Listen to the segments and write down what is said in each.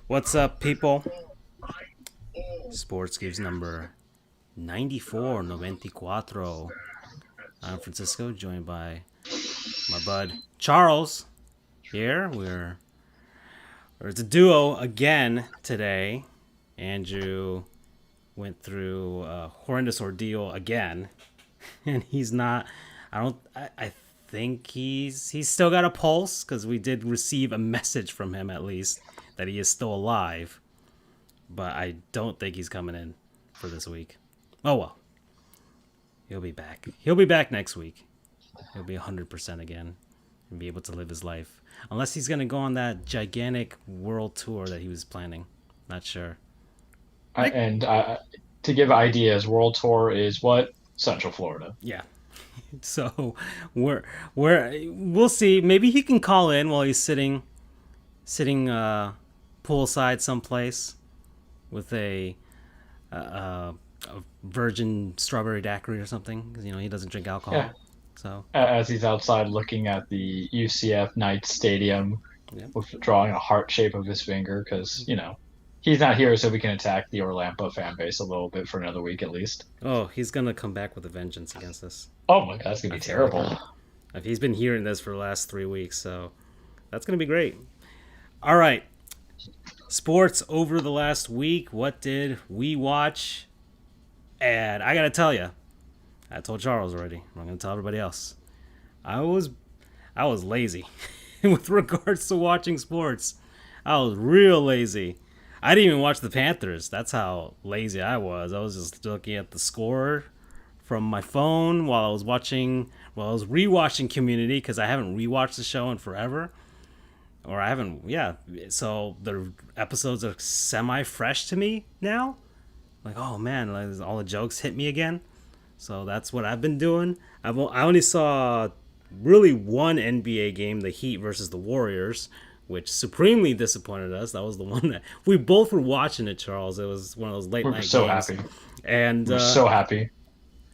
What's up, people? Sports Gives number 94, 94. I'm Francisco, joined by my bud Charles. Here, it's a duo again today. Andrew went through a horrendous ordeal again, and he's not. I think he's still got a pulse because we did receive a message from him at least that he is still alive. But I don't think he's coming in for this week. Oh well, he'll be back. He'll be back next week. He'll be 100% again and be able to live his life. Unless he's gonna go on that gigantic world tour that he was planning. Not sure. To give ideas, World Tour is what? Central Florida. Yeah. So we'll see. Maybe he can call in while he's sitting poolside someplace with a virgin strawberry daiquiri or something, because he doesn't drink alcohol. Yeah, So as he's outside looking at the UCF Knights Stadium yeah. with drawing a heart shape of his finger, because he's not here, so we can attack the Orlando fan base a little bit for another week at least. Oh, he's gonna come back with a vengeance against us. Oh my God, that's gonna I be feel like terrible. he's been hearing this for the last 3 weeks, so that's gonna be great. All right, sports over the last week. What did we watch? And I gotta tell you, I told Charles already. I'm gonna tell everybody else. I was I was lazy with regards to watching sports. I was real lazy. I didn't even watch the Panthers. That's how lazy I was. I was just looking at the score from my phone while I was rewatching Community because I haven't rewatched the show in forever. Or I haven't, yeah. So the episodes are semi fresh to me now. Like, oh man, like, all the jokes hit me again. So that's what I've been doing. I only saw really one NBA game, the Heat versus the Warriors, which supremely disappointed us. That was the one that we both were watching it, Charles. It was one of those late We were night so games, happy. and We were so happy.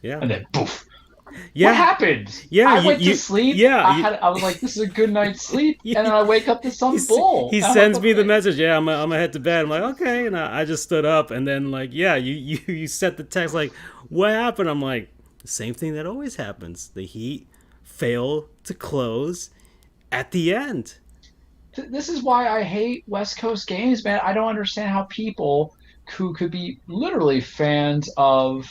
yeah, And then poof. What yeah, happened? yeah. I went to sleep. Yeah. I was like, this is a good night's sleep, and then I wake up to he, some bull. he And I'm like, sends me the okay. message. Yeah, I'm gonna head to bed. I'm like, okay, and I just stood up, and then like, yeah, you sent the text like, what happened? I'm like, the same thing that always happens. The Heat fail to close at the end. This is why I hate West Coast games, man. I don't understand how people who could be literally fans of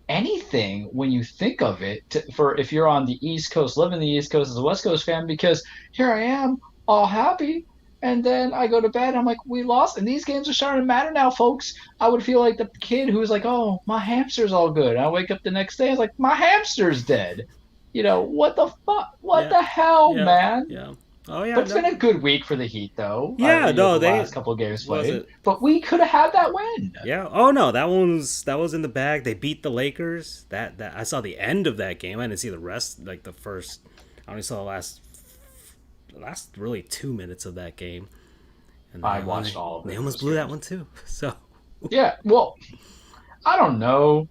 anything when you think of it for if you're on the East Coast, living the East Coast as a West Coast fan, because here I am all happy. And then I go to bed. I'm like, we lost, and these games are starting to matter now, folks. I would feel like the kid who's like, "Oh, my hamster's all good." And I wake up the next day, I was like, "My hamster's dead." What the fuck? What Yeah, the hell, yeah, man? yeah. Oh yeah, But it's been no, a good week for the Heat, though. yeah, no, The they last couple of games was played, it. but we could have had that win. Yeah. Oh no, that was in the bag. They beat the Lakers. That I saw the end of that game. I didn't see the rest. Like the first, I only saw the last really 2 minutes of that game, and I watched all of they it. It almost was blew that good. one too. So Yeah, well, I don't know.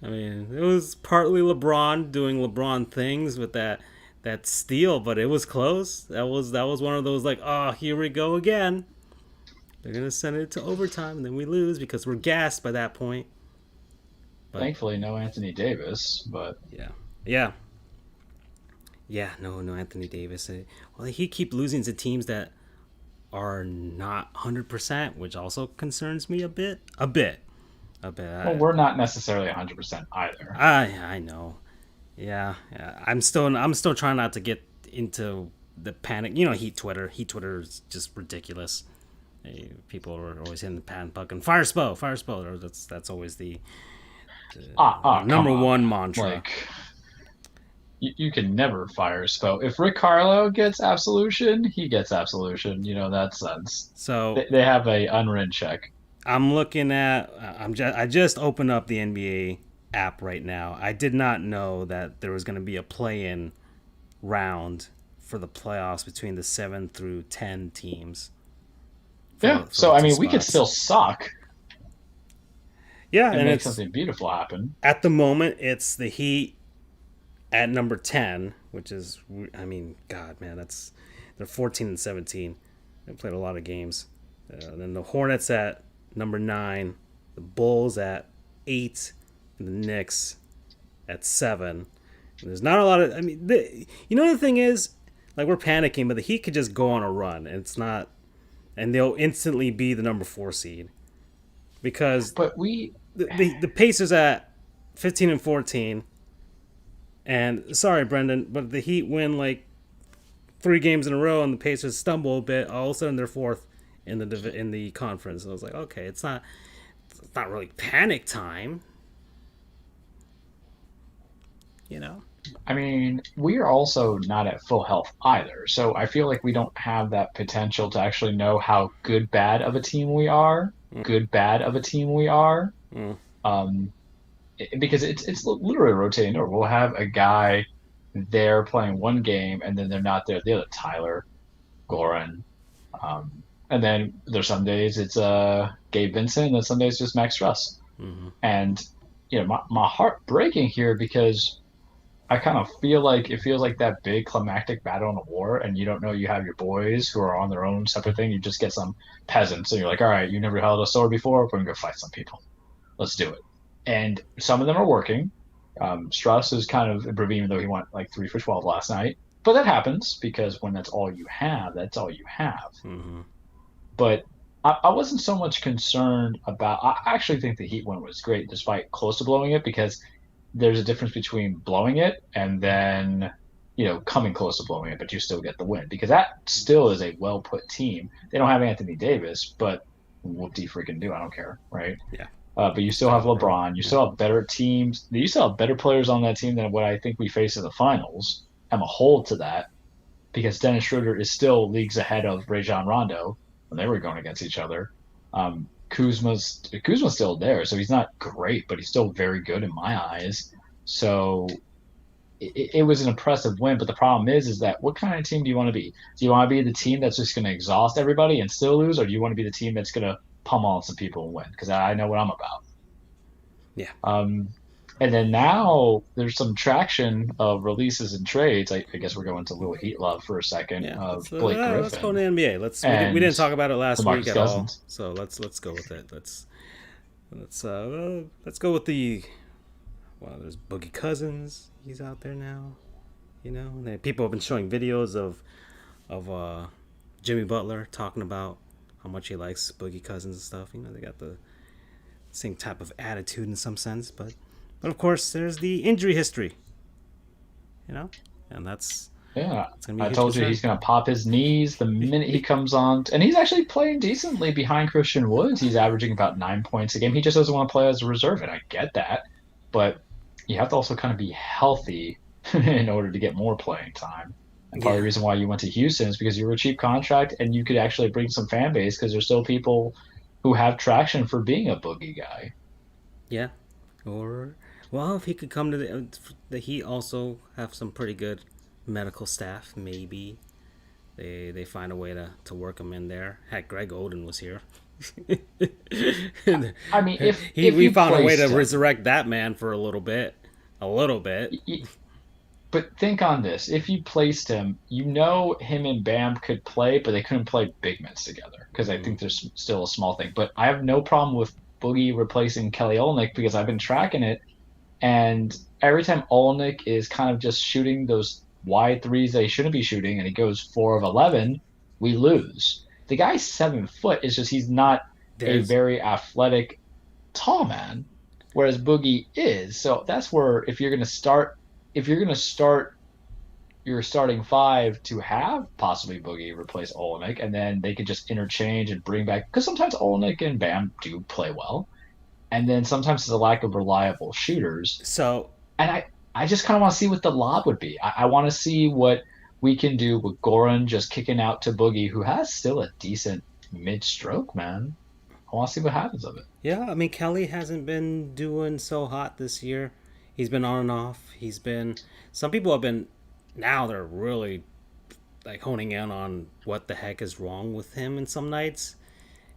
I mean, it was partly LeBron doing LeBron things with that steal, but it was close. That was one of those like, oh, here we go again. They're gonna send it to overtime, and then we lose because we're gassed by that point. But Thankfully, no Anthony Davis, but yeah, yeah, yeah. No, Anthony Davis. Well, he keep losing to teams that are not 100%, which also concerns me a bit. A bit. well, we're not necessarily 100% either. I know. Yeah. I'm still trying not to get into the panic. Heat Twitter is just ridiculous. People are always hitting the panic button. Fire Spo, Fire Spo. That's always the Come number on, one man. mantra. Like, you can never fire Spo. If Rick Carlo gets absolution, he gets absolution. That sense. So They have a unwritten check. I'm looking at. I just opened up the NBA app right now. I did not know that there was going to be a play-in round for the playoffs between the 7 through 10 teams Yeah. for the So I two mean, we could spots. still suck Yeah, and and make it's something beautiful happen. at the moment it's the Heat at number 10, which is, I mean, God, man, they're 14 and 17. They played a lot of games. Then the Hornets at number 9, the Bulls at 8, and the Knicks at 7. And there's not a lot of. I mean, the thing is, like, we're panicking, but the Heat could just go on a run, and it's not, and they'll instantly be the number 4 seed because But the Pacers at 15 and 14. And sorry, Brendan, but the Heat win like 3 games in a row, and the Pacers stumble a bit. All of a sudden, they're 4th in the conference. And I was like, okay, it's not really panic time, you know. I mean, we are also not at full health either. So I feel like we don't have that potential to actually know how good bad of a team we are. Good bad of a team we are. Mm. Um, because it's literally rotating over. We'll have a guy there playing one game, and then they're not there the other. Tyler, Goran, and then there's some days it's Gabe Vincent, and then some days just Max Struss. Mm-hmm. And my heart breaking here because I kind of feel like it feels like that big climactic battle in a war, and you don't know you have your boys who are on their own separate thing. You just get some peasants, and you're like, all right, you never held a sword before. We're gonna go fight some people. Let's do it. And some of them are working. Struss is kind of improving, even though he went like 3 for 12 last night. But that happens because when that's all you have, that's all you have. Mm-hmm. But I wasn't so much concerned about. I actually think the Heat win was great, despite close to blowing it, because there's a difference between blowing it and then coming close to blowing it, but you still get the win, because that still is a well put team. They don't have Anthony Davis, but what do you freaking do? I don't care, right? Yeah. But you still have LeBron. You still have better teams. You still have better players on that team than what I think we face in the finals. I'm a hold to that because Dennis Schroeder is still leagues ahead of Rajon Rondo when they were going against each other. Kuzma's still there, so he's not great, but he's still very good in my eyes. So it was an impressive win, but the problem is that what kind of team do you want to be? Do you want to be the team that's just going to exhaust everybody and still lose, or do you want to be the team that's going to pummel on some people and win? Because I know what I'm about. Yeah. And then now there's some traction of releases and trades. I guess we're going to Little Heat Love for a second. Yeah. Blake Griffin. Let's go to the NBA. We didn't talk about it last week at all, so let's go with it. Let's go with the. Well, there's Boogie Cousins. He's out there now. And people have been showing videos of Jimmy Butler talking about how much he likes Boogie Cousins and stuff. They got the same type of attitude in some sense, but of course there's the injury history. And that's gonna be I told you he's gonna pop his knees the minute he comes on, and he's actually playing decently behind Christian Woods. He's averaging about 9 points a game. He just doesn't want to play as a reserve, and I get that, but you have to also kind of be healthy in order to get more playing time. And part of the reason why you went to Houston is because you were a cheap contract and you could actually bring some fan base, because there's still people who have traction for being a Boogie guy. Yeah. Or, well, if he could come to the Heat, also have some pretty good medical staff, maybe. They find a way to work him in there. Heck, Greg Oden was here. I mean, if we found a way to resurrect that man for a little bit. But think on this. If you placed him, him and Bam could play, but they couldn't play big minutes together, because I think there's still a small thing. But I have no problem with Boogie replacing Kelly Olynyk, because I've been tracking it, and every time Olynyk is kind of just shooting those wide threes that he shouldn't be shooting, and he goes 4 of 11, we lose. The guy's 7 foot. It's just he's not a very athletic, tall man, whereas Boogie is. So that's where if you're gonna start your starting 5 to have possibly Boogie replace Olynyk, and then they could just interchange and bring back, because sometimes Olynyk and Bam do play well, and then sometimes it's a lack of reliable shooters. So, and I just kind of want to see what the lob would be. I want to see what we can do with Goran just kicking out to Boogie, who has still a decent mid-stroke, man. I want to see what happens of it. Yeah, I mean, Kelly hasn't been doing so hot this year. He's been on and off. Some people have been, now they're really like honing in on what the heck is wrong with him in some nights.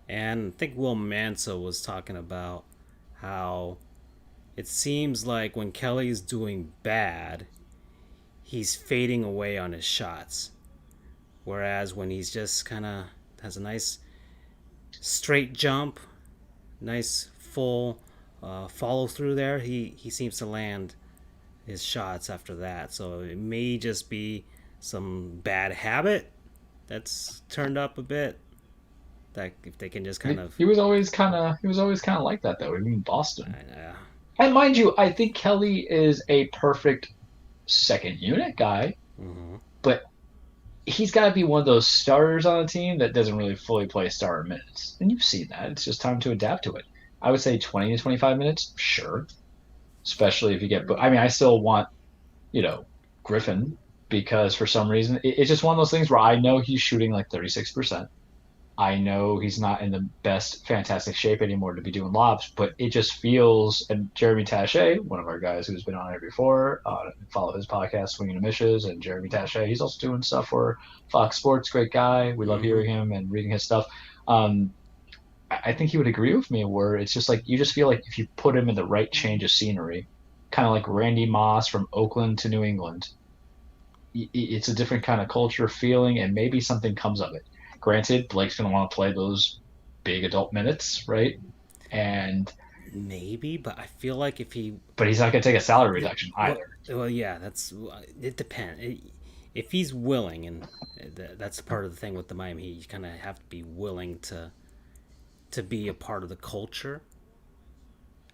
And I think Will Manso was talking about how it seems like when Kelly's doing bad, he's fading away on his shots. Whereas when he's just kind of has a nice straight jump, nice full follow through there. He seems to land his shots after that. So it may just be some bad habit that's turned up a bit. That if they can just kind of, He was always kind of like that though, even in Boston. uh, And mind you, I think Kelly is a perfect second unit guy, mm-hmm. but he's got to be one of those starters on a team that doesn't really fully play starter minutes. And you've seen that. It's just time to adapt to it. I would say 20 to 25 minutes, sure. Especially if you get, I mean, I still want, Griffin because for some reason, it's just one of those things where I know he's shooting like 36%. I know he's not in the best, fantastic shape anymore to be doing lobs, but it just feels. And Jeremy Taché, one of our guys who's been on here before, follow his podcast, Swinging and Mishes, and Jeremy Taché, he's also doing stuff for Fox Sports. Great guy. We love hearing him and reading his stuff. I think he would agree with me where it's just like you just feel like if you put him in the right change of scenery, kind of like Randy Moss from Oakland to New England, it's a different kind of culture feeling, and maybe something comes of it. Granted, Blake's going to want to play those big adult minutes, right? And maybe, but I feel like if he, but he's not going to take a salary reduction either. Well, yeah, it depends. If he's willing, and that's part of the thing with the Miami Heat, you kind of have to be willing to be a part of the culture.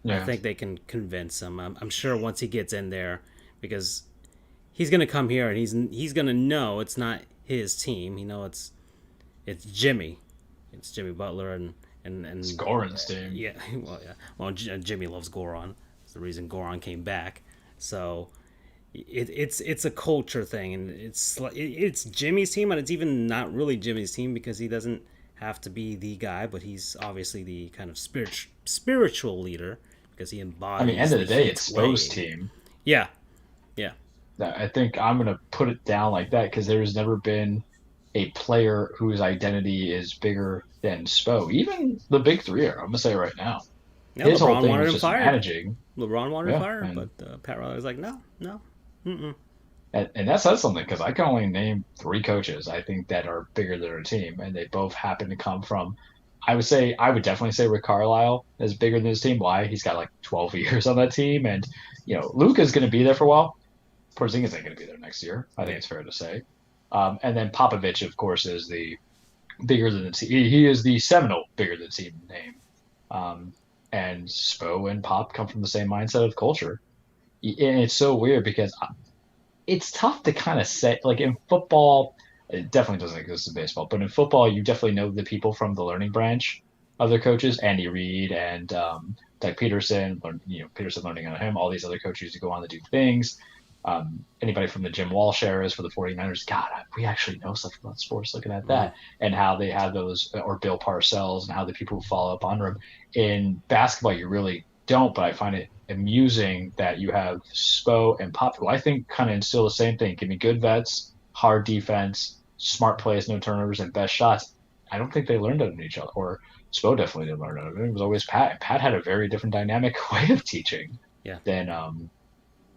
Yeah. I think they can convince him. I'm sure once he gets in there, because he's going to come here and he's going to know it's not his team. It's Jimmy. It's Jimmy Butler and it's Goran's team. Yeah, well, Jimmy loves Goran. It's the reason Goran came back. So it's a culture thing, and it's Jimmy's team, and it's even not really Jimmy's team because he doesn't have to be the guy, but he's obviously the kind of spiritual leader because he embodies. I mean, end of the day, it's Spo's team. Yeah. I think I'm going to put it down like that because there's never been a player whose identity is bigger than Spo. Even the big three are. I'm gonna say right now. Yeah, his LeBron whole thing wanted was him fired. Managing. LeBron wanted him fired, but Pat Riley was like, no. And that says something because I can only name 3 coaches I think that are bigger than a team, and they both happen to come from. I would definitely say Rick Carlisle is bigger than his team. Why? He's got like 12 years on that team, and Luka's going to be there for a while. Porzingis ain't going to be there next year. I think it's fair to say. And then Popovich, of course, is the bigger than the team. He is the seminal bigger than team name. And Spo and Pop come from the same mindset of culture. And it's so weird because it's tough to kind of say, like in football, it definitely doesn't exist in baseball, but in football, you definitely know the people from the learning branch of their coaches, Andy Reid and Doug Peterson, Peterson learning on him, all these other coaches who go on to do things. Anybody from the Jim Walsh eras for the 49ers, God, we actually know stuff about sports looking at that and how they have those, or Bill Parcells and how the people who follow up under him. In basketball, you really don't, but I find it amusing that you have Spo and Pop, who I think kind of instill the same thing. Give me good vets, hard defense, smart plays, no turnovers, and best shots. I don't think they learned it from each other, or Spo definitely didn't learn it. It was always Pat. Pat had a very different dynamic way of teaching than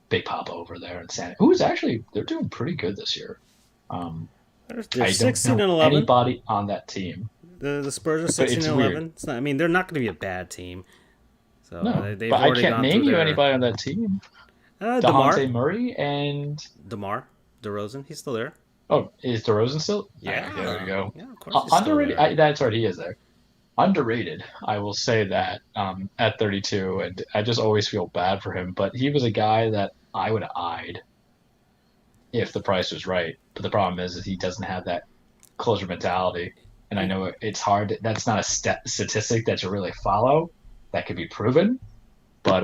Big Papa over there in San. Who is actually they're doing pretty good this year. They're 16 and 11. Anybody on that team? The Spurs are 16 and 11. It's not, I mean, they're not going to be a bad team. So no, but I can't name you anybody on that team. DeJounte Murray and DeRozan. He's still there. Oh, is DeRozan still? Yeah, there we go. Yeah, of course. Underrated. That's right. He is there. Underrated, I will say that at 32, and I just always feel bad for him. But he was a guy that I would have eyed if the price was right. But the problem is he doesn't have that closer mentality, and I know it's hard. That's not a statistic that you really follow. That could be proven, but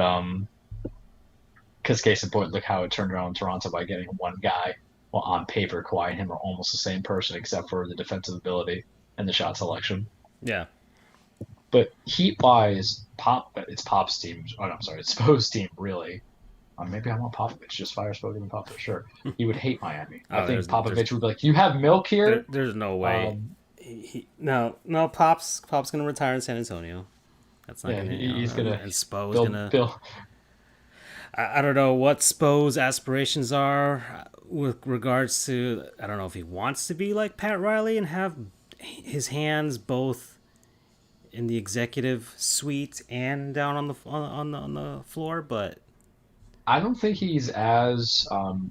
because case in point, look how it turned around in Toronto by getting one guy. Well, on paper, Kawhi and him are almost the same person, except for the defensive ability and the shot selection. Yeah. But Heat-wise, it's Pop's team. Oh, no, I'm sorry. It's Spo's team, really. Maybe I want Popovich. Just fire Spo, give him Popovich. Sure. He would hate Miami. I think Popovich would be like, you have milk here? There's no way. No, Pop's going to retire in San Antonio. That's not going to he's going to. And Spo's going to. I don't know what Spo's aspirations are with regards to. I don't know if he wants to be like Pat Riley and have his hands both in the executive suite and down on the floor, but I don't think he's as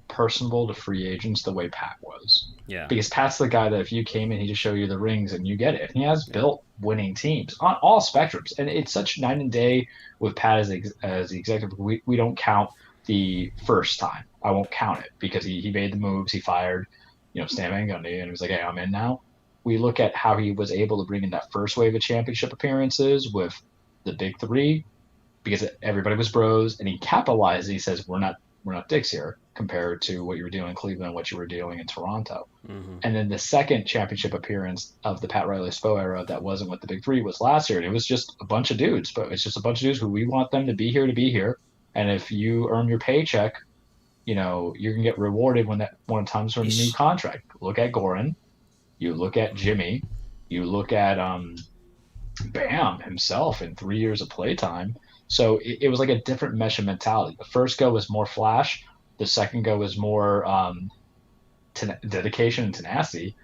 personable to free agents the way Pat was. yeah, Because Pat's the guy that if you came in, he just show you the rings and you get it. And he has yeah, built winning teams on all spectrums. And it's such night and day with Pat as the executive. We don't count the first time. I won't count it because he made the moves. He fired, Stan Van Gundy, and he was like, hey, I'm in now. We look at how he was able to bring in that first wave of championship appearances with the big three because everybody was bros, and he capitalized. And he says, we're not dicks here compared to what you were doing in Cleveland and what you were doing in Toronto. mm-hmm. And then the second championship appearance of the Pat Riley Spo era that wasn't with the big three was last year, and it was just a bunch of dudes. But it's just a bunch of dudes who we want them to be here to be here. And if you earn your paycheck, you're gonna get rewarded when it comes from a new contract. Look at Goran, you look at Jimmy, you look at Bam himself in 3 years of playtime. So it was like a different mesh of mentality. The first go was more flash. The second go was more dedication and tenacity.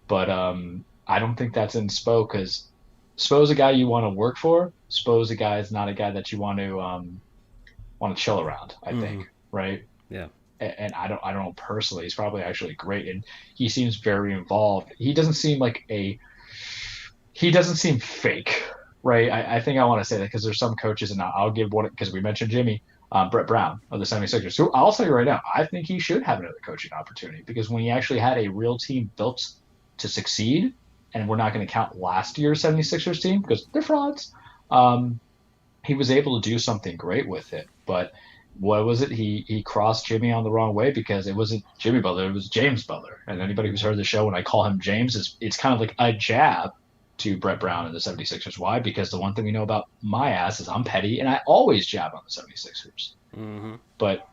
But I don't think that's in Spo because Spo's a guy you want to work for. Spo's a guy is not a guy that you want to chill around. I think, right? Yeah. And I don't know personally. He's probably actually great, and he seems very involved. He doesn't seem fake, right? I think I want to say that because there's some coaches, and I'll give one because we mentioned Jimmy, Brett Brown of the 76ers, who I'll tell you right now, I think he should have another coaching opportunity because when he actually had a real team built to succeed, and we're not going to count last year's 76ers team because they're frauds, he was able to do something great with it. But what was it? He crossed Jimmy on the wrong way because it wasn't Jimmy Butler, it was James Butler. And anybody who's heard the show, when I call him James, it's kind of like a jab to Brett Brown and the 76ers. Why? Because the one thing we know about my ass is I'm petty, and I always jab on the 76ers. Mm-hmm. But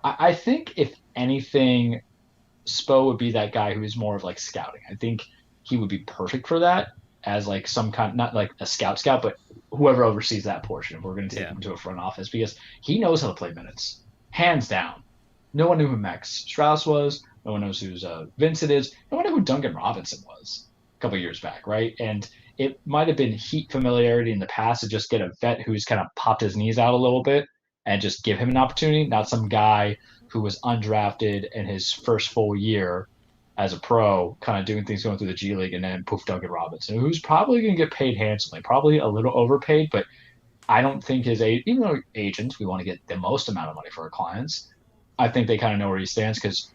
I think, if anything, Spo would be that guy who is more of like scouting. I think he would be perfect for that as like some kind, not like a scout, but whoever oversees that portion. If we're going to take him to a front office, because he knows how to play minutes, hands down. No one knew who Max Strauss was. No one knows who Vincent is. No one knew who Duncan Robinson was a couple of years back, right? And it might have been Heat familiarity in the past to just get a vet who's kind of popped his knees out a little bit and just give him an opportunity, not some guy who was undrafted in his first full year as a pro, kind of doing things going through the G League, and then poof, Duncan Robinson, who's probably going to get paid handsomely, probably a little overpaid, but I don't think even though agents, we want to get the most amount of money for our clients, I think they kind of know where he stands. Because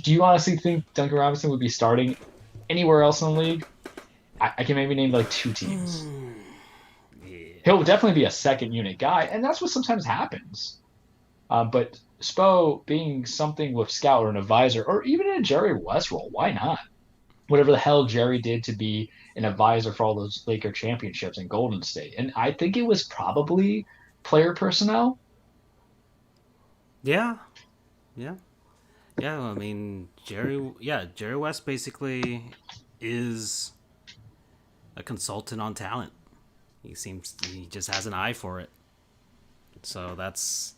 do you honestly think Duncan Robinson would be starting anywhere else in the league? I can maybe name like two teams. Yeah. He'll definitely be a second unit guy, and that's what sometimes happens. But Spo being something with scout or an advisor, or even in a Jerry West role, why not? Whatever the hell Jerry did to be an advisor for all those Laker championships in Golden State. And I think it was probably player personnel. Yeah. I mean, Jerry West basically is a consultant on talent. He just has an eye for it. So that's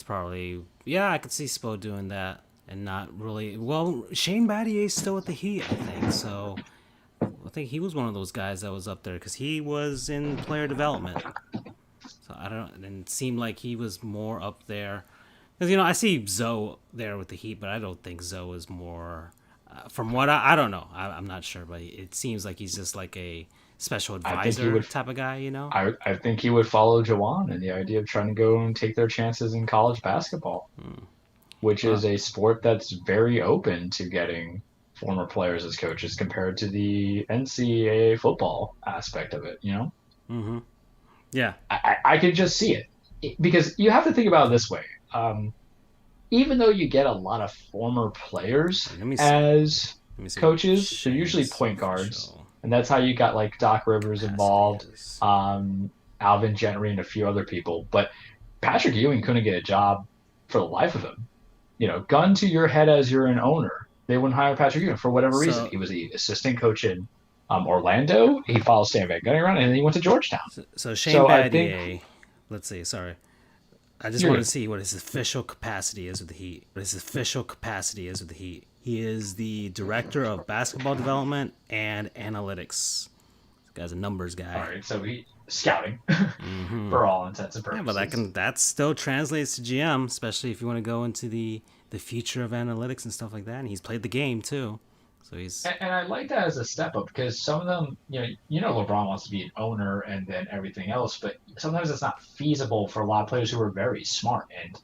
probably, I could see Spo doing that and not really. Well, Shane Battier's still at the Heat, I think. So I think he was one of those guys that was up there because he was in player development. So I don't, and it seemed like he was more up there. Because, I see Zoe there with the Heat, but I don't think Zoe is more, from what I don't know. I'm not sure, but it seems like he's just like a special advisor type of guy, I think he would follow Jawan in the idea of trying to go and take their chances in college basketball, which is a sport that's very open to getting former players as coaches compared to the NCAA football aspect of it, Mm-hmm. Yeah. I could just see it because you have to think about it this way. Even though you get a lot of former players as coaches, they're usually point guards. And that's how you got like Doc Rivers involved, Alvin Gentry, and a few other people. But Patrick Ewing couldn't get a job for the life of him. Gun to your head as you're an owner. They wouldn't hire Patrick Ewing for whatever reason. He was the assistant coach in Orlando. He followed Stan Van Gundy around, and then he went to Georgetown. So Shane Battier, let's see, sorry. I just want to see what his official capacity is with the Heat. He is the director of basketball development and analytics. Guy's a numbers guy. All right, so he scouting Mm-hmm. for all intents and Yeah, purposes. but that still translates to GM, especially if you want to go into the future of analytics and stuff like that. And he's played the game too, so he's And I like that as a step up because some of them, LeBron wants to be an owner and then everything else, but sometimes it's not feasible for a lot of players who are very smart and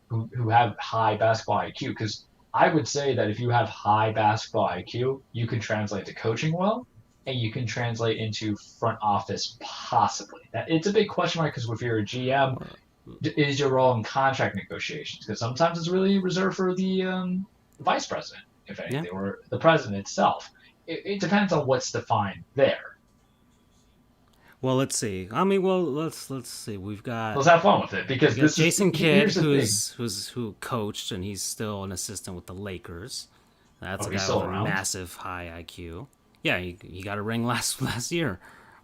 who have high basketball IQ. Because I would say that if you have high basketball IQ, you can translate to coaching well, and you can translate into front office possibly. It's a big question mark because if you're a GM, is your role in contract negotiations? Because sometimes it's really reserved for the vice president, if anything, or the president itself. It depends on what's defined there. Well, let's see. I mean, let's see. Let's have fun with it because this Jason is, Kidd, who coached, and he's still an assistant with the Lakers. That's a guy with a massive high IQ. Yeah, he got a ring last year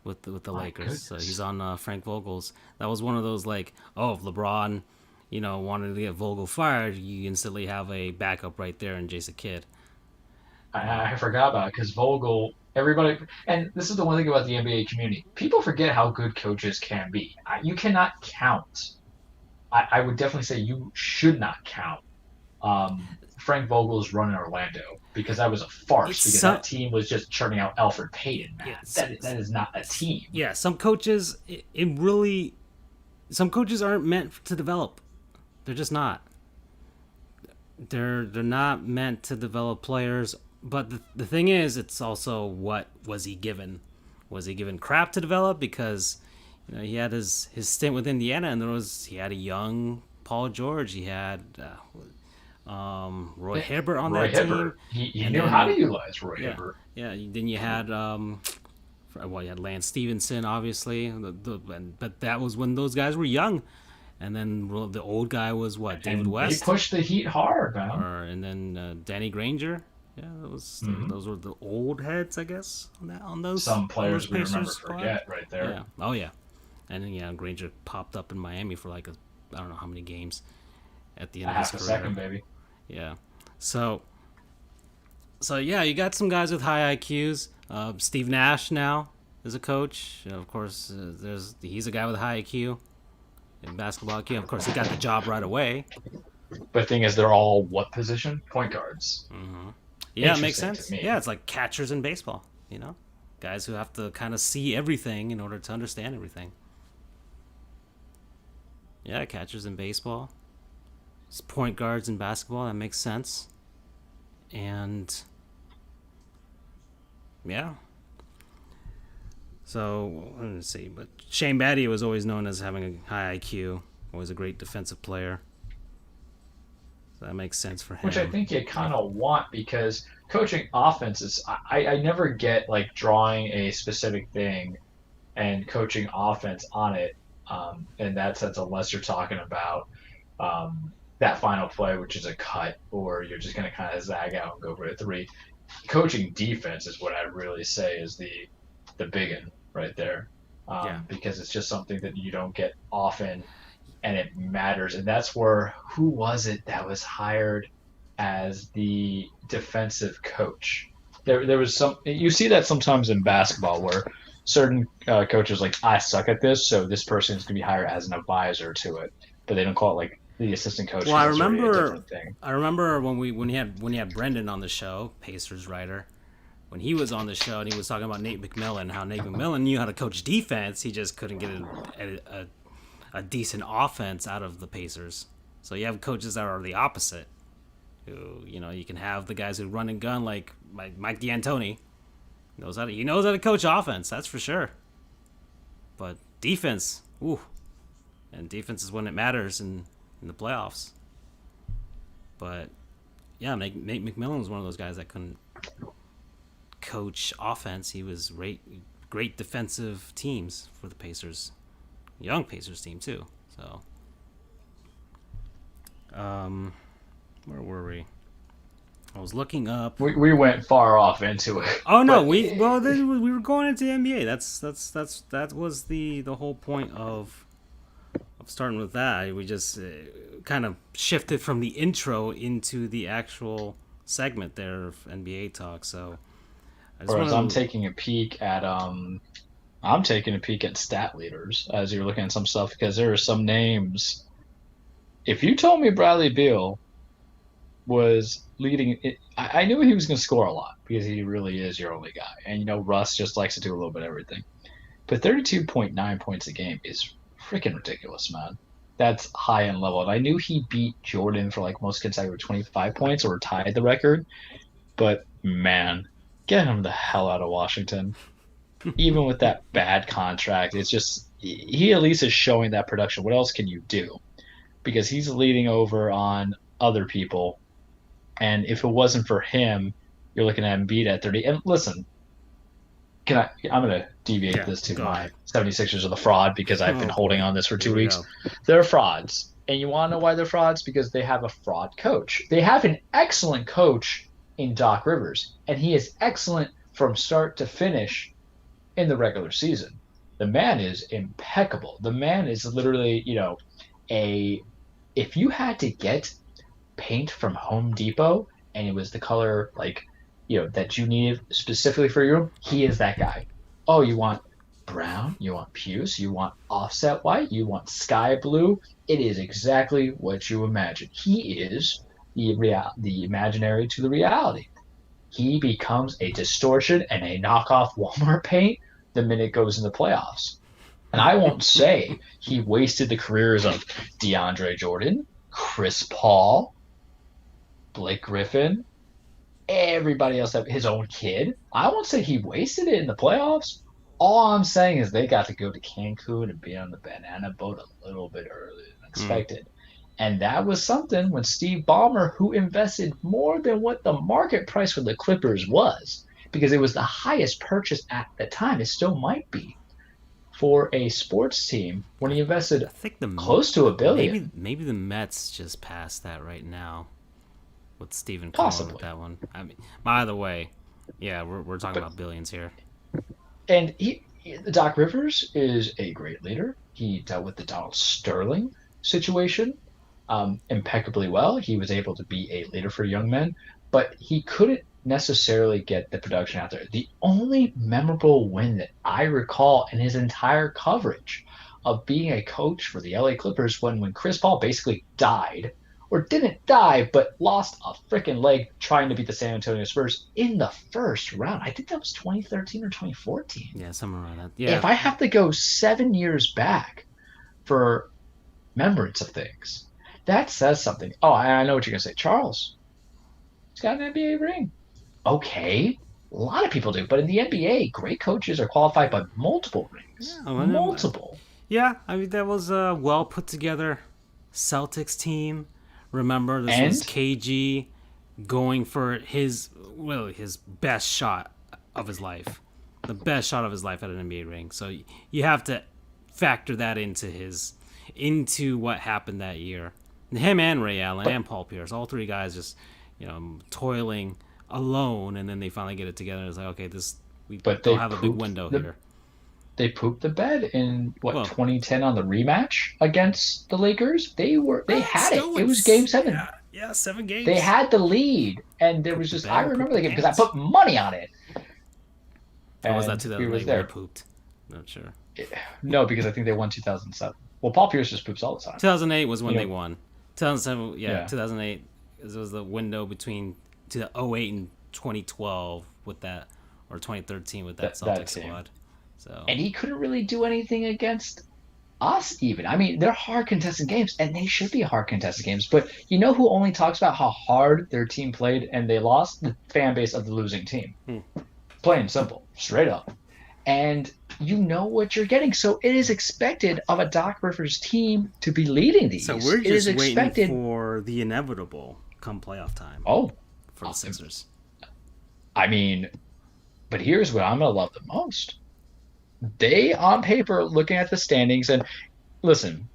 with the Lakers. Goodness. So he's on Frank Vogel's. That was one of those if LeBron, wanted to get Vogel fired, you instantly have a backup right there in Jason Kidd. I forgot about it because Vogel, everybody, and this is the one thing about the NBA community. People forget how good coaches can be. You cannot count. I would definitely say you should not count Frank Vogel's run in Orlando because that was a farce because that team was just churning out Elfrid Payton. Man. Yeah, that is not a team. Yeah, some coaches, some coaches aren't meant to develop. They're just not. They're not meant to develop players. But the thing is, it's also what was he given? Was he given crap to develop? Because he had his stint with Indiana, and he had a young Paul George. He had Roy Hibbert on that team. He knew how to utilize Roy Hibbert. Yeah. Then you had you had Lance Stevenson, obviously, but that was when those guys were young. And then the old guy was David West. They pushed the Heat hard, man. And then Danny Granger. Yeah, those were the old heads, I guess. On those. Some players we remember forget right there. Yeah. Oh yeah, and then Granger popped up in Miami for I don't know how many games at the end of his career. Half a second, baby. Yeah. So yeah, you got some guys with high IQs. Steve Nash now is a coach. Of course, he's a guy with a high IQ in basketball IQ. Of course, he got the job right away. But the thing is, they're all what position? Point guards. Mm-hmm. Yeah, it makes sense. Yeah, it's like catchers in baseball, guys who have to kind of see everything in order to understand everything. Yeah, catchers in baseball. It's point guards in basketball. That makes sense. And yeah. So, let's see. But Shane Battier was always known as having a high IQ. Always a great defensive player. That makes sense for him. Which I think you kind of want because coaching offenses, I never get drawing a specific thing and coaching offense on it in that sense, unless you're talking about that final play, which is a cut, or you're just going to kind of zag out and go for a three. Coaching defense is what I really say is the big one right there because it's just something that you don't get often. And it matters. And that's where, who was it that was hired as the defensive coach? There was you see that sometimes in basketball where certain coaches I suck at this, so this person is going to be hired as an advisor to it. But they don't call it the assistant coach. Well, I remember when we had Brendan on the show, Pacers writer, when he was on the show and he was talking about Nate McMillan, how Nate McMillan knew how to coach defense, he just couldn't get a decent offense out of the Pacers. So you have coaches that are the opposite. Who, you can have the guys who run and gun like Mike D'Antoni. He knows how to coach offense, that's for sure. But defense, ooh. And defense is when it matters in the playoffs. But yeah, Nate McMillan was one of those guys that couldn't coach offense. He was great defensive teams for the Pacers. Young Pacers team too. So, where were we? I was looking up. We went far off into it. Oh no, we were going into the NBA. That was the whole point of starting with that. We just kind of shifted from the intro into the actual segment there of NBA talk. So, I'm taking a peek at I'm taking a peek at stat leaders as you're looking at some stuff because there are some names. If you told me Bradley Beal was leading it, I knew he was going to score a lot because he really is your only guy. And Russ just likes to do a little bit of everything. But 32.9 points a game is freaking ridiculous, man. That's high end level. And I knew he beat Jordan for like most consecutive 25 points or tied the record. But man, get him the hell out of Washington. Even with that bad contract, it's just he at least is showing that production. What else can you do? Because he's leading over on other people. And if it wasn't for him, you're looking at Embiid at 30. And listen, I'm going to deviate this to my 76ers are the fraud because I've been holding on this for 2 weeks. They're frauds. And you want to know why they're frauds? Because they have a fraud coach. They have an excellent coach in Doc Rivers, and he is excellent from start to finish in the regular season. The man is impeccable. The man is literally, if you had to get paint from Home Depot and it was the color that you needed specifically for your room, he is that guy. Oh, you want brown, you want puce, you want offset white, you want sky blue. It is exactly what you imagine. He is the imaginary to the reality. He becomes a distortion and a knockoff Walmart paint the minute it goes in the playoffs. And I won't say he wasted the careers of DeAndre Jordan, Chris Paul, Blake Griffin, everybody else, his own kid. I won't say he wasted it in the playoffs. All I'm saying is they got to go to Cancun and be on the banana boat a little bit earlier than expected. And that was something when Steve Ballmer, who invested more than what the market price for the Clippers was, because it was the highest purchase at the time, it still might be, for a sports team, when he invested close to $1 billion. Maybe the Mets just passed that right now with Stephen Possibly with that one. I mean, by the way, yeah, we're talking about billions here. And Doc Rivers is a great leader. He dealt with the Donald Sterling situation impeccably well. He was able to be a leader for young men, but he couldn't necessarily get the production out there. The only memorable win that I recall in his entire coverage of being a coach for the LA Clippers when Chris Paul basically died, or didn't die, but lost a freaking leg trying to beat the San Antonio Spurs in the first round. I think that was 2013 or 2014. Yeah, somewhere around that. Yeah. If I have to go 7 years back for remembrance of things, that says something. Oh, I know what you're going to say. Charles, he's got an NBA ring. Okay. A lot of people do. But in the NBA, great coaches are qualified by multiple rings. Yeah, multiple. Yeah, I mean, that was a well put together Celtics team. Remember, this was KG going for his best shot of his life. The best shot of his life at an NBA ring. So you have to factor that into what happened that year. Him and Ray Allen and Paul Pierce, all three guys just, toiling alone, and then they finally get it together. It's like, okay, we don't have a big window here. They pooped the bed in 2010 on the rematch against the Lakers. They had it. It was Game 7. Yeah, 7 games. They had the lead, and there was just I remember the game because I put money on it. Or was that 2008 where they pooped? Not sure. No, because I think they won 2007. Well, Paul Pierce just poops all the time. 2008 was when they won. 2007, 2008 was the window between 2008 and 2012 with that, or 2013 with that Celtics squad. So. And he couldn't really do anything against us even. I mean, they're hard contested games, and they should be hard contested games. But you know who only talks about how hard their team played and they lost? The fan base of the losing team. Plain and simple. Straight up. And you know what you're getting. So it is expected of a Doc Rivers team to be leading these. So we're just waiting for the inevitable come playoff time. For the Sixers. I mean, but here's what I'm going to love the most. They, on paper, looking at the standings, and listen,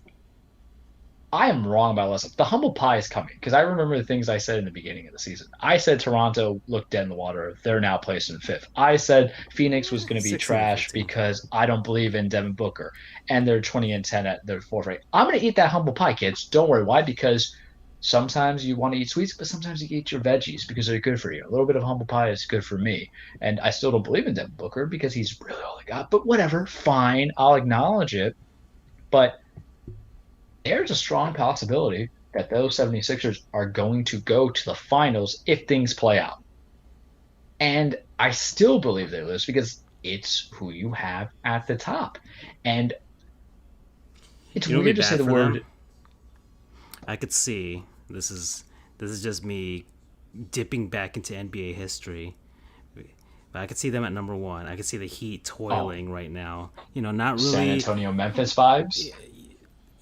I am wrong about less. The humble pie is coming, because I remember the things I said in the beginning of the season. I said Toronto looked dead in the water. They're now placed in 5th. I said Phoenix was going to be trash because I don't believe in Devin Booker, and they're 20-10 at their 4th rate. I'm going to eat that humble pie, kids. Don't worry. Why? Because Sometimes you want to eat sweets, but sometimes you eat your veggies because they're good for you. A little bit of humble pie is good for me. And I still don't believe in Devin Booker because he's really all I got. But whatever, fine. I'll acknowledge it. But there's a strong possibility that those 76ers are going to go to the finals if things play out. And I still believe they lose because it's who you have at the top. And it's It'll be weird to bad say the for word. them. I could see this is just me dipping back into NBA history. But I could see them at number one. I could see the Heat toiling right now. Not San really. Antonio Memphis vibes.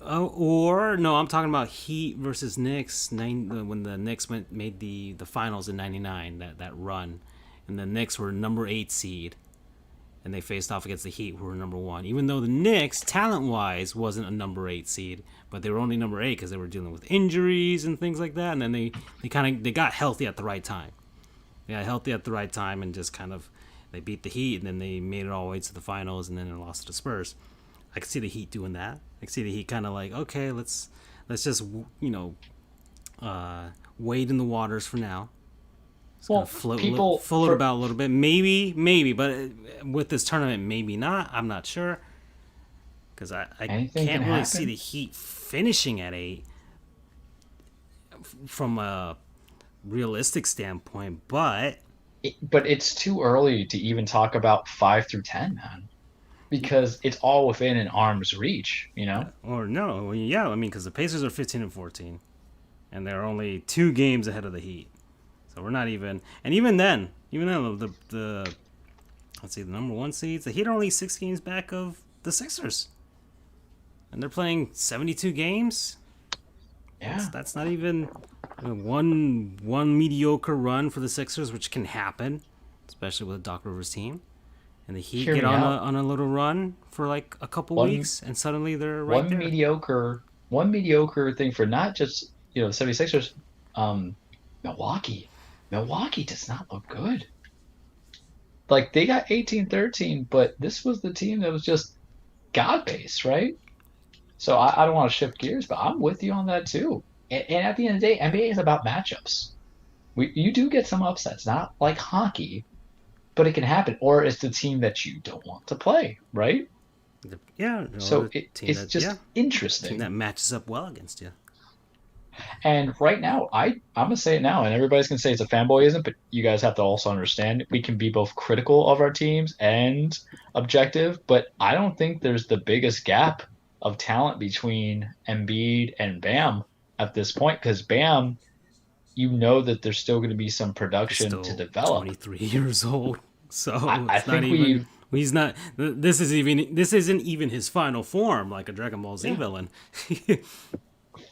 Oh, or no, I'm talking about Heat versus Knicks. When the Knicks made the finals in '99, that run, and the Knicks were number 8 seed, and they faced off against the Heat, who were number 1. Even though the Knicks, talent-wise, wasn't a number 8 seed, but they were only number 8 because they were dealing with injuries and things like that. And then they got healthy at the right time. They got healthy at the right time and just kind of they beat the Heat, and then they made it all the way to the finals, and then they lost to the Spurs. I could see the Heat doing that. I could see the Heat kind of like, okay, let's just wade in the waters for now. Well, Float about a little bit, maybe, but with this tournament, maybe not. I'm not sure because I can't really see the Heat finishing at 8 from a realistic standpoint, but it's too early to even talk about 5 through 10, man. Because it's all within an arm's reach, Or no, yeah, I mean, because the Pacers are 15 and 14, and they're only 2 games ahead of the Heat, so we're not even. And even then, the let's see, the number 1 seeds, the Heat are only 6 games back of the Sixers, and they're playing 72 games. Yeah, that's not even one mediocre run for the Sixers, which can happen, especially with a Doc Rivers team. And the Heat get on a little run for like a couple weeks, and suddenly they're right there. One mediocre thing for not just the 76ers, Milwaukee. Milwaukee does not look good. Like they got 18-13, but this was the team that was just God-based, right? So I don't want to shift gears, but I'm with you on that too. And at the end of the day, NBA is about matchups. You do get some upsets, not like hockey. But it can happen, or it's the team that you don't want to play, right? Yeah. So it's just interesting. Team that matches up well against you. And right now, I'm gonna say it now, and everybody's gonna say it's a fanboyism, but you guys have to also understand we can be both critical of our teams and objective. But I don't think there's the biggest gap of talent between Embiid and Bam at this point, because Bam, that there's still going to be some production to develop. 23 years old, so I think he's not. This isn't even his final form, like a Dragon Ball Z villain.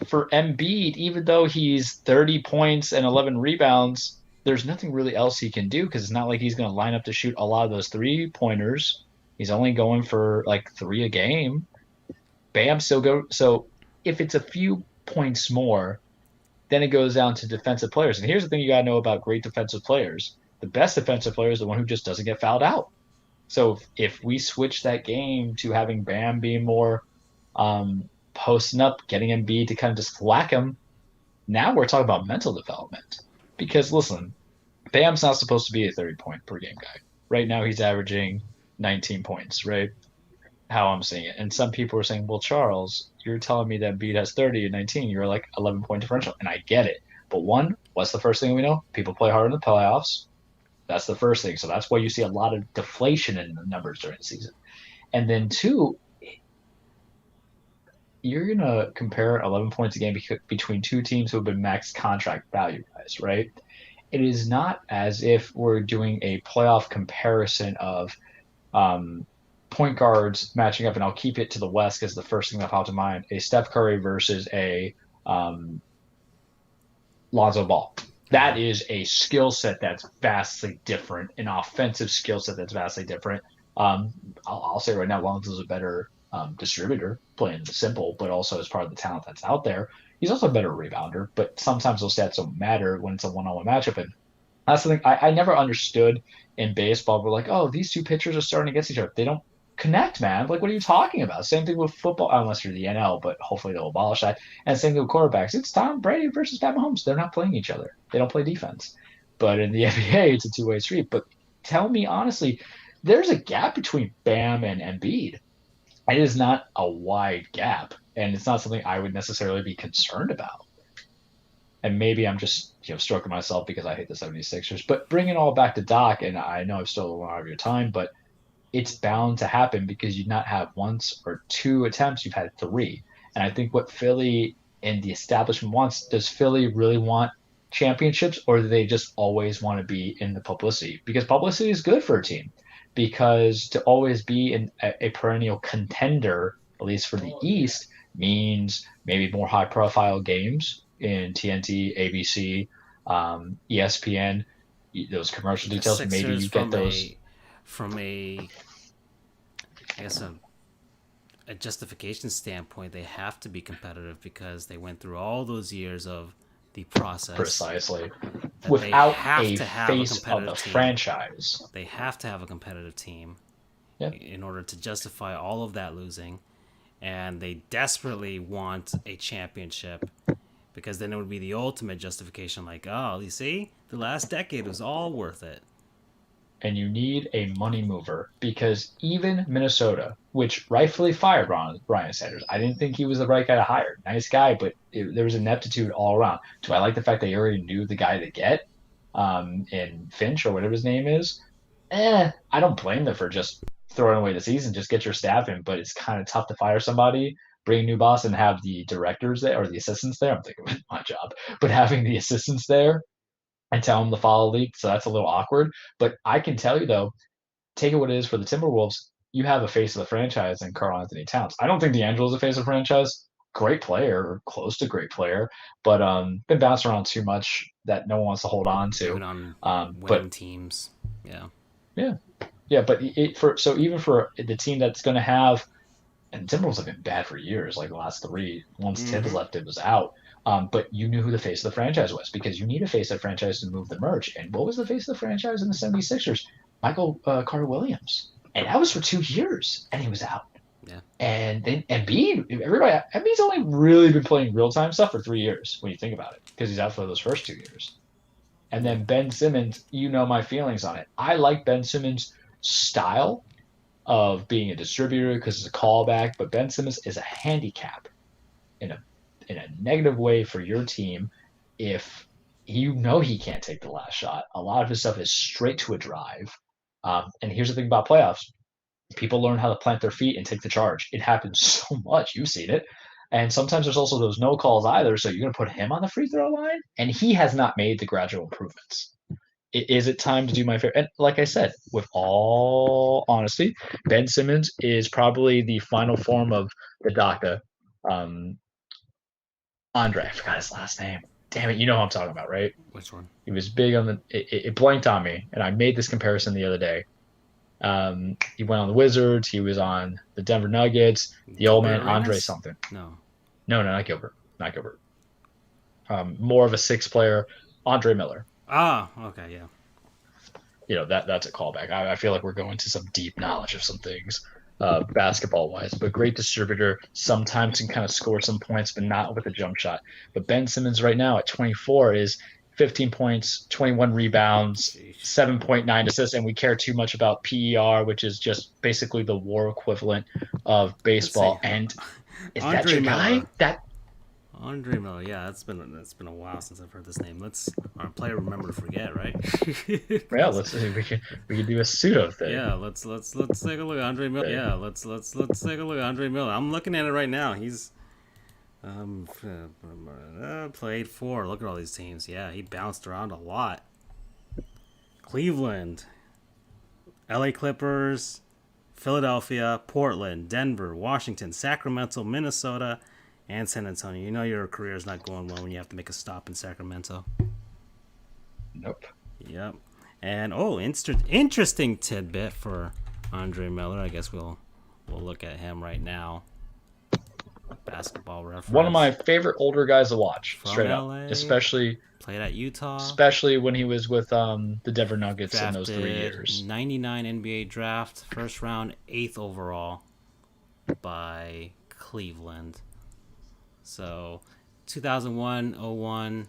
For Embiid, even though he's 30 points and 11 rebounds, there's nothing really else he can do because it's not like he's going to line up to shoot a lot of those 3-pointers. He's only going for like 3 a game. Bam still go. So if it's a few points more, then it goes down to defensive players. And here's the thing you got to know about great defensive players. The best defensive player is the one who just doesn't get fouled out. So if we switch that game to having Bam being more posting up, getting Embiid to kind of just whack him, now we're talking about mental development. Because, listen, Bam's not supposed to be a 30-point per game guy. Right now he's averaging 19 points, right? How I'm seeing it. And some people are saying, well, Charles, you're telling me that Embiid has 30 and 19. You're like 11-point differential. And I get it. But one, what's the first thing we know? People play hard in the playoffs. That's the first thing. So that's why you see a lot of deflation in the numbers during the season. And then two, you're going to compare 11 points a game between 2 teams who have been max contract value guys, right? It is not as if we're doing a playoff comparison of point guards matching up, and I'll keep it to the West because the first thing that popped in mind, a Steph Curry versus a Lonzo Ball. That is a skill set that's vastly different, an offensive skill set that's vastly different. I'll say right now, Lonzo's a better distributor, playing simple, but also as part of the talent that's out there. He's also a better rebounder, but sometimes those stats don't matter when it's a one-on-one matchup. And that's the thing I never understood in baseball. We're like, oh, these 2 pitchers are starting against each other. They don't connect, man. Like, what are you talking about? Same thing with football, unless you're the NL, but hopefully they'll abolish that. And same thing with quarterbacks. It's Tom Brady versus Pat Mahomes. They're not playing each other. They don't play defense. But in the NBA, it's a two-way street. But tell me honestly, there's a gap between Bam and Embiid. It is not a wide gap, and it's not something I would necessarily be concerned about. And maybe I'm just stroking myself because I hate the 76ers. But bring it all back to Doc, and I know I've stolen a lot of your time, but it's bound to happen because you not have once or two attempts, you've had three. And I think what Philly and the establishment wants, does Philly really want championships, or do they just always want to be in the publicity? Because publicity is good for a team. Because to always be in a perennial contender, at least for the East, means maybe more high profile games in TNT, ABC, ESPN, those commercial details. Maybe you get those from a I guess a justification standpoint. They have to be competitive because they went through all those years of the process. Precisely. Without a face of the franchise. They have to have a competitive team in order to justify all of that losing. And they desperately want a championship because then it would be the ultimate justification. Like, oh, you see? The last decade was all worth it. And you need a money mover because even Minnesota, which rightfully fired Brian Sanders, I didn't think he was the right guy to hire. Nice guy, but there was ineptitude all around. Do I like the fact they already knew the guy to get in Finch or whatever his name is? I don't blame them for just throwing away the season. Just get your staff in, but it's kind of tough to fire somebody, bring a new boss, and have the directors there or the assistants there. I'm thinking of my job, but having the assistants there and tell them to follow the lead. So that's a little awkward. But I can tell you, though, take it what it is for the Timberwolves, you have a face of the franchise in Karl-Anthony Towns. I don't think D'Angelo's a face of the franchise. Great player, or close to great player, but been bounced around too much that no one wants to hold on to. Even on winning teams. Yeah. Yeah, but even for the team that's going to have, and Timberwolves have been bad for years, like the last three. Once Tibbs left, it was out. But you knew who the face of the franchise was because you need a face of the franchise to move the merch. And what was the face of the franchise in the 76ers? Michael Carter-Williams. And that was for 2 years, and he was out. Yeah. And then Embiid's only really been playing real-time stuff for 3 years when you think about it because he's out for those first 2 years. And then Ben Simmons, you know my feelings on it. I like Ben Simmons' style of being a distributor because it's a callback, but Ben Simmons is a handicap in a negative way for your team if you know he can't take the last shot. A lot of his stuff is straight to a drive. And here's the thing about playoffs. People learn how to plant their feet and take the charge. It happens so much. You've seen it. And sometimes there's also those no calls either. So you're going to put him on the free throw line? And he has not made the gradual improvements. Is it time to do my fair? And like I said, with all honesty, Ben Simmons is probably the final form of the DACA. Andre, I forgot his last name. Damn it, you know who I'm talking about, right? Which one? He was big on the. It blanked on me, and I made this comparison the other day. He went on the Wizards. He was on the Denver Nuggets. The old man, Andre something. No, not Gilbert. Not Gilbert. More of a six player, Andre Miller. Ah, okay, yeah. You know that's a callback. I feel like we're going to some deep knowledge of some things. Basketball wise, but great distributor. Sometimes can kind of score some points, but not with a jump shot. But Ben Simmons right now at 24 is 15 points, 21 rebounds, 7.9 assists, and we care too much about PER, which is just basically the war equivalent of baseball. And is that your guy? Andre Miller, yeah, it's been a while since I've heard this name. Our player remember to forget, right? Yeah, let's see. We can do a pseudo thing. Yeah, let's take a look at Andre Miller. Yeah, let's take a look at Andre Miller. I'm looking at it right now. He's played for. Look at all these teams. Yeah, he bounced around a lot. Cleveland, LA Clippers, Philadelphia, Portland, Denver, Washington, Sacramento, Minnesota, and San Antonio. You know your career is not going well when you have to make a stop in Sacramento. Nope. Yep. And interesting tidbit for Andre Miller. I guess we'll look at him right now. Basketball One of reference. my favorite older guys to watch, From straight up. LA. Especially Played at Utah. especially when he was with the Denver Nuggets in those 3 Drafted years. 99 NBA draft. First round, 8th overall by Cleveland. So 2001-01,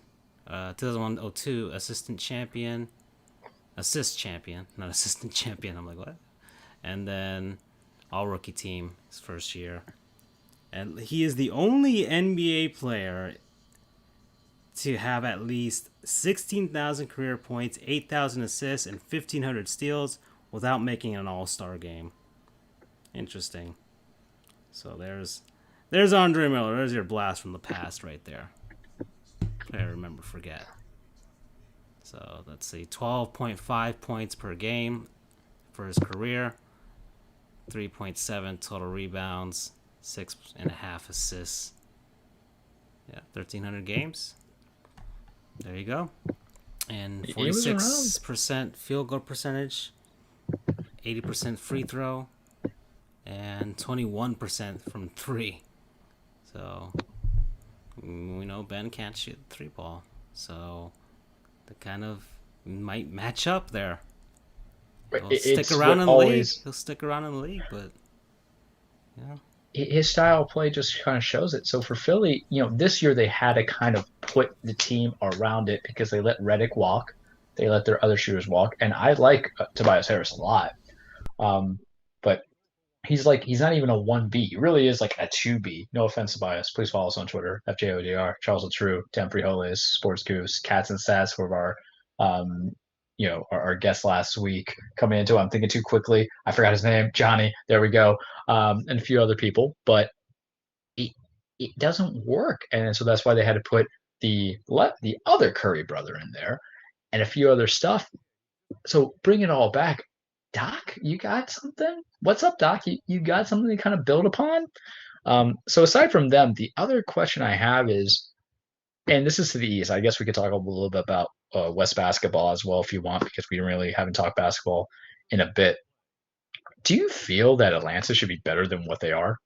2001-02 assist champion, not assistant champion. I'm like, what? And then all rookie team his first year. And he is the only NBA player to have at least 16,000 career points, 8,000 assists, and 1,500 steals without making an All-Star game. Interesting. So there's Andre Miller. There's your blast from the past right there. I remember, forget. So let's see, 12.5 points per game for his career, 3.7 total rebounds, 6.5 assists. Yeah, 1,300 games. There you go. And 46% field goal percentage, 80% free throw, and 21% from 3. So we know Ben can't shoot the 3-ball. So they kind of might match up there. He'll stick around in the league. He'll stick around in the league, but yeah. His style of play just kind of shows it. So for Philly, this year they had to kind of put the team around it because they let Redick walk. They let their other shooters walk. And I like Tobias Harris a lot. But he's not even a 1B. He really is like a 2B. No offense, Tobias. Please follow us on Twitter, FJODR, Charles Latrue, Tim Frijoles, Sports Goofs, Cats and Stats for our guest last week coming into it. I'm thinking too quickly. I forgot his name. Johnny. There we go. And a few other people. But it doesn't work. And so that's why they had to put the other Curry brother in there and a few other stuff. So bring it all back. Doc, you got something? What's up, Doc? You got something to kind of build upon? So aside from them, the other question I have is, and this is to the East. I guess we could talk a little bit about West basketball as well if you want, because we really haven't talked basketball in a bit. Do you feel that Atlanta should be better than what they are?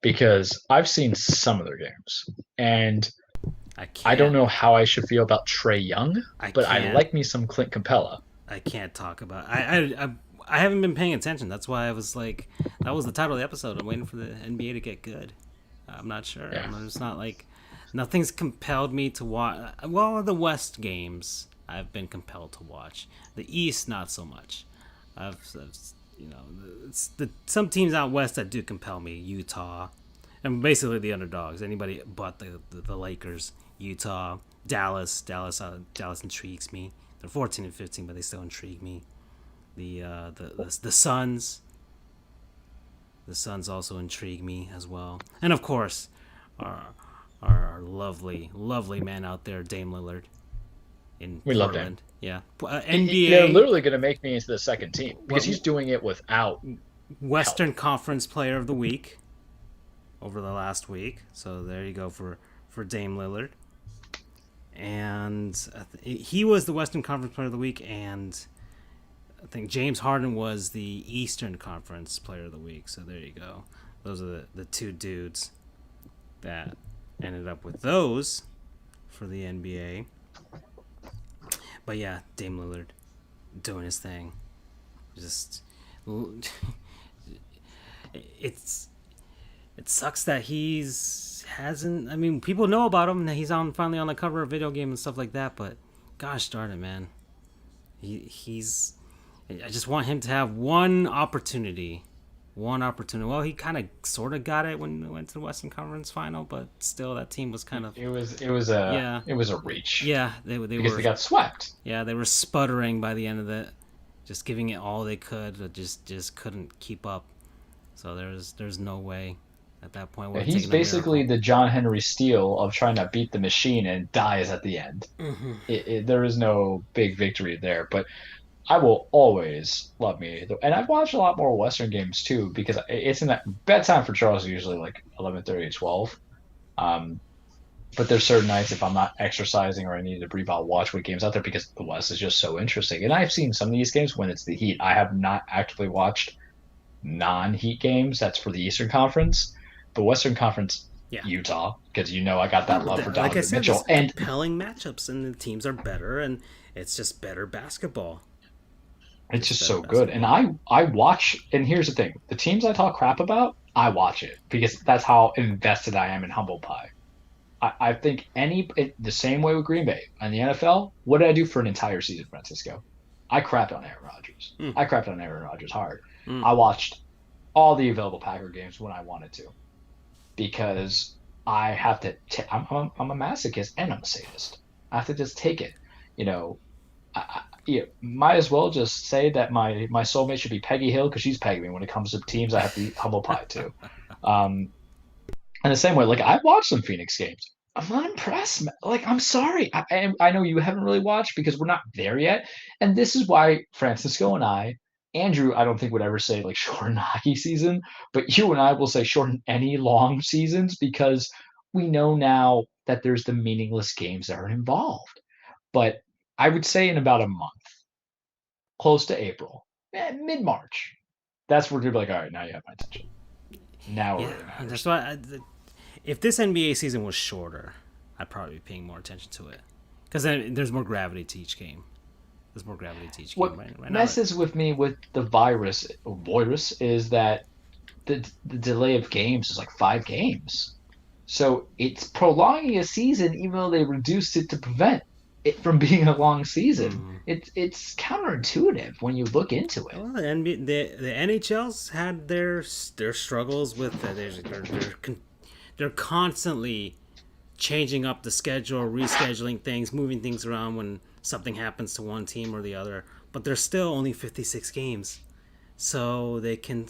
Because I've seen some of their games, and I don't know how I should feel about Trae Young, but I like me some Clint Capella. I can't talk about. I haven't been paying attention. That's why I was like, that was the title of the episode. I'm waiting for the NBA to get good. I'm not sure. Yeah. It's not like nothing's compelled me to watch. Well, the West games I've been compelled to watch. The East, not so much. Some teams out west that do compel me. Utah, and basically the underdogs. Anybody but the Lakers. Utah, Dallas. Dallas intrigues me. They're 14 and 15, but they still intrigue me. The Suns. The Suns also intrigue me as well, and of course, our lovely man out there, Dame Lillard. We love him. Yeah, NBA. They're literally going to make me into the second team because he's doing it without Western help. Conference Player of the Week over the last week. So there you go for Dame Lillard. And he was the Western Conference Player of the Week, and I think James Harden was the Eastern Conference Player of the Week. So there you go. Those are the two dudes that ended up with those for the NBA. But yeah, Dame Lillard doing his thing. Just it sucks that hasn't. I mean, people know about him, that he's finally on the cover of video game and stuff like that. But gosh darn it, man, he's. I just want him to have one opportunity. Well, he kind of sort of got it when we went to the Western Conference Final, but still, that team was kind of. It was a reach. Yeah, they got swept. Yeah, they were sputtering by the end of it, just giving it all they could, but just couldn't keep up. So there's no way at that point. Yeah, he's basically the John Henry Steele of trying to beat the machine and dies at the end. Mm-hmm. There is no big victory there, but I will always love me. And I've watched a lot more Western games too, because it's in that bedtime for Charles is usually like 11:30 to 12. But there's certain nights if I'm not exercising or I need to breathe, I'll watch what games out there because the West is just so interesting. And I've seen some of these games when it's the Heat. I have not actively watched non-Heat games. That's for the Eastern Conference. The Western Conference Yeah. Utah, because I got that love for Like I Donovan said, Mitchell. there's And compelling matchups, and the teams are better, and it's just better basketball. it's Just just better so good. And basketball. I watch, and here's the thing: the teams I talk crap about, I watch it because that's how invested I am in Humble Pie. I think the same way with Green Bay and the NFL. What did I do for an entire season, Francisco? I crapped on Aaron Rodgers. Mm, I crapped on Aaron Rodgers hard. mm. I watched all the available Packer games when I wanted to because I have to. I'm a masochist and I'm a sadist. I have to just take it. You know, might as well just say that my soulmate should be Peggy Hill because she's pegging me when it comes to teams I have to eat humble pie to. Um, and the same way, like I've watched some Phoenix games. I'm not impressed. Like I'm sorry. I know you haven't really watched because we're not there yet, and this is why Francisco and Andrew, I don't think would ever say like shorten hockey season, but you and I will say shorten any long seasons because we know now that there's the meaningless games that are involved. But I would say in about a month, close to April, mid March, that's where you're like, all right, now you have my attention. Now it Yeah, really that's matters. why. If this NBA season was shorter, I'd probably be paying more attention to it because then there's more gravity to each game. There's more gravity to each game. What Right now, messes with me with the virus is that the delay of games is like 5 games. So it's prolonging a season, even though they reduced it to prevent it from being a long season. mm, It's counterintuitive when you look into it. well, the NBA, the NHL's had their struggles with they're constantly changing up the schedule, rescheduling things, moving things around when something happens to one team or the other. But there's still only 56 games, so they can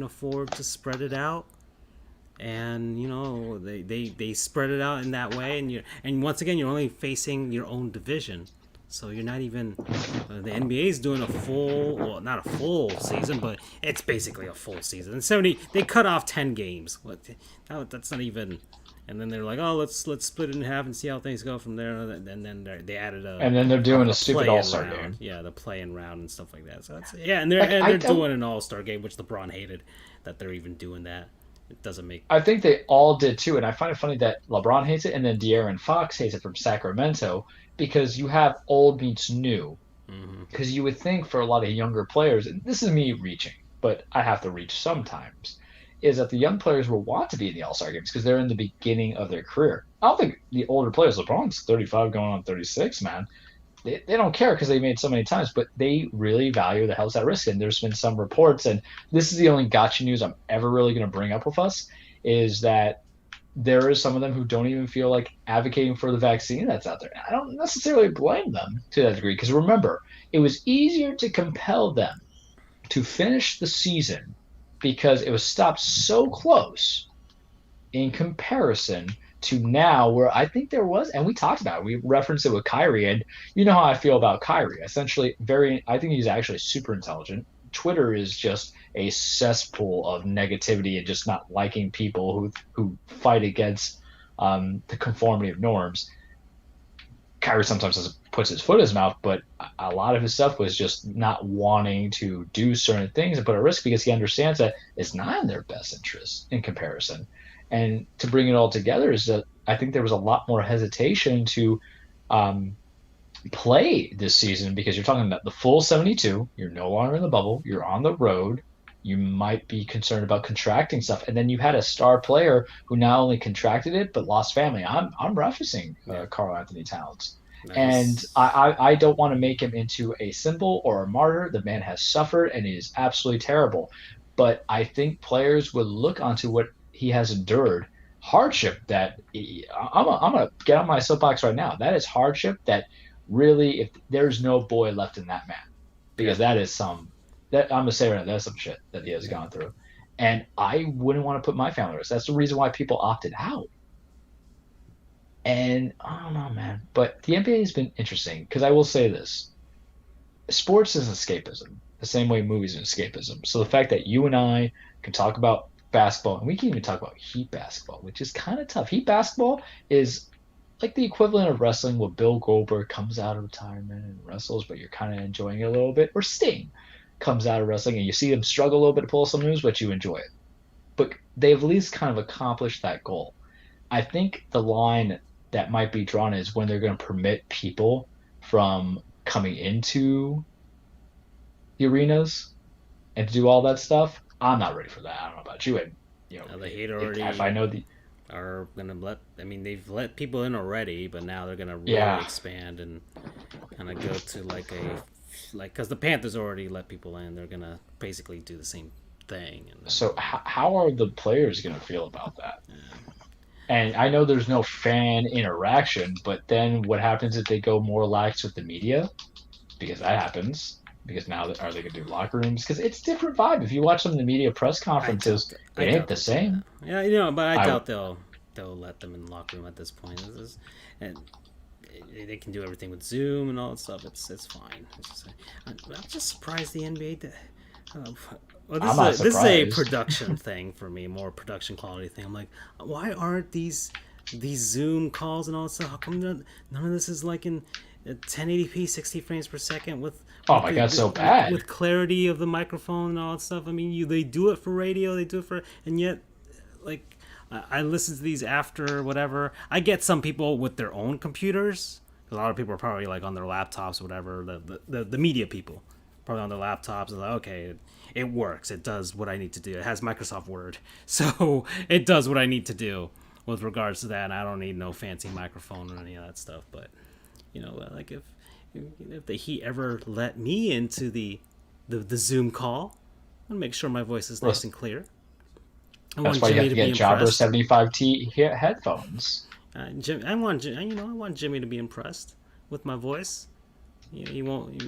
afford to spread it out, and they spread it out in that way, and once again you're only facing your own division, so you're not even the NBA is doing a full, well, not a full season, but it's basically a full season. And 70, they cut off 10 games. That's not even. And then they're like, oh, let's split it in half and see how things go from there. And then they added And then they're doing a a stupid play-in All-Star round, game. yeah, the play-in round and stuff like that. So that's, yeah, and they're Like and I they're don't doing an All-Star game, which LeBron hated that they're even doing that. It doesn't make. I think they all did too, and I find it funny that LeBron hates it and then De'Aaron Fox hates it from Sacramento because you have old meets new. Hmm. Because you would think for a lot of younger players, and this is me reaching, but I have to reach sometimes, is that the young players will want to be in the All-Star games because they're in the beginning of their career. I don't think the older players, LeBron's 35 going on 36, man, they don't care because they made so many times, but they really value the hell's at risk. And there's been some reports, and this is the only gotcha news I'm ever really going to bring up with us, is that there is some of them who don't even feel like advocating for the vaccine that's out there. I don't necessarily blame them to that degree because remember, it was easier to compel them to finish the season because it was stopped so close in comparison to now where I think there was, and we talked about it, we referenced it with Kyrie, and you know how I feel about Kyrie. Essentially, I think he's actually super intelligent. Twitter is just a cesspool of negativity and just not liking people who fight against the conformity of norms. Kyrie sometimes puts his foot in his mouth, but a lot of his stuff was just not wanting to do certain things and put at risk because he understands that it's not in their best interest in comparison. And to bring it all together is that I think there was a lot more hesitation to um, play this season because you're talking about the full 72. You're no longer in the bubble. You're on the road. You might be concerned about contracting stuff, and then you had a star player who not only contracted it but lost family. I'm referencing Yeah, Carl Anthony Towns, and nice. I don't want to make him into a symbol or a martyr. The man has suffered, and he is absolutely terrible. But I think players would look onto what he has endured, hardship that I'm gonna get on my soapbox right now. That is hardship that really, if there's no boy left in that man, Yeah, because that is some that I'm gonna say right now, that's some shit that he has gone through, and I wouldn't want to put my family at risk. That's the reason why people opted out. And I don't know, man, but the NBA has been interesting because I will say this: sports is escapism, the same way movies are escapism. So the fact that you and I can talk about basketball, and we can even talk about Heat basketball, which is kind of tough. Heat basketball is like the equivalent of wrestling where Bill Goldberg comes out of retirement and wrestles, but you're kind of enjoying it a little bit. Or Sting comes out of wrestling and you see him struggle a little bit to pull some moves, but you enjoy it. But they've at least kind of accomplished that goal. I think the line that might be drawn is when they're going to permit people from coming into the arenas and to do all that stuff. I'm not ready for that. I don't know about you. And The Heat if already I know the are gonna let. I mean, they've let people in already, but now they're gonna really yeah. expand and kind of go to because the Panthers already let people in. They're gonna basically do the same thing. And So how are the players going to feel about that? And I know there's no fan interaction, but then what happens if they go more lax with the media? Because that happens. Because now are they going to do locker rooms? Because it's different vibe. If you watch some of the media press conferences, it I ain't doubt the they'll do same. that. Yeah, but I I doubt they'll let them in the locker room at this point. And they can do everything with Zoom and all that stuff. It's fine. I'm just surprised the NBA did. Well, I'm not this is a surprised. production thing for me, more production quality thing. I'm like, why aren't these Zoom calls and all that stuff? How come none of this is like in 1080p, 60 frames per second Oh my god, so bad. with clarity of the microphone and all that stuff? I mean, they do it for radio, they do it for, and yet, like, I listen to these after whatever. I get some people with their own computers. A lot of people are probably like on their laptops or whatever. The media people probably on their laptops and like, okay, it works. It does what I need to do. It has Microsoft Word, so it does what I need to do with regards to that. And I don't need no fancy microphone or any of that stuff. But like if the Heat ever let me into the Zoom call, I'm gonna make sure my voice is nice and clear. I That's want why you have Jimmy to to be get Jabra impressed. 75T headphones. I want Jimmy to be impressed with my voice. He won't.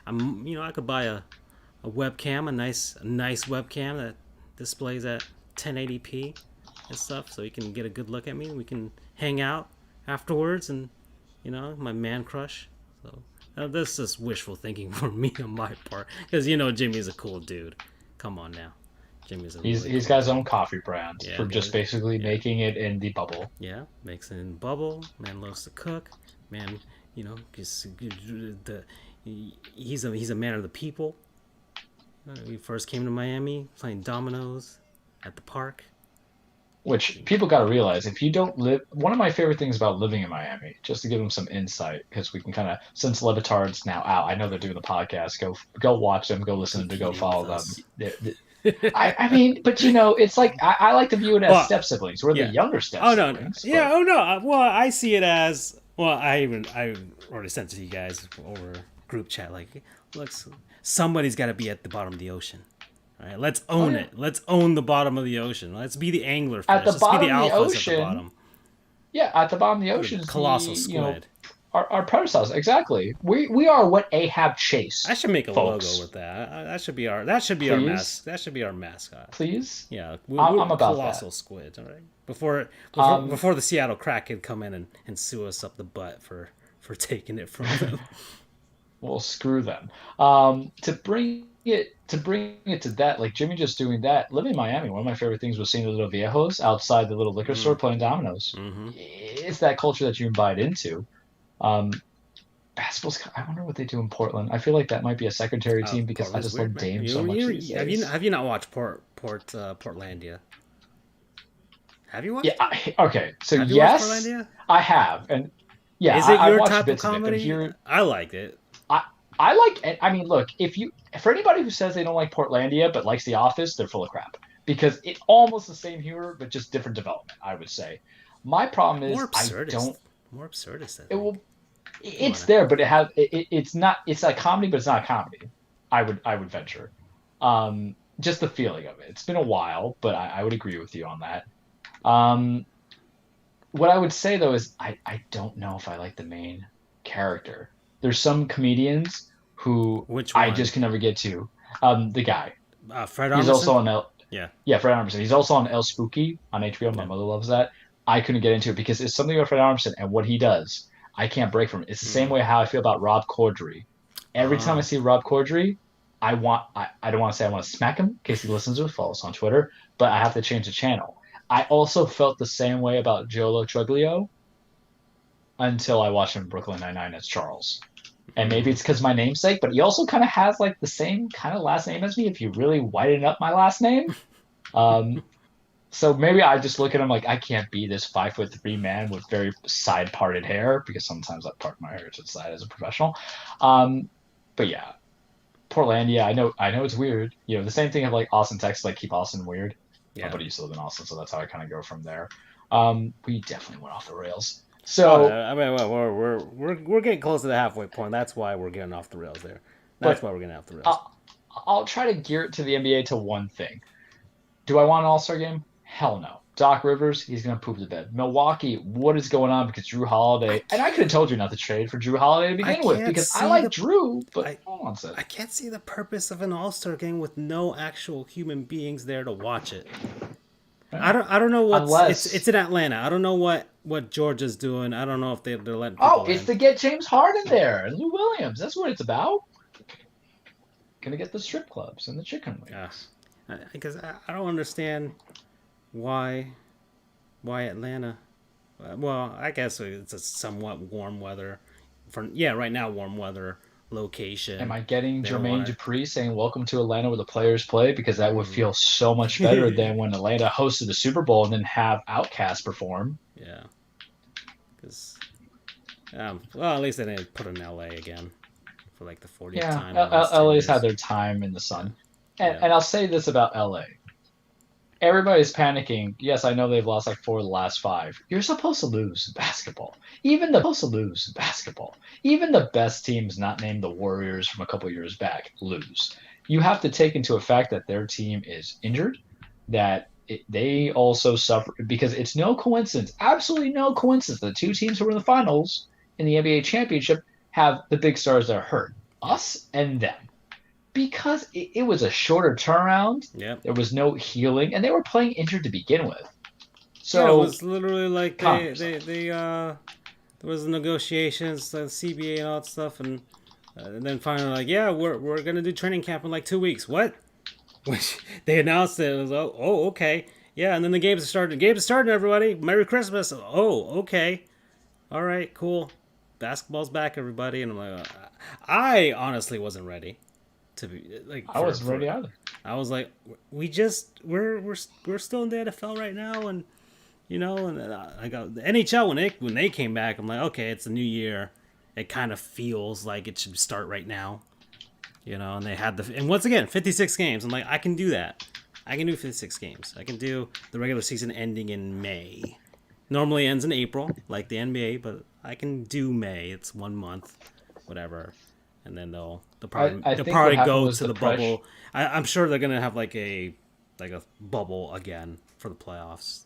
I could buy a webcam, a nice webcam that displays at 1080p and stuff, so he can get a good look at me. We can hang out afterwards, and my man crush. So that's just wishful thinking for me on my part, because Jimmy's a cool dude. Come on now. Jimmy's a really He's cool got his dude. own coffee brand Yeah, for just basically yeah. making it in the bubble. Yeah, makes it in bubble. Man loves to cook. Man, he's a man of the people. We first came to Miami playing dominoes at the park. Which people got to realize, if you don't live, one of my favorite things about living in Miami, just to give them some insight, because we can kind of, since Levitard's now out, I know they're doing the podcast. Go watch them, go listen to, go Competing with follow them. us. I mean, but it's like I like to view it as Well, step siblings. We're the yeah. younger step Oh no, no. siblings, Yeah. but Oh no. Well, I see it as I already sent it to you guys over group chat. Like, look, somebody's got to be at the bottom of the ocean. All right, let's own yeah. it. Let's own the bottom of the ocean. Let's be the anglerfish. At the Let's be the bottom of the alphas at the ocean, bottom. yeah, at the bottom of the ocean is Colossal the squid. our predecessors. Exactly. We are what Ahab chased. I should make a folks. logo with that. That should be our Please? That should be our mascot. Please. Yeah, I'm about colossal that. squid. All right, before the Seattle crackhead come in and sue us up the butt for taking it from them. Well, screw them. To bring it to that, like Jimmy just doing that. Living in Miami, one of my favorite things was seeing the little viejos outside the little liquor store playing dominoes. Mm-hmm. It's that culture that you invite into. Um, Basketball's. I wonder what they do in Portland. I feel like that might be a secondary team because I Portland's just weird, love man. Dame so much these days. Have you not watched Portlandia? Have you watched? Yeah. Okay. So Have you watched yes, Portlandia? I have, and yeah, Is it I your watched type of bits of it. But comedy? if you're, I liked it. I like. I mean, look, for anybody who says they don't like Portlandia but likes The Office, they're full of crap because it's almost the same humor but just different development. I would say. My problem is More absurdist. I It will. think. It's there, but it's not. It's a comedy, but it's not a comedy. I would venture. Just the feeling of it. It's been a while, but I would agree with you on that. What I would say though is I don't know if I like the main character. There's some comedians who Which I one? just can never get to. The guy. Fred He's Armisen? also on El. Yeah. Yeah, Fred Armisen. He's also on El Spooky on HBO. My mother loves that. I couldn't get into it because it's something about Fred Armisen and what he does. I can't break from it. It's the same way how I feel about Rob Corddry. Every time I see Rob Corddry, I don't want to say I want to smack him in case he listens to us, follow us on Twitter, but I have to change the channel. I also felt the same way about Giolo Truglio until I watched him in Brooklyn Nine-Nine as Charles. And maybe it's because my namesake, but he also kind of has like the same kind of last name as me if you really whiten up my last name. So maybe I just look at him like I can't be this 5'3" man with very side parted hair because sometimes I part my hair to the side as a professional. Um, but yeah, Portlandia, I know it's weird. The same thing of like Austin, Texas, like keep Austin weird. My Yeah. buddy used to live in Austin, so that's how I kind of go from there. We definitely went off the rails. Oh, So, I mean, we're getting close to the halfway point. That's why we're getting off the rails there. That's but why we're getting off the rails. I'll, I'll try to gear it to the NBA to one thing. Do I want an All-Star game? Hell no. Doc Rivers, he's gonna poop the bed. Milwaukee, what is going on? Because Drew I Holiday, and I could have can't. told you not to trade for Drew Holiday to I begin with can't because I see like the. Drew, but I. hold on a I second. can't see the purpose of an All Star game with no actual human beings there to watch it. Yeah. I don't know what's it's Unless, in Atlanta. I don't know what Georgia's doing. I don't know if they're letting oh, people it's in. to get James Harden there and Lou Williams. That's what it's about. Gonna get the strip clubs and the chicken Yeah, wings. because I don't understand why Atlanta. Well, I guess it's a somewhat warm weather. For yeah, right now warm weather Am location. I getting They don't Jermaine want Dupri saying "Welcome to Atlanta" where the players play? Because that would to. feel so much better than when Atlanta hosted the Super Bowl and then have Outkast perform. Yeah, because well, at least they didn't put in L.A. again for like the 40th Yeah, time in the last 10 LA's had years. their time in the Yeah, sun. And, yeah. and I'll say this about LA. Everybody's panicking. Yes, I know they've lost like four of the last five. You're supposed to lose in basketball. Even the best teams, not named the Warriors from a couple years back, lose. You have to take into effect that their team is injured, that they also suffer because it's no coincidence, absolutely no coincidence. The two teams who were in the finals in the NBA championship have the big stars that are hurt, Yep. us and them, because it was a shorter turnaround. Yep. There was no healing, and they were playing injured to begin with. Yeah, it So was literally like calm they yourself. there was negotiations, the CBA and all that stuff, and then finally like, yeah, we're gonna do training camp in like 2 weeks. What? Which they announced it. It was okay, yeah, and then the games are starting. Games are starting, everybody. Merry Christmas. Oh, okay, all right, cool. Basketball's back, everybody, and I'm like, I honestly wasn't ready to be like I wasn't for ready either. I was like, we're still in the NFL right now, and and then I got the NHL when they came back. I'm like, okay, it's a new year. It kind of feels like it should start right now, and they had and once again 56 games. I'm like, I can do that. I can do 56 games. I can do the regular season ending in May. Normally ends in April, like the NBA, but I can do May. It's 1 month, whatever, and then they'll I, probably I they'll think what probably happened go was to the the pressure. bubble. I'm sure they're gonna have like a bubble again for the playoffs.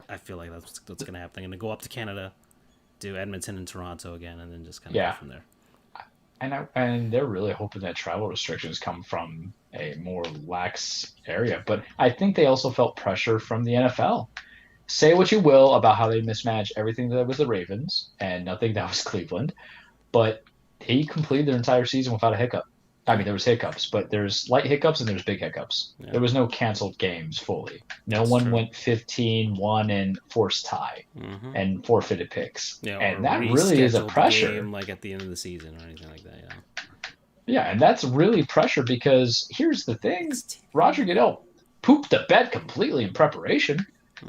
I feel like that's what's gonna happen. They're gonna go up to Canada, do Edmonton and Toronto again, and then just kind of go Yeah, from there. and they're really hoping that travel restrictions come from a more lax area. But I think they also felt pressure from the NFL. Say what you will about how they mismanaged everything that was the Ravens and nothing that was Cleveland, but they completed their entire season without a hiccup. I Yeah, mean, there was hiccups, but there's light hiccups and there's big hiccups. yeah, There was no canceled games fully. No that's one true. went 15-1 and forced tie Mm-hmm. and forfeited picks. Yeah, or And that really is a rescheduled the pressure. game like at the end of the season or anything like that. Yeah, Yeah, and that's really pressure because here's the thing. X Roger TV. Goodell pooped the bed completely in preparation.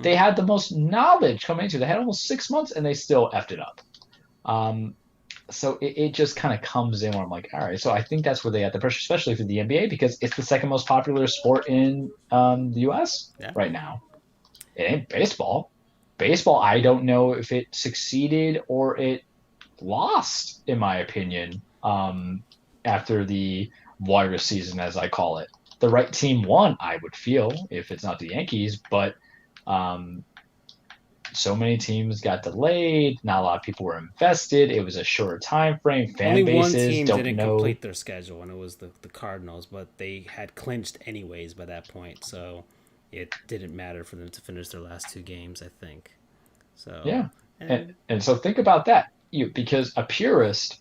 They Mm-hmm. had the most knowledge coming into it. They had almost 6 months and they still effed it up. Um, so it just kind of comes in where I'm like, all right. So I think that's where they had the pressure, especially for the NBA, because it's the second most popular sport in the U.S. Yeah, right now. It ain't baseball. Baseball, I don't know if it succeeded or it lost, in my opinion, after the virus season, as I call it. The right team won, I would feel, if it's not the Yankees, but um, so many teams got delayed. Not a lot of people were invested. It was a shorter time frame. only Fan one bases team don't didn't know. complete their schedule, and it was the Cardinals, but they had clinched anyways by that point, so it didn't matter for them to finish their last two games, I think. So, Yeah, and and and so think about that. Because a purist,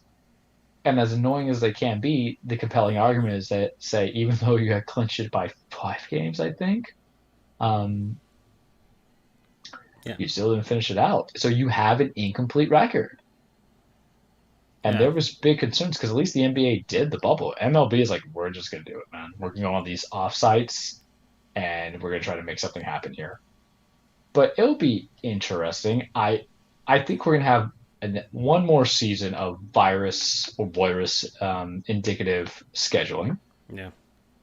and as annoying as they can be, the compelling argument is that say even though you had clinched it by 5 games, I think, um, yeah, you still didn't finish it out. So you have an incomplete record. And yeah, there was big concerns because at least the NBA did the bubble. MLB is like, we're just gonna do it, man. We're gonna go on these off sites and we're gonna try to make something happen here. but it'll be interesting. I think we're gonna have one more season of virus indicative scheduling, Yeah.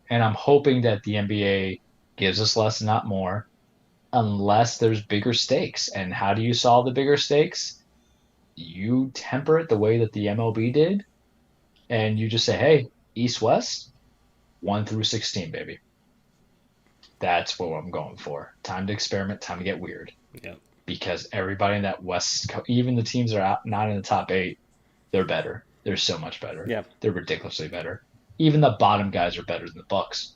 and I'm hoping that the NBA gives us less, not more, unless there's bigger stakes. And how do you solve the bigger stakes? You temper it the way that the MLB did, and you just say, hey, East West, 1 through 16, baby. That's what I'm going for. Time to experiment, time to get weird. Yeah. Because everybody in that even the teams that are not in the top 8, they're better. They're so much better. Yeah. They're ridiculously better. Even the bottom guys are better than the Bucks.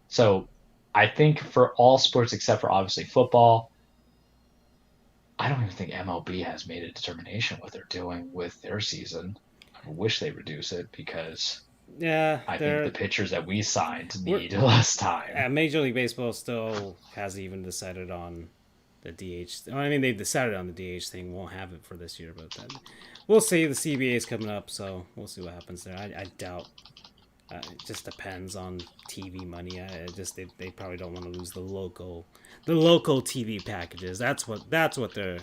So I think for all sports except for obviously football, I don't even think MLB has made a determination what they're doing with their season. I wish they reduce it because I think the pitchers that we signed need less time. Major League Baseball still hasn't even decided on the DH. I mean, they've decided on the DH thing. Won't have it for this year, but then we'll see. The CBA is coming up, so we'll see what happens there. I doubt. It just depends on TV money. They probably don't want to lose the local TV packages. That's what they're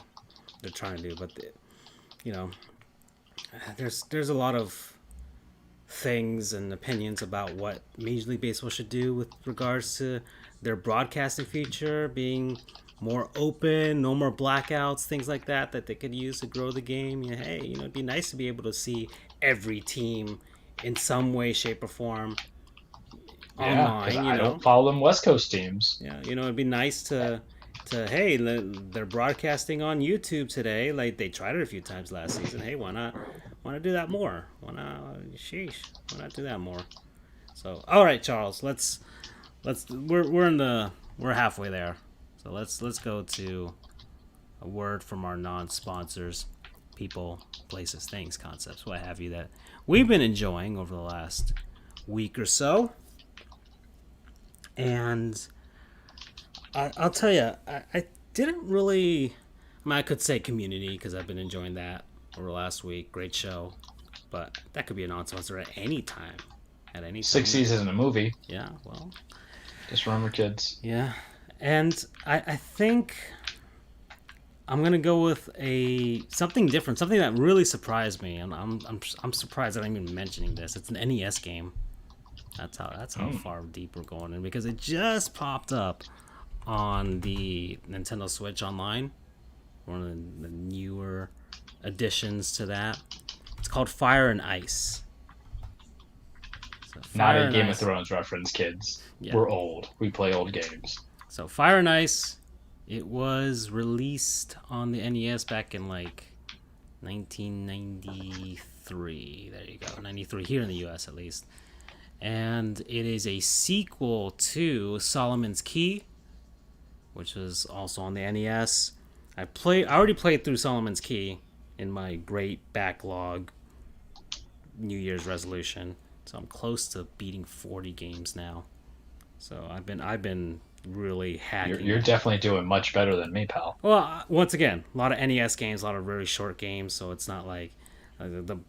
trying to do. But there's a lot of things and opinions about what Major League Baseball should do with regards to their broadcasting feature being more open, no more blackouts, things like that they could use to grow the game. Hey, it'd be nice to be able to see every team in some way, shape, or form online. I don't follow them West Coast teams. Yeah, it'd be nice to hey, they're broadcasting on YouTube today. Like they tried it a few times last season. Hey, why not do that more? Why not do that more? So, all right, Charles, we're halfway there. So let's go to a word from our non-sponsors, people, places, things, concepts, what have you, that we've been enjoying over the last week or so. And I'll tell you, I didn't really. I could say Community because I've been enjoying that over the last week. Great show, but that could be a non-sponsor at any time. At any time. 6 seasons in a movie. Yeah, well, just remember, kids. Yeah, and I think I'm gonna go with something different, something that really surprised me, and I'm surprised that I'm even mentioning this. It's an NES game. That's how far deep we're going in, because it just popped up on the Nintendo Switch Online, one of the newer additions to that. It's called Fire and Ice. So not a Game of Thrones reference, kids. Yeah. We're old. We play old games. So Fire and Ice, it was released on the NES back in like 1993. There you go, 93 here in the US at least. And it is a sequel to Solomon's Key, which was also on the NES. I already played through Solomon's Key in my great backlog New Year's resolution. So I'm close to beating 40 games now. So I've been really hacking. You're definitely doing much better than me, pal. Well, once again, a lot of NES games, a lot of very short games, so it's not like the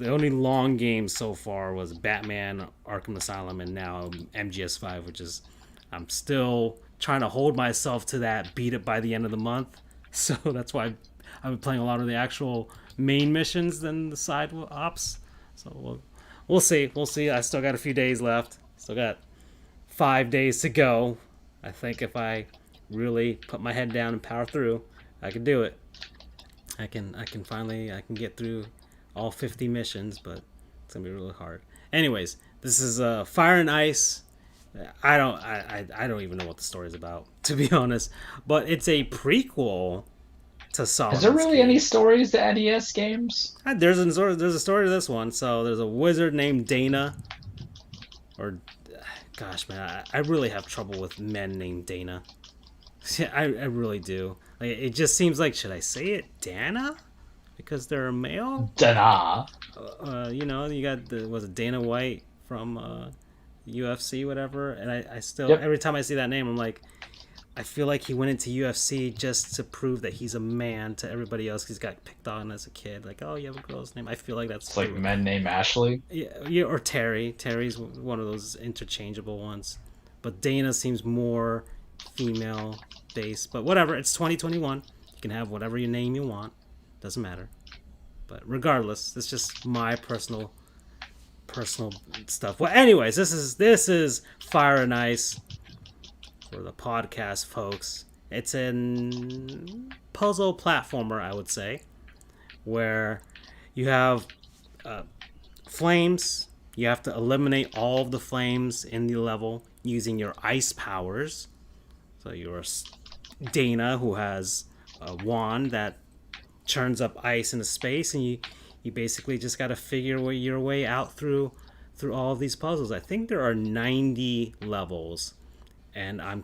only long game so far was Batman, Arkham Asylum, and now MGS5, which is I'm still trying to hold myself to that, beat it by the end of the month. So that's why I've been playing a lot of the actual main missions than the side ops. So we'll see. I still got a few days left. Still got 5 days to go. I think if I really put my head down and power through, I can do it. I can get through all 50 missions, but it's gonna be really hard. Anyways, this is Fire and Ice. I don't even know what the story is about, to be honest, but it's a prequel to Solomon's Is there really Key. any stories to NES games? There's a story to this one. So there's a wizard named Dana, or gosh, man, I really have trouble with men named Dana. I really do. Like, it just seems like, should I say it Dana? Because they're a male? Dana. You got was it Dana White from UFC, whatever? And I still, Yep. Every time I see that name, I'm like, I feel like he went into UFC just to prove that he's a man to everybody else. He's got picked on as a kid. Like, oh, you have a girl's name. I feel like that's... It's like men named Ashley. Yeah, or Terry. Terry's one of those interchangeable ones. But Dana seems more female base, but whatever. It's 2021. You can have whatever your name you want. Doesn't matter. But regardless, it's just my personal stuff. Well, anyways, this is Fire and Ice for the podcast, folks. It's an puzzle platformer, I would say, where you have flames. You have to eliminate all of the flames in the level using your ice powers. So you're Dana, who has a wand that churns up ice into space, and you basically just got to figure your way out through all of these puzzles. I think there are 90 levels, and I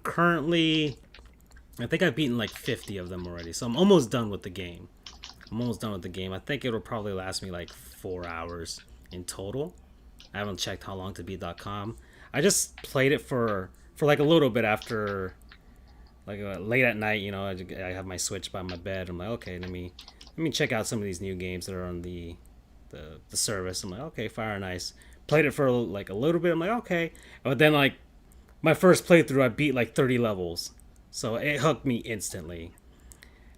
think I've beaten like 50 of them already, so I'm almost done with the game. I think it'll probably last me like 4 hours in total. I haven't checked how long to beat.com. I just played it for like a little bit after, like late at night. You know, I have my Switch by my bed. I'm like, okay, let me check out some of these new games that are on the service. I'm like, okay, Fire and Ice. Played it for like a little bit. I'm like, okay, but then like my first playthrough, I beat like 30 levels, so it hooked me instantly.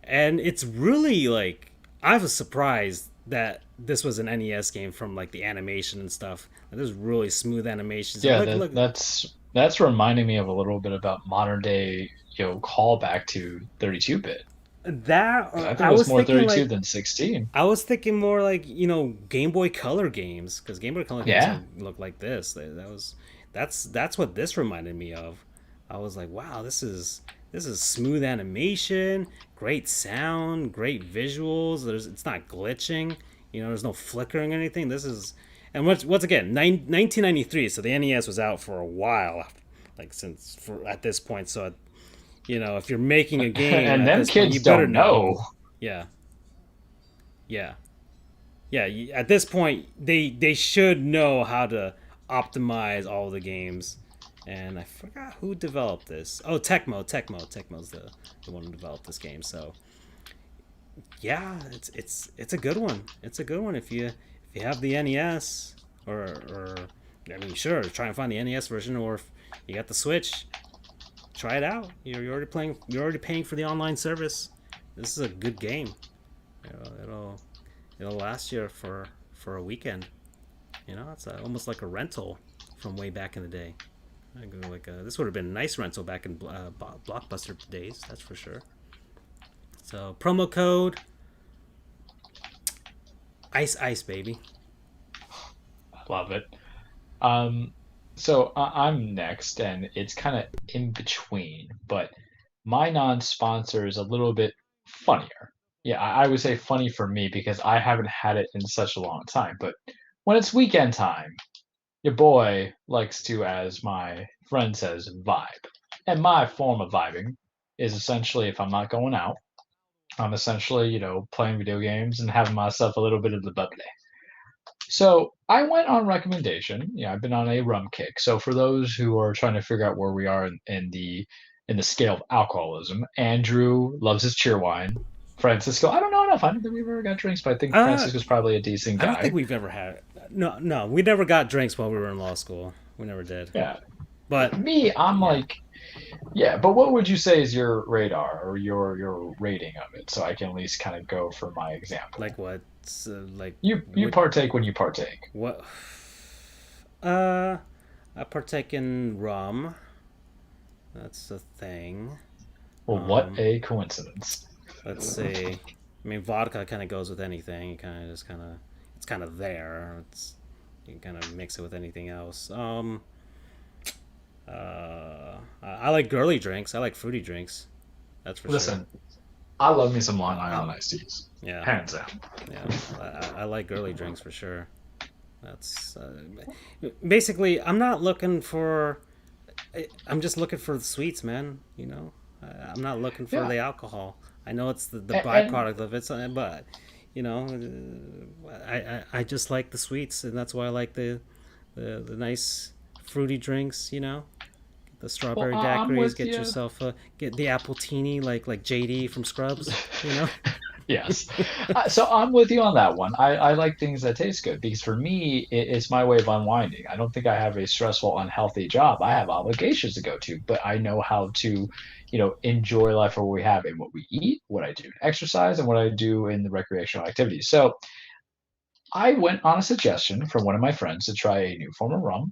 And it's really like, I was surprised that this was an NES game from like the animation and stuff. Like, there's really smooth animations. Yeah, Look. that's reminding me of a little bit about modern day, callback to 32-bit. That I think it was more 32 like, than 16. I was thinking more like Game Boy Color games, because Game Boy Color games look like this. That's what this reminded me of. I was like, wow, this is smooth animation, great sound, great visuals. It's not glitching. There's no flickering or anything. This is, and once again, 1993. So the NES was out for a while, like at this point. So, if you're making a game, and them kids point, don't know. Yeah. At this point, they should know how to optimize all the games. And I forgot who developed this. Oh, Tecmo. Tecmo's the one who developed this game. So, yeah, it's a good one. It's a good one if you have the NES, or I mean, sure, try and find the NES version, or if you got the Switch, try it out. You're already paying for the online service. This is a good game. It'll last you for a weekend. It's almost like a rental from way back in the day. This would have been a nice rental back in Blockbuster days, that's for sure. So promo code Ice baby. I love it. So I'm next, and it's kind of in between, but my non-sponsor is a little bit funnier. Yeah, I would say funny for me because I haven't had it in such a long time. But when it's weekend time, your boy likes to, as my friend says, vibe. And my form of vibing is essentially, if I'm not going out, I'm essentially, playing video games and having myself a little bit of the bubbly. So I went on recommendation. I've been on a rum kick. So for those who are trying to figure out where we are in the scale of alcoholism, Andrew loves his cheer wine. Francisco, I don't know enough. I don't think we've ever got drinks, but I think Francisco's probably a decent guy. I don't think we've ever had it. No, we never got drinks while we were in law school. We never did. Yeah. But me, I'm like, yeah, but what would you say is your radar or your rating of it, so I can at least kind of go for my example? Like what? Like you partake when you partake. What? I partake in rum. That's the thing. Well, what a coincidence. Let's see. I mean, vodka kind of goes with anything. It's kind of there. You can kind of mix it with anything else. I like girly drinks. I like fruity drinks. That's for sure. Listen, I love me some Long Island iced teas. Yeah, hands down. Yeah, I like girly drinks for sure. That's basically. I'm just looking for the sweets, man. I'm not looking for the alcohol. I know it's the byproduct of it, but I just like the sweets, and that's why I like the nice fruity drinks. The strawberry daiquiris. Get yourself get the apple teeny like JD from Scrubs. Yes. So I'm with you on that one. I like things that taste good because for me, it's my way of unwinding. I don't think I have a stressful, unhealthy job. I have obligations to go to, but I know how to, enjoy life for what we have and what we eat, what I do to exercise, and what I do in the recreational activities. So I went on a suggestion from one of my friends to try a new form of rum.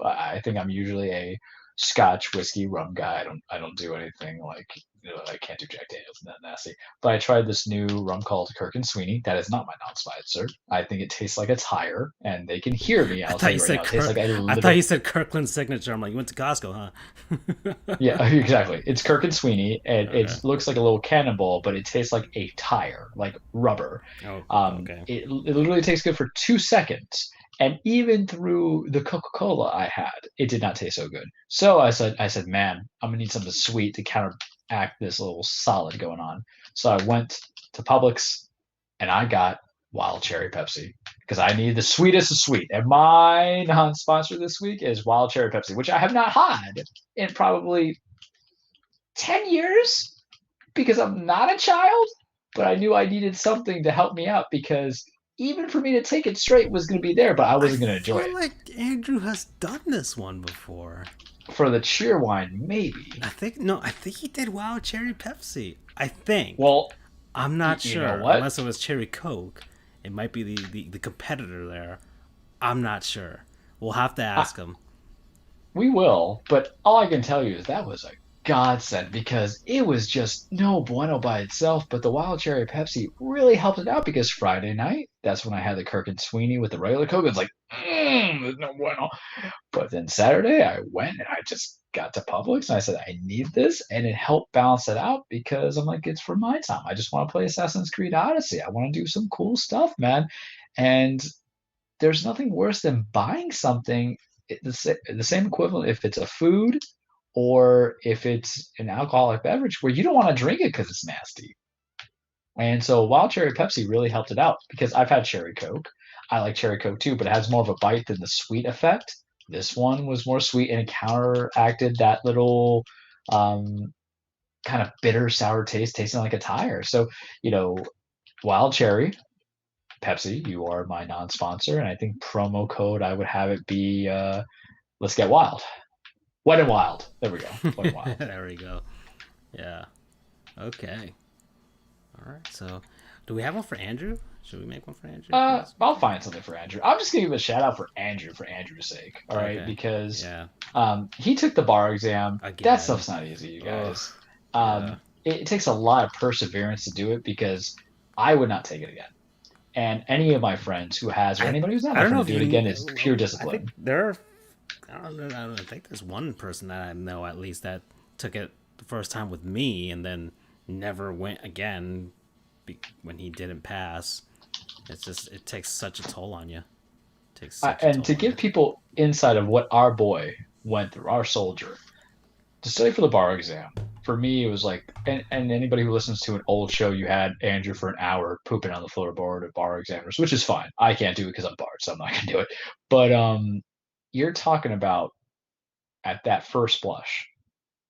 I think I'm usually a Scotch whiskey rum guy. I don't do anything like I can't do Jack Daniels and that nasty. But I tried this new rum called Kirk and Sweeney. That is not my non-sponsor. I think it tastes like it's higher, and they can hear me. I I'll tell thought you you right now, said it tastes Kirk. like a I thought little. you said Kirkland signature. I'm like, you went to Costco, huh? Yeah, exactly. It's Kirk and Sweeney, and Okay. it looks like a little cannonball, but it tastes like a tire, like rubber. Oh, okay. It literally tastes good for 2 seconds, and even through the Coca-Cola I had, it did not taste so good. So I said, man, I'm gonna need something sweet to counteract this little solid going on. So I went to Publix, and I got wild cherry Pepsi because I need the sweetest of sweet. And my non-sponsor this week is wild cherry Pepsi, which I have not had in probably 10 years because I'm not a child, but I knew I needed something to help me out because even for me to take it straight was going to be there, but I I wasn't going to enjoy feel it. like Andrew has done this one before. For the cheer wine, maybe. I think no. I think he did Wild Cherry Pepsi. I think. Well, I'm not you know sure. what? Unless it was Cherry Coke. It might be the competitor there. I'm not sure. We'll have to I, ask him. we will, but all I can tell you is that was a godsend because it was just no bueno by itself. But the wild cherry Pepsi really helped it out because Friday night, that's when I had the Kirk and Sweeney with the regular Coke. It's like, there's no bueno. But then Saturday, I went and I just got to Publix and I said, I need this. And it helped balance it out because I'm like, it's for my time. I just want to play Assassin's Creed Odyssey. I want to do some cool stuff, man. And there's nothing worse than buying something the same equivalent if it's a food or if it's an alcoholic beverage where you don't want to drink it because it's nasty. And so wild cherry Pepsi really helped it out because I've had cherry Coke. I like cherry Coke too, but it has more of a bite than the sweet effect. This one was more sweet and it counteracted that little um, kind of bitter sour taste, tasting like a tire. So, you know, wild cherry Pepsi, you are my non-sponsor, and I think promo code I would have it be let's get wild. Wet and wild. There we go. Wet and wild. There we go. Yeah. Okay. All right. So, do we have one for Andrew? Should we make one for Andrew? I'll find something for Andrew. I'm just gonna give a shout out for Andrew's sake. All right, Okay. because Yeah. he took the bar exam. That Again. stuff's not easy, you Ugh. guys. Yeah. It takes a lot of perseverance to do it because I would not take it again. And any of my friends who has, or anybody who's not I my don't know friend if to do it you. again is pure I think discipline. there are. I don't think there's one person that I know at least that took it the first time with me and then never went again when he didn't pass. It's just it takes such a toll on you. It takes such a And toll to on you. give people insight of what our boy went through, our soldier, to study for the bar exam, for me, it was like, and anybody who listens to an old show, you had Andrew for an hour pooping on the floorboard of bar examiners, which is fine. I can't do it because I'm barred, so I'm not gonna do it. But you're talking about at that first blush,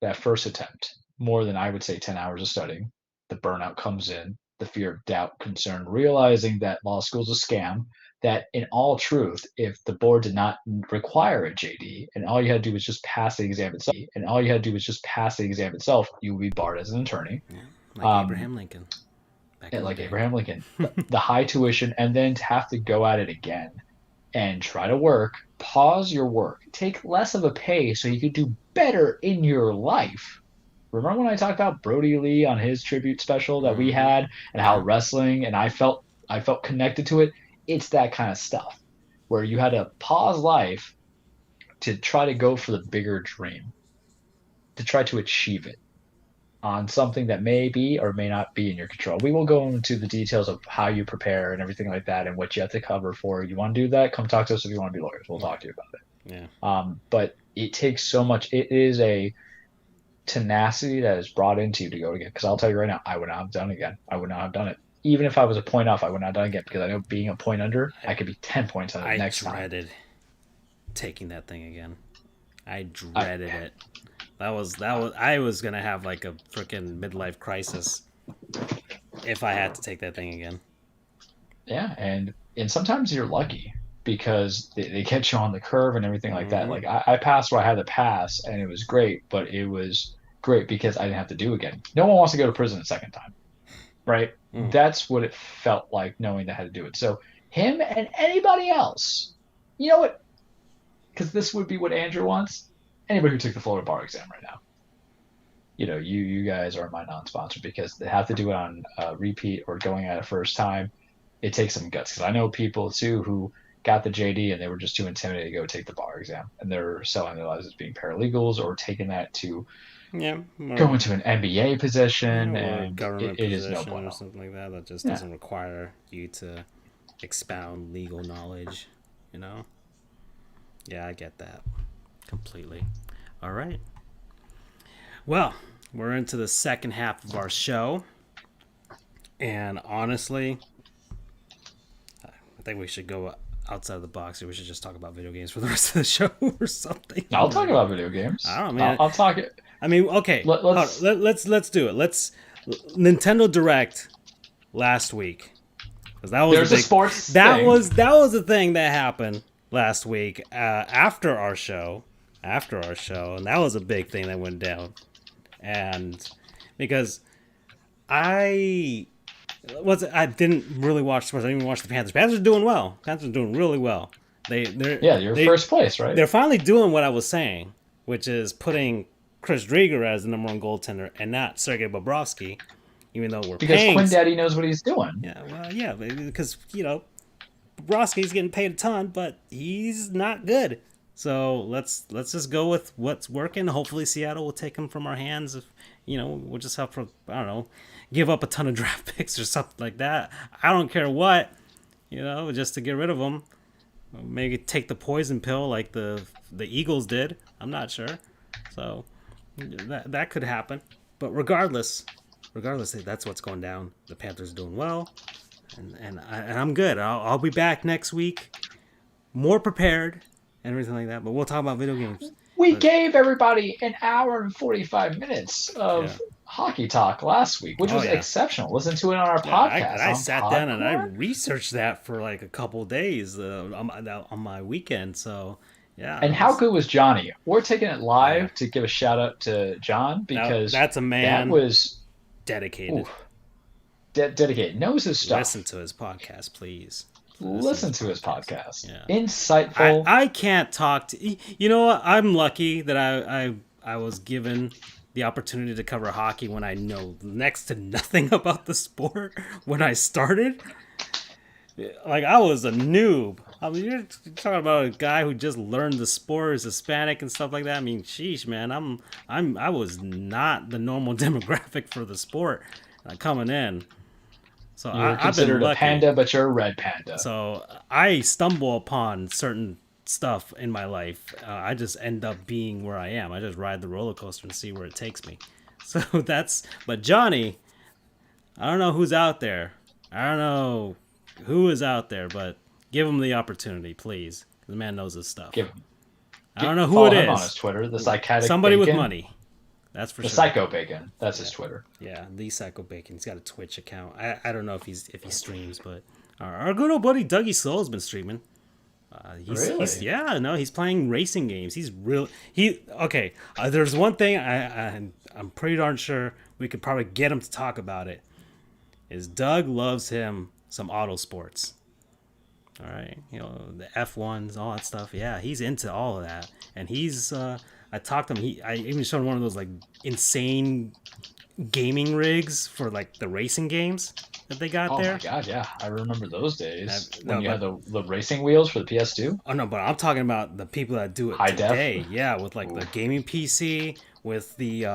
that first attempt, more than I would say 10 hours of studying. The burnout comes in, the fear of doubt, concern, realizing that law school is a scam. That in all truth, if the board did not require a JD and all you had to do was just pass the exam itself, you would be barred as an attorney. Yeah, like Um, Abraham Lincoln back and in the like day. Abraham Lincoln, the high tuition, and then to have to go at it again and try to work, pause your work, take less of a pay so you could do better in your life. Remember when I talked about Brody Lee on his tribute special that we Mm-hmm. had and how Yeah. wrestling and I felt connected to it? It's that kind of stuff where you had to pause life to try to go for the bigger dream, to try to achieve it on something that may be or may not be in your control. We will go into the details of how you prepare and everything like that and what you have to cover for. You want to do that? Come talk to us if you want to be lawyers. We'll talk to you about it. Yeah. But it takes so much. It is a tenacity that is brought into you to go again. Because I'll tell you right now, I would not have done it again. I would not have done it. Even if I was a point off, I would not have done it again because I know being a point under, I could be 10 points under I next time. dreaded taking that thing again. I I, dreaded it. That was I was gonna have like a freaking midlife crisis. if I had to take that thing again. Yeah, and sometimes you're lucky because they catch you on the curve and everything like that. Like I passed where I had to pass, and it was great, but it was great because I didn't have to do it again. No one wants to go to prison a second time, right? That's what it felt like knowing they had to do it. So him and anybody else, you know what? Because this would be what Andrew wants. Anybody who took the Florida bar exam right now. You know, you guys are my non-sponsor because they have to do it on repeat or going at a first time. It takes some guts because I know people too who got the JD and they were just too intimidated to go take the bar exam, and they're selling their lives as being paralegals or taking that to go into an MBA position, and government it is position no bueno. or something like that. That just doesn't require you to expound legal knowledge. You know? Yeah, I get that completely. All right. Well, we're into the second half of our show, and honestly, I think we should go outside of the box. Or we should just talk about video games for the rest of the show or something. I'll talk about video games. I don't know, man. I'll talk it. I mean, okay. Let's do it. Nintendo Direct last week, because that was a sports. That was the thing that happened last week after our show, and that was a big thing that went down, and because I didn't really watch sports. I didn't even watch the Panthers. Panthers are doing well. Panthers are doing really well. You're first place, right? They're finally doing what I was saying, which is putting Chris Drieger as the number one goaltender and not Sergei Bobrovsky, even though because Quinn Daddy knows what he's doing. Yeah, well, yeah, because Bobrovsky's getting paid a ton, but he's not good. So let's just go with what's working. Hopefully Seattle will take him from our hands. If we'll just have to, I don't know, give up a ton of draft picks or something like that. I don't care what, just to get rid of them. Maybe take the poison pill like the Eagles did. I'm not sure. So that could happen. But regardless, that's what's going down. The Panthers are doing well, and I'm good. I'll be back next week, more prepared and everything like that. But we'll talk about video games. We gave everybody an hour and 45 minutes of hockey talk last week, which was exceptional. Listen to it on our podcast. I sat down and I researched that for like a couple of days on my weekend. So, yeah. And how good was Johnny? We're taking it live to give a shout out to John because that's a man that was dedicated. Dedicated. Knows his stuff. Listen to his podcast, please. Listen to his podcast. Yeah. Insightful. I can't talk to you. Know what? I'm lucky that I was given the opportunity to cover hockey when I know next to nothing about the sport when I started. Like, I was a noob. I mean, you're talking about a guy who just learned the sport, is Hispanic and stuff like that. I mean, sheesh, man, I was not the normal demographic for the sport coming in. So you're considered a panda, but you're a red panda. So I stumble upon certain stuff in my life. I just end up being where I am. I just ride the roller coaster and see where it takes me. So but Johnny, I don't know who's out there. I don't know who is out there, but give him the opportunity, please. The man knows his stuff. I don't know who it is. On his Twitter, the psychotic somebody bacon. With money. That's for the sure. Psycho Bacon. That's his Twitter. Yeah, the Psycho Bacon. He's got a Twitch account. I don't know if he streams, but our good old buddy Dougie Soul's been streaming. Really? He's playing racing games. He's real. Okay. There's one thing I'm pretty darn sure we could probably get him to talk about it. Is Doug loves him some auto sports. All right, the F1s, all that stuff. Yeah, he's into all of that, and he's. I talked to him. I even showed him one of those like insane gaming rigs for like the racing games that they got there. Oh my god, yeah, I remember those days when you had the racing wheels for the PS2. Oh no, but I'm talking about the people that do it high today. Def? Yeah, with like the gaming PC with the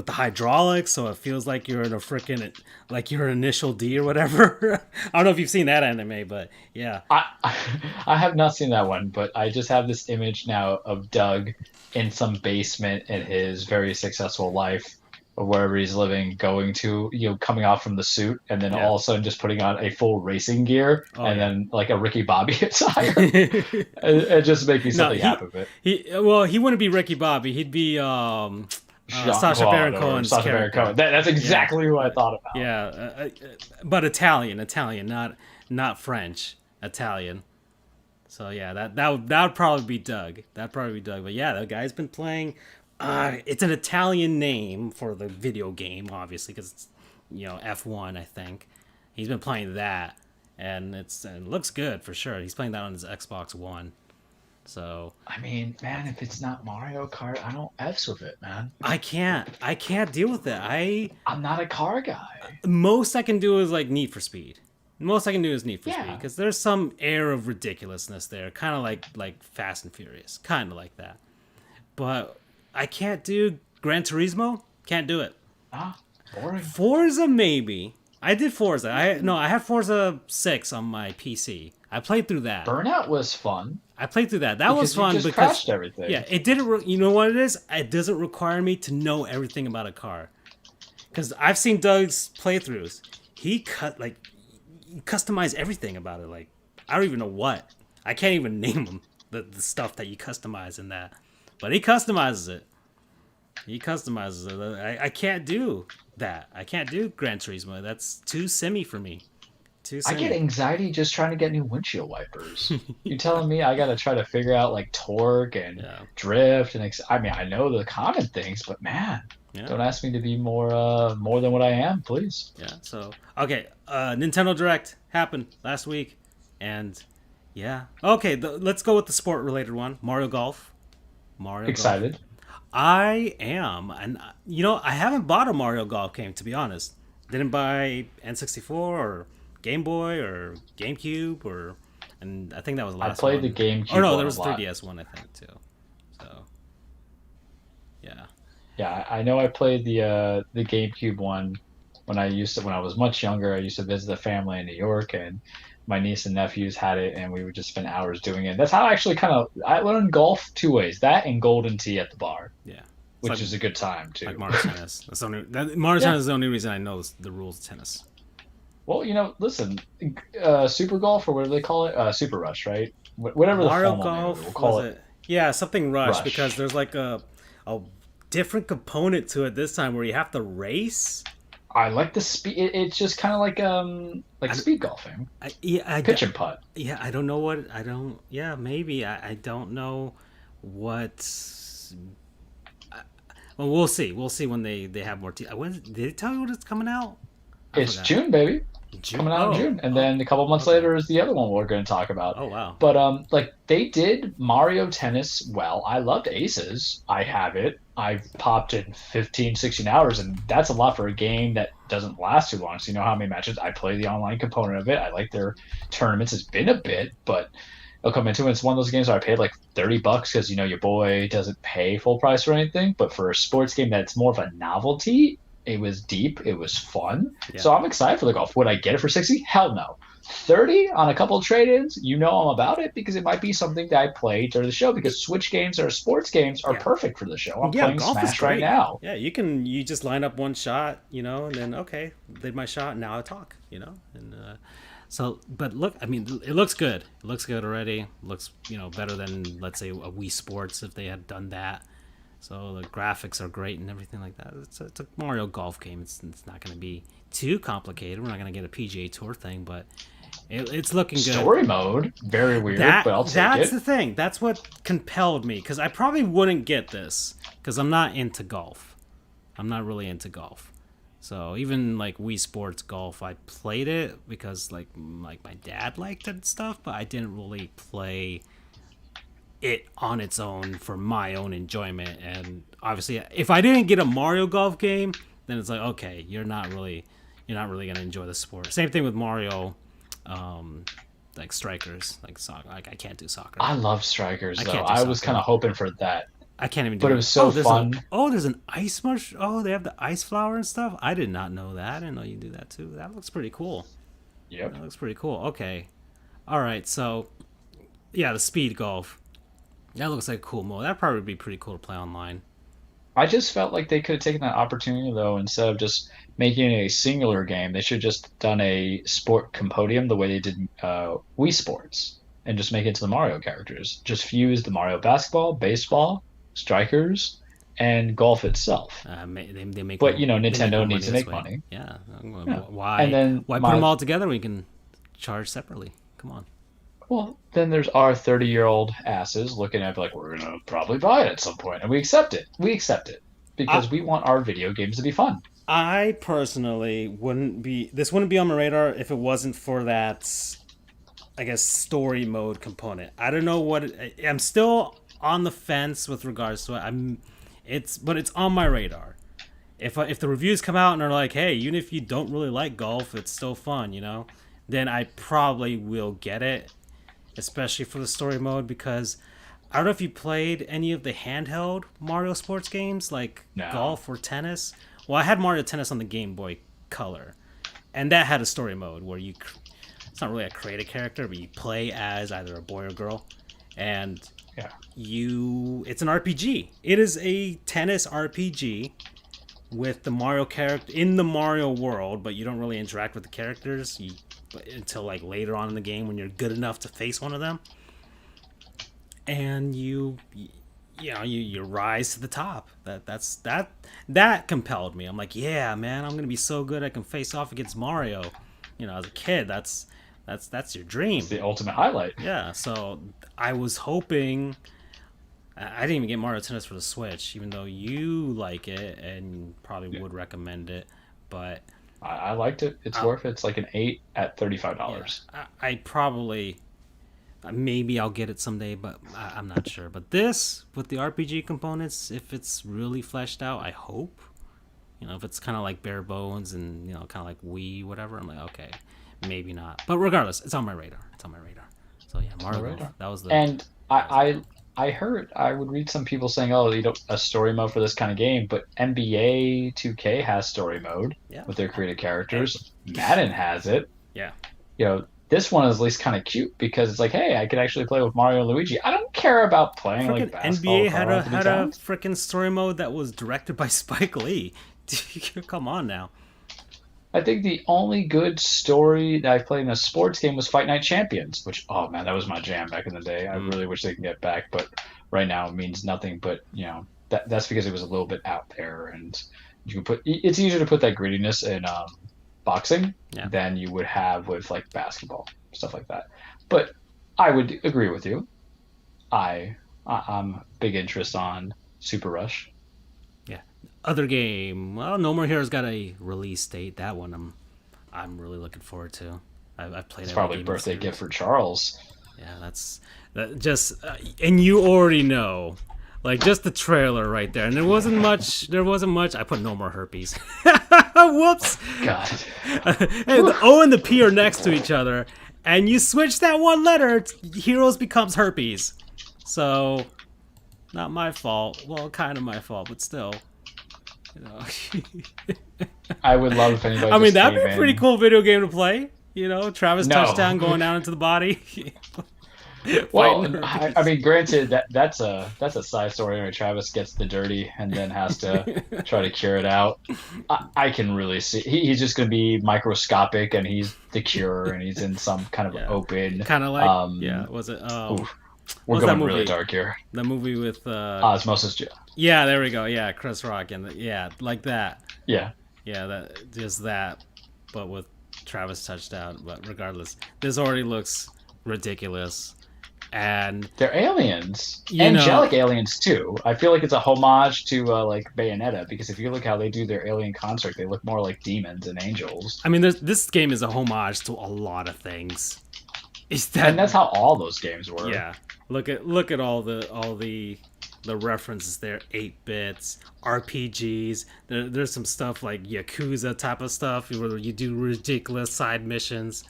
hydraulics, so it feels like you're in a freaking like your initial D or whatever. I don't know if you've seen that anime, but yeah. I have not seen that one, but I just have this image now of Doug in some basement in his very successful life or wherever he's living, going to, coming off from the suit and then all of a sudden just putting on a full racing gear then like a Ricky Bobby attire. It just makes me something half of it. He wouldn't be Ricky Bobby. He'd be Sacha Baron Jean-Claude or Cohen's Sacha Baron character. Cohen. That's exactly who I thought about. Yeah, but Italian, not French, Italian. So yeah, that would probably be Doug. That'd probably be Doug. But yeah, the guy's been playing. It's an Italian name for the video game, obviously, because it's F1. I think he's been playing that, and it looks good for sure. He's playing that on his Xbox One. So I mean, man, if it's not Mario Kart, I don't F's with it, man. I can't deal with it. I'm not a car guy. Most I can do is like Need for Speed. Most I can do is Need for Yeah. Speed because there's some air of ridiculousness there, kind of like Fast and Furious, kind of like that. But I can't do Gran Turismo. Can't do it. Boring. Forza maybe. I did Forza. I had Forza 6 on my PC. I played through that. Burnout was fun. I played through that. That was you fun just because crashed everything. Yeah, it didn't. You know what it is? It doesn't require me to know everything about a car. Because I've seen Doug's playthroughs. He customized everything about it. Like I don't even know what. I can't even name them. The stuff that you customize in that. But he customizes it. I can't do that. I can't do Gran Turismo. That's too simmy for me. I get anxiety just trying to get new windshield wipers. You're telling me I got to try to figure out like torque and drift and I mean I know the common things, but man, don't ask me to be more than what I am, please. Yeah. So okay, Nintendo Direct happened last week, and yeah. Okay, let's go with the sport related one. Mario Golf. Excited. Golf. I am, and I haven't bought a Mario Golf game to be honest. Didn't buy N64 or Game Boy or GameCube and I think that was the last one. I played the GameCube. Oh no, there was a 3DS one I think too. So yeah. Yeah, I know I played the GameCube one when I was much younger. I used to visit a family in New York and my niece and nephews had it and we would just spend hours doing it. That's how I learned golf two ways. That and golden tee at the bar. Yeah. Which is a good time too. Like Mario Tennis. Mario Tennis is the only reason I know the rules of tennis. Well, listen, Super Golf or whatever they call it, Super Rush, right? Whatever Mario the formal Golf name, we'll call it. Yeah, something Rush because there's like a different component to it this time where you have to race. I like the speed. It's just kind of like speed golfing. Pitch and putt. Yeah, I don't know what I don't. Yeah, maybe I don't know what. Well, we'll see. We'll see when they have more. Did they tell you when it's coming out? It's June, baby. Coming out in June, and then a couple months later is the other one we're going to talk about. Oh wow! But they did Mario Tennis well. I loved Aces. I have it. I've popped in 15, 16 hours, and that's a lot for a game that doesn't last too long. So you know how many matches I play the online component of it. I like their tournaments. It's been a bit, but I'll come into it. It's one of those games where I paid like $30 because your boy doesn't pay full price or anything. But for a sports game that's more of a novelty. It was deep. It was fun. Yeah. So I'm excited for the golf. Would I get it for 60? Hell no. 30 on a couple of trade-ins, I'm about it because it might be something that I play during the show because Switch games or sports games are perfect for the show. I'm playing Smash right now. Yeah, you just line up one shot, and then, okay, did my shot, now I talk, and but look, I mean, it looks good. It looks good already. It looks, better than, let's say, a Wii Sports if they had done that. So the graphics are great and everything like that. It's a Mario Golf game. It's not going to be too complicated. We're not going to get a PGA Tour thing, but it's looking good. Story mode, very weird, but I'll take it. That's the thing. That's what compelled me, because I probably wouldn't get this, because I'm not into golf. I'm not really into golf. So even like Wii Sports Golf, I played it because like my dad liked it and stuff, but I didn't really play it on its own for my own enjoyment. And obviously if I didn't get a Mario Golf game, then it's like, okay, you're not really gonna enjoy the sport. Same thing with Mario like Strikers, like soccer. Like I can't do soccer. I love Strikers though. I was kind of hoping for that. I can't even do it was so fun. There's an ice mush. Oh, they have the ice flower and stuff. I did not know that. I didn't know you do that too. That looks pretty cool. Yep. That looks pretty cool. Okay. All right. So yeah, the speed golf. That looks like a cool mode. That'd probably be pretty cool to play online. I just felt like they could have taken that opportunity, though, instead of just making it a singular game. They should have just done a sport compodium the way they did Wii Sports and just make it to the Mario characters. Just fuse the Mario basketball, baseball, strikers, and golf itself. They make But they make Nintendo more needs money to this make way. money. Yeah. Yeah. And Why then put them all together when we can charge separately? Come on. well, then there's our 30-year-old asses looking at it like we're gonna probably buy it at some point, and we accept it. We accept it I because we want our video games to be fun. I personally wouldn't be. This wouldn't be on my radar if it wasn't for that, I guess, story mode component. I don't know what I'm still on the fence with regards to it. But it's on my radar. If the reviews come out and are like, hey, even if you don't really like golf, it's still fun, then I probably will get it, especially for the story mode, because I don't know if you played any of the handheld Mario sports games like No. golf or tennis. Well, I had Mario Tennis on the Game Boy Color, and that had a story mode where it's not really a create a character, but you play as either a boy or girl, and Yeah. it's an RPG. It is a tennis RPG with the Mario character in the Mario world, but you don't really interact with the characters until like later on in the game when you're good enough to face one of them, and you rise to the top. That compelled me. I'm like, yeah, man, I'm gonna be so good I can face off against Mario. As a kid, that's your dream. It's the ultimate highlight. Yeah, so I was hoping. I didn't even get Mario Tennis for the Switch, even though you like it and probably would recommend it. But I liked it. It's worth it. It's like an 8 at $35. I probably, maybe I'll get it someday, but I'm not sure. But this, with the RPG components, if it's really fleshed out, I hope. If it's kind of like bare bones and, kind of like Wii, whatever, I'm like, okay, maybe not. But regardless, it's on my radar. So yeah, Mario Golf, that was the... And I heard, I would read some people saying, oh, a story mode for this kind of game, but NBA 2K has story mode with their created characters. Madden has it. Yeah. This one is at least kind of cute because it's like, hey, I could actually play with Mario and Luigi. I don't care about playing frickin' like basketball. NBA had a freaking story mode that was directed by Spike Lee. Come on now. I think the only good story that I played in a sports game was Fight Night Champions, which, oh man, that was my jam back in the day. I really wish they could get back, but right now it means nothing. But that's because it was a little bit out there, and it's easier to put that grittiness in boxing than you would have with like basketball, stuff like that. But I would agree with you. I'm big interest on Super Rush. Other game, well, No More Heroes got a release date. That one I'm really looking forward to. I've played. It's probably a birthday gift for Charles. Yeah, and you already know, like just the trailer right there, and there wasn't much. I put no more herpes. Whoops. God. Hey, the O and the P are next to each other, and you switch that one letter, Heroes becomes herpes. So, not my fault. Well, kind of my fault, but still. I would love if anybody. I mean, that'd be a pretty cool video game to play. Travis touchdown going down into the body. Well, I mean, granted that's a side story where Travis gets the dirty and then has to try to cure it out. I can really see he's just going to be microscopic and he's the cure and he's in some kind of open. Kind of like was it? We're going really dark here. The movie with Osmosis. Yeah, there we go. Yeah, Chris Rock and like that. Yeah, that, but with Travis touchdown. But regardless, this already looks ridiculous, and they're aliens, angelic aliens too. I feel like it's a homage to like Bayonetta because if you look how they do their alien construct, they look more like demons and angels. I mean, this game is a homage to a lot of things. And that's how all those games were. Yeah, look at all the references there. 8 bits, RPGs. There's some stuff like Yakuza type of stuff where you do ridiculous side missions.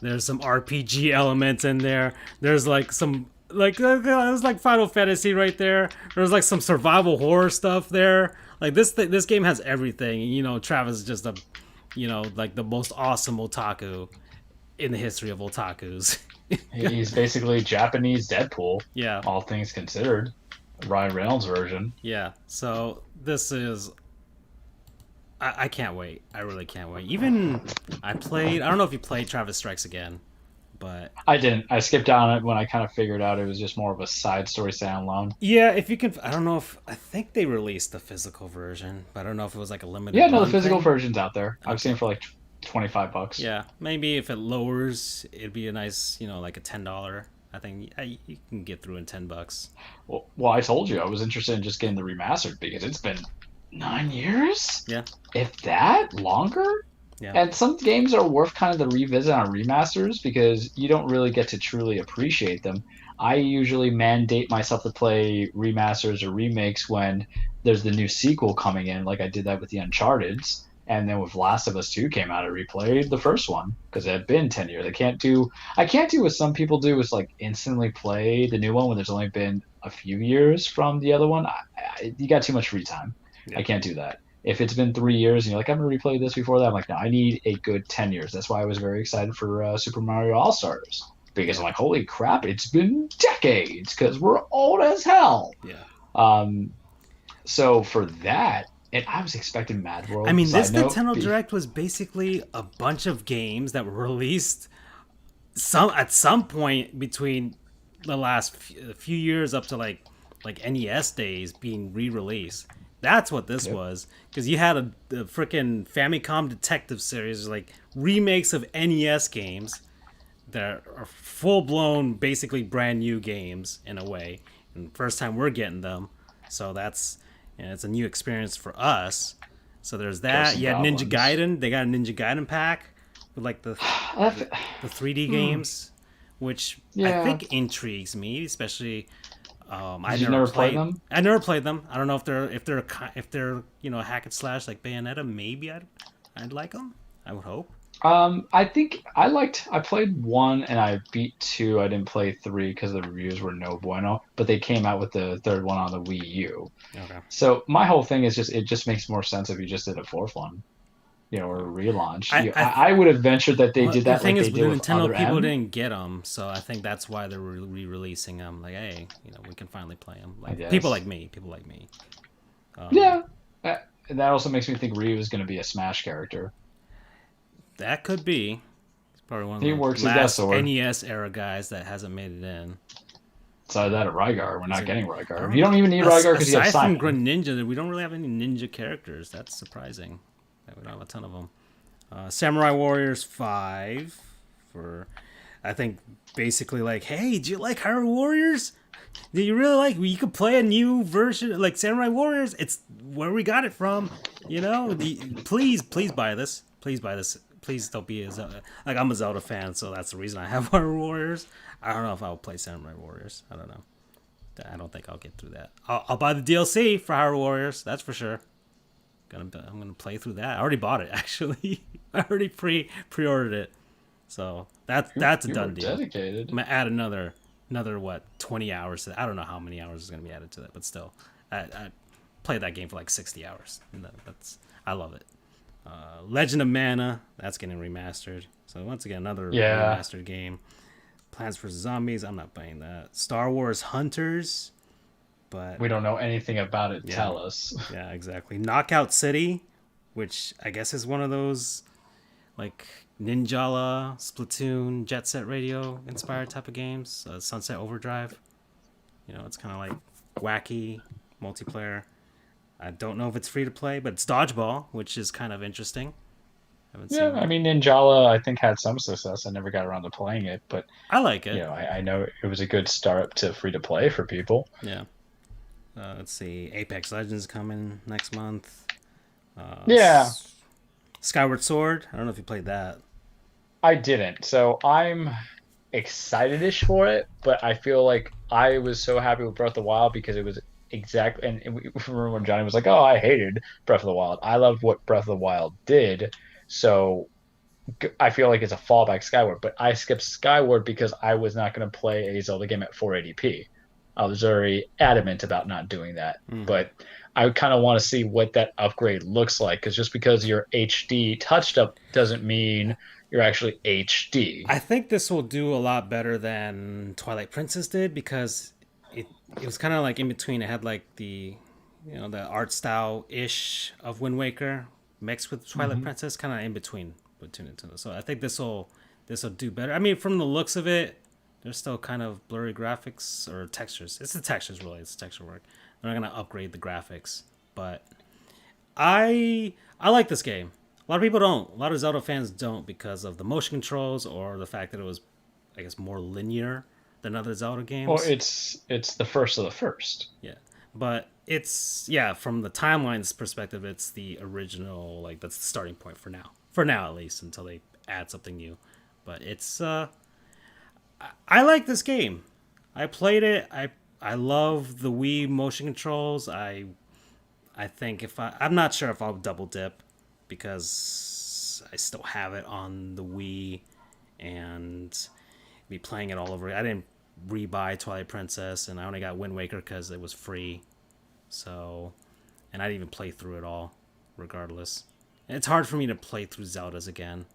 There's some RPG elements in there. There's like some there's like Final Fantasy right there. There's like some survival horror stuff there. Like this game has everything. Travis is just like the most awesome otaku in the history of otakus. He's basically Japanese Deadpool. Yeah. All things considered. Ryan Reynolds version. Yeah. So this is... I can't wait. I really can't wait. Even I don't know if you played Travis Strikes Again. But I didn't. I skipped down it when I kind of figured out it was just more of a side story standalone. yeah, if you can, I don't know if I think they released the physical version, but I don't know if it was like a limited Yeah, no, the run physical thing. version's out there. I've seen Okay. it for like $25. Yeah, maybe if it lowers, it'd be a nice, like a $10. I think you can get through in $10. Well, I told you I was interested in just getting the remastered because it's been 9 years, Yeah, if that longer. yeah, And some games are worth kind of the revisit on remasters because you don't really get to truly appreciate them. I usually mandate myself to play remasters or remakes when there's the new sequel coming in, like I did that with the Uncharted's. And then with Last of Us 2 came out, I replayed the first one because it had been 10 years. I can't do what some people do is like instantly play the new one when there's only been a few years from the other one. You got too much free time. yeah. I can't do that. If it's been 3 years and you're like, I'm going to replay this before that, I'm like, no, I need a good 10 years. That's why I was very excited for Super Mario All Stars because Yeah. I'm like, holy crap, it's been decades because we're old as hell. Yeah. Um, so for that, and I was expecting Mad I World. mean, this Side note, Nintendo Direct was basically a bunch of games that were released at some point between the last few years up to like NES days being re-released. That's what this yep. was, because you had a freaking Famicom Detective series, like remakes of NES games that are full blown, basically brand new games in a way. And first time we're getting them, so that's it's a new experience for us. So there's Ghosts that. and You had Ninja Goblins. Gaiden. They got a Ninja Gaiden pack with like the 3D games, which I Yeah. think intrigues me, especially. I Did you never never play played. them? I never played them. I don't know if they're hack and slash like Bayonetta. Maybe I'd like them. I would hope. I think I played one and I beat two. I didn't play three because the reviews were no bueno, but they came out with the third one on the Wii U. Okay. So my whole thing is just it just makes more sense if you just did a fourth one, or a relaunch. I I would have ventured that they Well, did the that thing like is, they with did the with Nintendo Other people M, didn't get them, so I think that's why they're re-releasing them. Like, hey, we can finally play them. I Like guess. people like me. Um, Yeah. And that also makes me think Ryu is going to be a Smash character. that could be. He's probably one He of works the his guts last sword. NES era guys that hasn't made it in. So that at Rygar, we're He's not in. getting I Rygar. don't You know. don't even need Rygar because you have Aside from Simon. Greninja, we don't really have any ninja characters. That's surprising. That we don't have a ton of them. Samurai Warriors 5 for, I think, basically like, hey, do you like Hyrule Warriors? Do you really like? You could play a new version like Samurai Warriors. It's where we got it from. Please buy this. Please buy this. Please don't be a Zelda. Like I'm a Zelda fan, so that's the reason I have Hyrule Warriors. I don't know if I'll play Samurai Warriors. I don't know. I don't think I'll get through that. I'll buy the DLC for Hyrule Warriors. That's for sure. I'm gonna play through that. I already bought it actually. I already pre-ordered it. So that's a You were done deal. dedicated. I'm gonna add another what 20 hours to that. I don't know how many hours is gonna be added to that, but still, I played that game for like 60 hours. And I love it. Legend of Mana, that's getting remastered. So once again, another Yeah. remastered game. Plants vs Zombies, I'm not playing that. Star Wars Hunters, but We don't know anything about it. yeah, Tell us. yeah, exactly. Knockout City, which I guess is one of those like Ninjala, Splatoon, Jet Set Radio inspired type of games. Sunset Overdrive. It's kind of like wacky multiplayer. I don't know if it's free to play, but it's dodgeball, which is kind of interesting. Haven't Yeah, seen. I mean, Ninjala, I think had some success. I never got around to playing it, but I like it. I know it was a good start to free to play for people. Yeah. Let's see. Apex Legends coming next month. Yeah, Skyward Sword. I don't know if you played that. I didn't. So I'm excited-ish for it, but I feel like I was so happy with Breath of the Wild because it was exactly. And we remember when Johnny was like, "Oh, I hated Breath of the Wild." I loved what Breath of the Wild did, so I feel like it's a fallback Skyward. But I skipped Skyward because I was not going to play a Zelda game at 480p. I was very adamant about not doing that, but I kind of want to see what that upgrade looks like because just because you're HD touched up doesn't mean you're actually HD. I think this will do a lot better than Twilight Princess did because it was kind of like in between. It had like the art style ish of Wind Waker mixed with Twilight Princess, kind of in between the two. So I think this will this will do better. I mean, from the looks of it, there's still kind of blurry graphics or textures. It's the textures, really. It's texture work. They're not going to upgrade the graphics. But I like this game. A lot of people don't. A lot of Zelda fans don't because of the motion controls or the fact that it was, I guess, more linear than other Zelda games. Well, it's the first of the first. Yeah. But it's, yeah, from the timeline's perspective, it's the original, like, that's the starting point for now. For now, at least, until they add something new. But it's, I like this game. I played it. I love the Wii motion controls. I think I'm not sure if I'll double dip because I still have it on the Wii and be playing it all over. I didn't rebuy Twilight Princess, and I only got Wind Waker because it was free. So, and I didn't even play through it all, regardless. And it's hard for me to play through Zeldas again,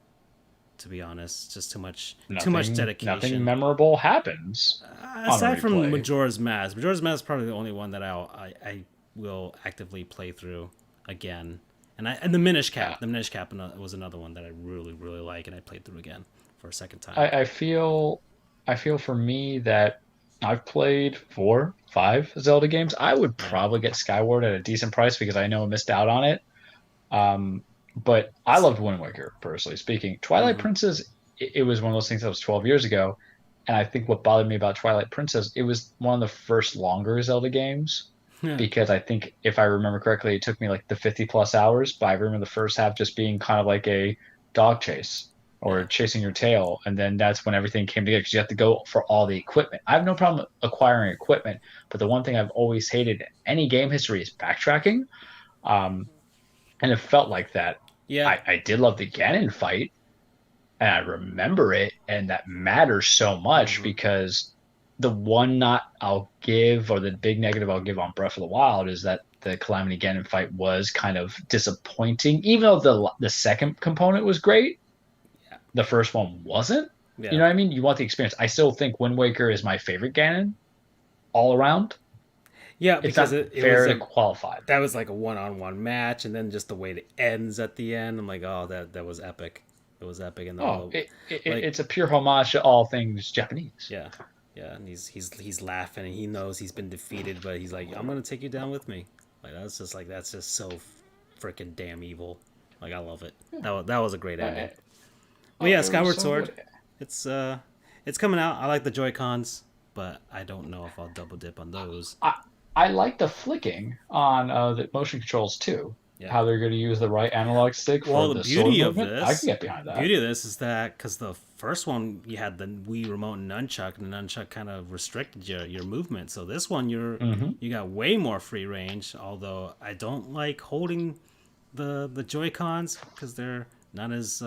to be honest. It's just too much dedication. Nothing memorable happens. Aside from Majora's Mask. Majora's Mask is probably the only one that I will actively play through again. And the Minish Cap. Yeah. The Minish Cap was another one that I really, really like, and I played through again for a second time. I feel for me that I've played 4, 5 Zelda games. I would probably get Skyward at a decent price because I know I missed out on it. But I loved Wind Waker, personally speaking. Twilight Princess, it was one of those things that was 12 years ago. And I think what bothered me about Twilight Princess, it was one of the first longer Zelda games. Yeah. Because I think, if I remember correctly, it took me like the 50-plus hours. But I remember the first half just being kind of like a dog chase or chasing your tail. And then that's when everything came together because you have to go for all the equipment. I have no problem acquiring equipment. But the one thing I've always hated in any game history is backtracking. And it felt like that. Yeah, I did love the Ganon fight, and I remember it, and that matters so much because the one knot I'll give, or the big negative I'll give on Breath of the Wild, is that the Calamity Ganon fight was kind of disappointing. Even though the second component was great, the first one wasn't. Yeah. You know what I mean? You want the experience. I still think Wind Waker is my favorite Ganon all around. Yeah, because it fair was to qualify. That was like a one-on-one match, and then just the way it ends at the end, I'm like, oh, that was epic. It was epic, and it's a pure homage to all things Japanese. Yeah, and he's laughing, and he knows he's been defeated, but he's like, I'm gonna take you down with me. Like that's just so freaking damn evil. Like I love it. That was a great ending. Well, yeah, Skyward Sword. Good. It's coming out. I like the Joy-Cons, but I don't know if I'll double dip on those. I like the flicking on the motion controls too. Yeah. How they're going to use the right analog stick for the sword movement. I can get behind that. The beauty of this is that because the first one you had the Wii remote and nunchuck, and the nunchuck kind of restricted your movement. So this one you got way more free range. Although I don't like holding the Joy-Cons because they're not as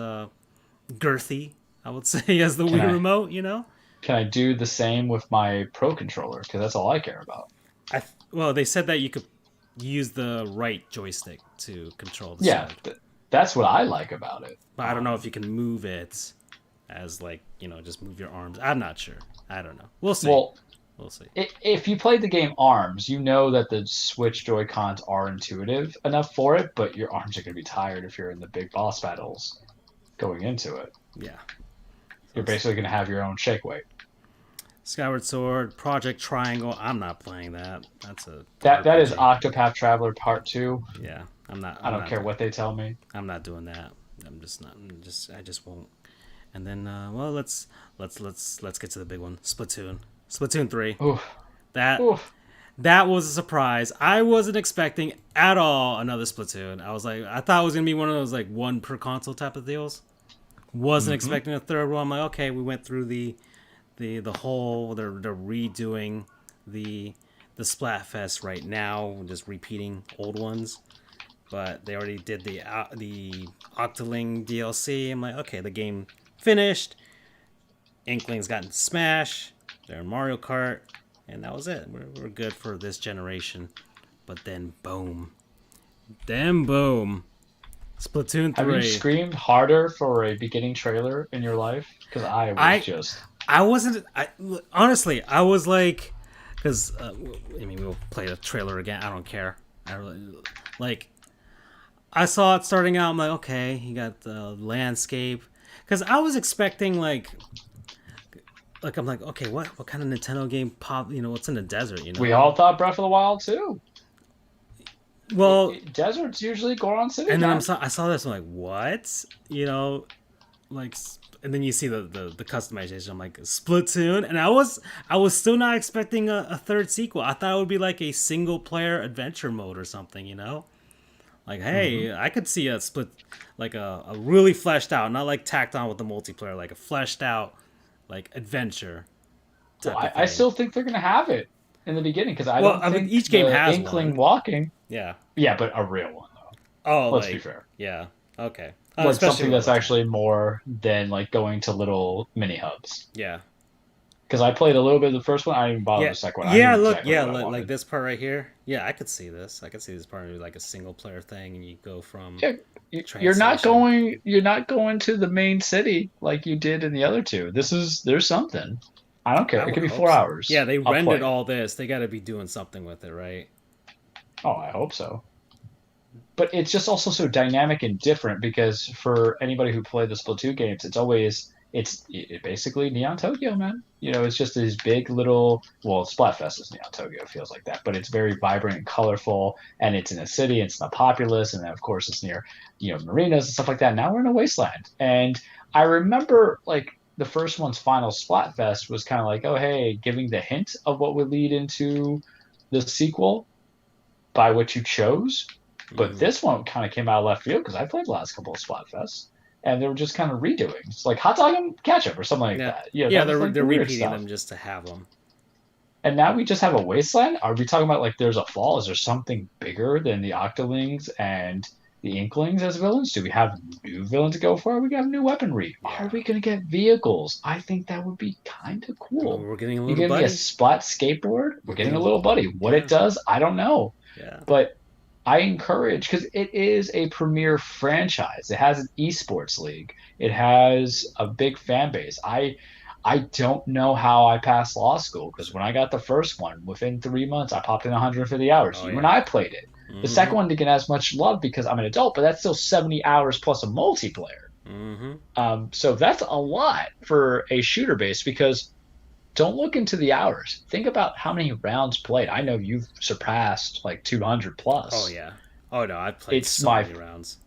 girthy, I would say, as the Wii remote. You know. Can I do the same with my Pro controller? Because that's all I care about. Well, they said that you could use the right joystick to control the sword. Yeah, that's what I like about it. But I don't know if you can move it as just move your arms. I'm not sure. I don't know. We'll see. We'll see. If you played the game ARMS, you know that the Switch Joy-Cons are intuitive enough for it, but your arms are going to be tired if you're in the big boss battles going into it. Yeah. You're basically going to have your own shake weight. Skyward Sword, Project Triangle. I'm not playing that. That is Octopath Traveler Part 2. Yeah, I don't care what they tell me. I'm not doing that. I just won't. And then let's get to the big one. Splatoon 3. Oof. That was a surprise. I wasn't expecting at all another Splatoon. I thought it was gonna be one of those like one per console type of deals. Wasn't expecting a third one. I'm like, okay, we went through the whole they're redoing the Splatfest right now, just repeating old ones. But they already did the Octoling DLC. I'm like, okay, the game finished. Inklings got in Smash. They're in Mario Kart, and that was it. We're good for this generation. But then boom, Splatoon 3. Have you screamed harder for a beginning trailer in your life? Because I wasn't. Honestly, I was like, because we'll play the trailer again. I don't care. I saw it starting out. I'm like, okay, you got the landscape. Because I was expecting I'm like, okay, what kind of Nintendo game pop? What's in the desert? We all thought Breath of the Wild too. Well, Desert's usually Goron City. And then man. I saw this. I'm like, what? Like, and then you see the customization. I'm like, Splatoon, and I was still not expecting a third sequel. I thought it would be like a single player adventure mode or something. Like, hey, I could see a split, like a really fleshed out, not like tacked on with the multiplayer, like a fleshed out, like adventure. Well, I still think they're gonna have it in the beginning because I mean, think each game has Inkling one. Walking. Yeah. Yeah, but a real one though. Oh, let's be fair. Yeah. Okay. Like something that's actually more than like going to little mini hubs. Yeah. Because I played a little bit of the first one. I didn't bother the second one. Yeah, look, like this part right here. Yeah, I could see this. I could see this part like a single player thing, and you go from. Yeah, you're not going to the main city like you did in the other two. There's something. I don't care. It could be 4 hours. Yeah, they rendered all this. They got to be doing something with it, right? Oh, I hope so. But it's just also so dynamic and different because for anybody who played the Splatoon games, it's basically Neon Tokyo, man. It's just these big little, well, Splatfest is Neon Tokyo, it feels like that, but it's very vibrant and colorful, and it's in a city, it's not populous, and then of course it's near, marinas and stuff like that. Now we're in a wasteland, and I remember like the first one's final Splatfest was kind of like, oh hey, giving the hint of what would lead into the sequel by what you chose. But this one kind of came out of left field because I played the last couple of Splatfests, and they were just kind of redoing. It's like hot dog and ketchup or something like that. They're repeating them just to have them. And now we just have a wasteland? Are we talking about like there's a fall? Is there something bigger than the Octolings and the Inklings as villains? Do we have new villains to go for? We got new weaponry. Yeah. Are we going to get vehicles? I think that would be kind of cool. We're getting a little buddy. You get a Splat skateboard? We're getting a little buddy. What it does, I don't know. Yeah. But I encourage, because it is a premier franchise. It has an esports league. It has a big fan base. I don't know how I passed law school, because when I got the first one, within 3 months, I popped in 150 hours. You and I played it. Mm-hmm. The second one didn't get as much love because I'm an adult, but that's still 70 hours plus a multiplayer. Mm-hmm. So that's a lot for a shooter base, because don't look into the hours. Think about how many rounds played. I know you've surpassed like 200 plus. Oh yeah. Oh no, I've played many rounds.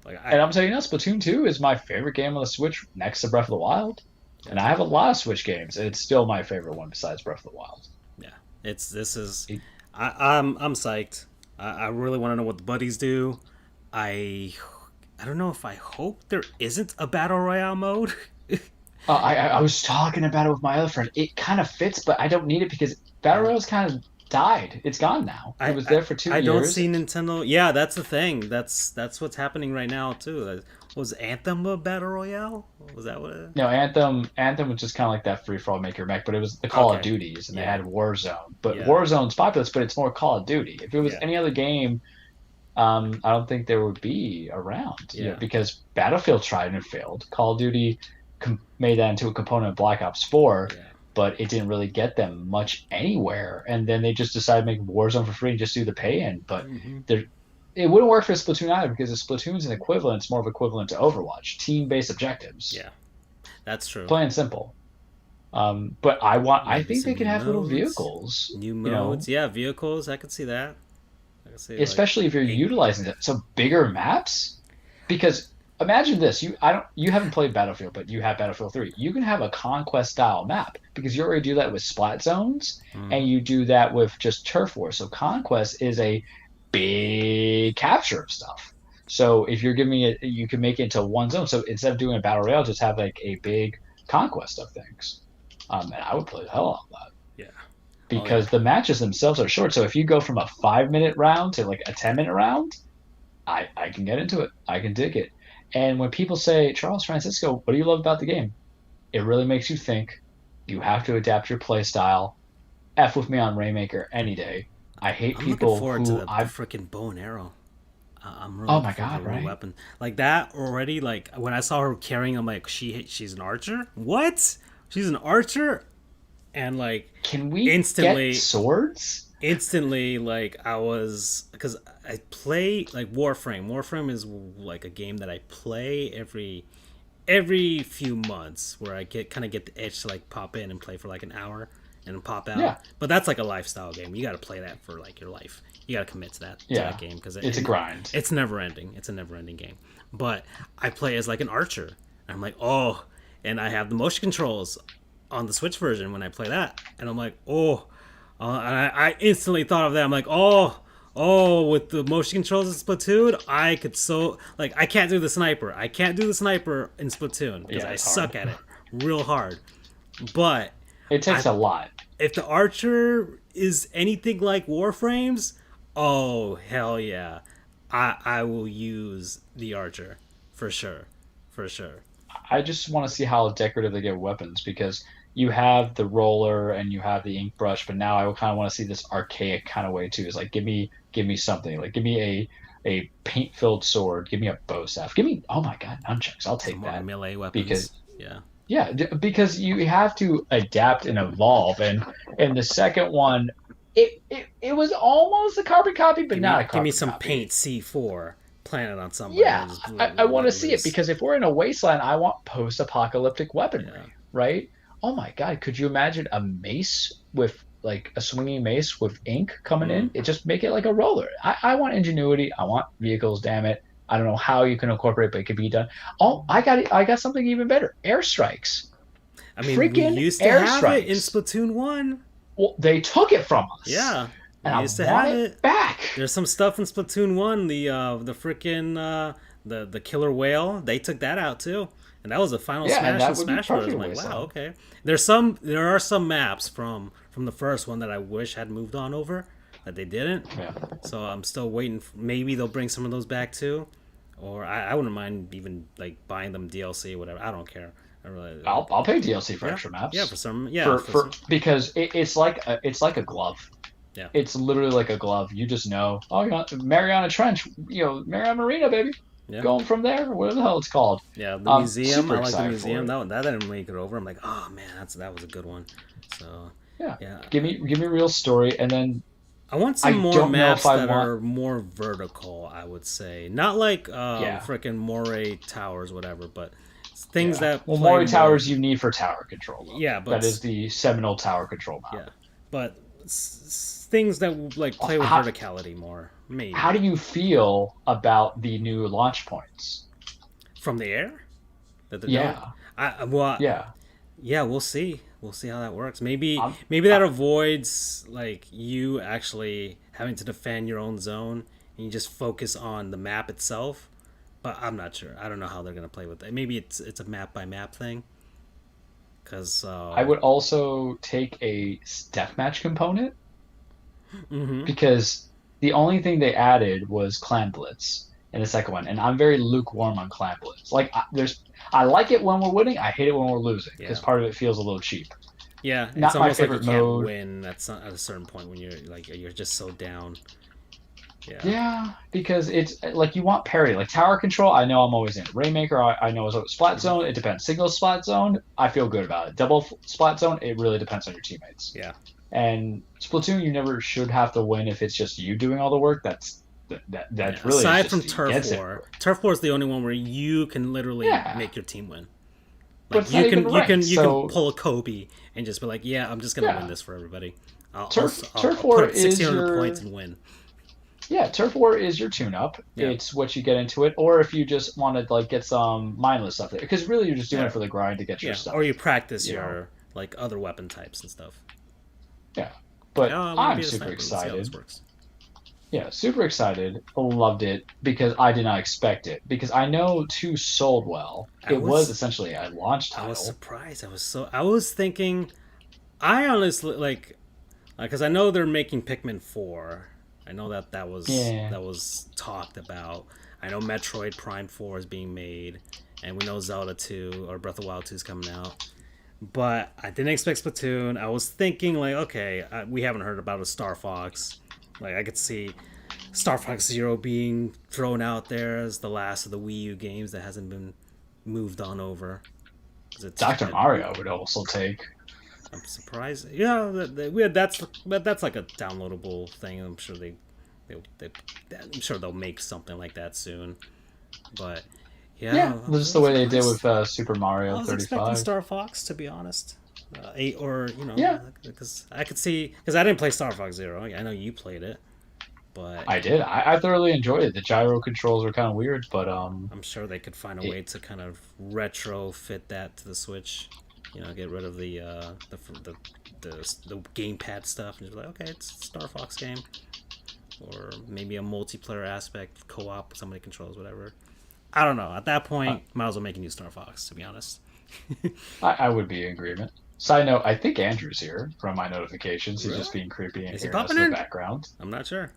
And I'm telling you now, Splatoon 2 is my favorite game on the Switch next to Breath of the Wild. Yeah. And I have a lot of Switch games, and it's still my favorite one besides Breath of the Wild. Yeah, I'm psyched. I really want to know what the buddies do. I don't know if I hope there isn't a battle royale mode. I was talking about it with my other friend. It kind of fits, but I don't need it because Battle Royale's kind of died. It's gone now. It was there for 2 years. I don't see Nintendo. Yeah, that's the thing. That's what's happening right now too. Was Anthem a Battle Royale? Was that what it... No, Anthem was just kind of like that free-for-all make your mech, but it was the Call of Duties, and they had Warzone. But Warzone's populous, but it's more Call of Duty. If it was any other game, I don't think there would be around. Because Battlefield tried and failed. Call of Duty made that into a component of Black Ops 4, but it didn't really get them much anywhere. And then they just decided to make Warzone for free and just do the pay-in. But it wouldn't work for Splatoon either, because if Splatoon's an equivalent, it's more of equivalent to Overwatch. Team-based objectives. Yeah, that's true. Plain and simple. But I think they can have little vehicles. New modes, vehicles. I could see that. Especially if you're utilizing it. So bigger maps? Because... imagine this: you haven't played Battlefield, but you have Battlefield 3. You can have a conquest style map because you already do that with Splat Zones, and you do that with just Turf War. So conquest is a big capture of stuff. So if you're giving it, you can make it into one zone. So instead of doing a battle royale, just have like a big conquest of things. And I would play the hell out of that. Yeah. Because the matches themselves are short. So if you go from a 5-minute round to like a 10-minute round, I can get into it. I can dig it. And when people say, Charles Francisco, what do you love about the game? It really makes you think. You have to adapt your play style. F with me on Rainmaker any day. I hate people looking forward who to the freaking bow and arrow. I'm really my god, right? Weapon like that already. Like when I saw her carrying, I'm like, she's an archer. What? She's an archer, and like, can we instantly get swords? Instantly, like I was, because I play like Warframe. Warframe is like a game that I play every every few months where I get the itch to like pop in and play for like an hour and then pop out. Yeah. But that's like a lifestyle game. You got to play that for like your life. You got to commit to that game because it's a grind. It's never ending. It's a never ending game. But I play as like an archer. And I'm like, oh, and I have the motion controls on the Switch version when I play that, and I'm like, oh, and I instantly thought of that. I'm like, oh, with the motion controls in Splatoon, I could I can't do the sniper. I can't do the sniper in Splatoon because I suck at it real hard. But it takes a lot. If the archer is anything like Warframes, oh hell yeah, I will use the archer for sure. I just want to see how decorative they get weapons, because you have the roller and you have the ink brush, but now I kind of want to see this archaic kind of way too. It's like give me something, like give me a paint filled sword, give me a bow staff, give me, oh my god, nunchucks. I'll take that. Melee weapons. Because because you have to adapt and evolve, and the second one, it was almost a carbon copy, but not a carbon copy. Give me some paint C4. Planet on somebody. Yeah, I want to see it, because if we're in a wasteland, I want post-apocalyptic weaponry, right? Oh my god, could you imagine a mace with like a swinging mace with ink coming in? It just make it like a roller. I want ingenuity. I want vehicles. Damn it! I don't know how you can incorporate, but it could be done. Oh, I got something even better. Airstrikes. I mean, freaking we used to have it in Splatoon 1. Well, they took it from us. Yeah. And I used to have it back. There's some stuff in Splatoon 1, the freaking the killer whale. They took that out too, and that was a final smash in Smash Bros. I'm like, wow, okay. There are some maps from the first one that I wish had moved on over, that they didn't. Yeah. So I'm still waiting. Maybe they'll bring some of those back too, or I wouldn't mind even like buying them DLC or whatever. I don't care. I'll pay DLC for extra maps. Yeah, for some. Because it's like a glove. Yeah. It's literally like a glove. You just know, oh, you got Mariana Trench, Mariana Marina, baby. Yeah. Going from there, whatever the hell it's called. Yeah, the museum. I like the museum. That didn't make it over. I'm like, oh man, that was a good one. So yeah. Give me a real story, and then I want some more maps that are more vertical. I would say, not like freaking Moray Towers, whatever, but things that. Well, Moray Towers you need for tower control. Though. Yeah, but that is the Seminole Tower control map. Yeah, but things that like play with verticality more. Maybe. How do you feel about the new launch points from the air? Yeah. Yeah, we'll see. We'll see how that works. Maybe that avoids like you actually having to defend your own zone, and you just focus on the map itself. But I'm not sure. I don't know how they're gonna play with it. Maybe it's a map by map thing. Because I would also take a deathmatch component. Mm-hmm. Because the only thing they added was Clan Blitz in the second one, and I'm very lukewarm on Clan Blitz. Like, I like it when we're winning. I hate it when we're losing because part of it feels a little cheap. Yeah, not it's almost my favorite like you mode. Can't win at a certain point when you're just so down. Yeah, because it's like you want parity. Like tower control, I know I'm always in. Rainmaker, I know is splat zone. It depends. Single splat zone, I feel good about it. Double splat zone, it really depends on your teammates. Yeah. And Splatoon, you never should have to win if it's just you doing all the work. That's really aside from Turf War. Turf War is the only one where you can literally make your team win. Like but you can pull a Kobe and just be like, I'm just gonna win this for everybody. I'll put up 1,600 points and win. Yeah, Turf War is your tune-up. Yeah. It's what you get into it, or if you just want to like get some mindless stuff, because really you're just doing it for the grind to get your stuff. Or you practice your like other weapon types and stuff. Yeah, but I'm super excited. Yeah, super excited. Loved it because I did not expect it. Because I know 2 sold well. It was essentially a launch title. I was surprised. I was thinking. I honestly because I know they're making Pikmin 4. I know that was talked about. I know Metroid Prime 4 is being made, and we know Zelda 2 or Breath of the Wild 2 is coming out. But I didn't expect Splatoon. I was thinking like, okay, we haven't heard about a Star Fox. Like I could see Star Fox Zero being thrown out there as the last of the Wii U games that hasn't been moved on over. Dr. Mario would also take. I'm surprised. Yeah, that's like a downloadable thing. I'm sure I'm sure they'll make something like that soon. But Yeah, Yeah, just the way they did with Super I Mario was expecting 35. Star Fox, to be honest. Eight, or Yeah, because I could see, because I didn't play Star Fox Zero. I know you played it, but I did. I thoroughly enjoyed it. The gyro controls were kind of weird, but I'm sure they could find a it, way to kind of retrofit that to the Switch. Get rid of the gamepad stuff and just be like, okay, it's a Star Fox game, or maybe a multiplayer aspect, co-op, somebody controls whatever. I don't know. At that uh, point, might as well make a new Star Fox, to be honest. I would be in agreement. Side note, I think Andrew's here from my notifications. He's just Really? being creepy and Is he hearing us popping in the in? background. I'm not sure.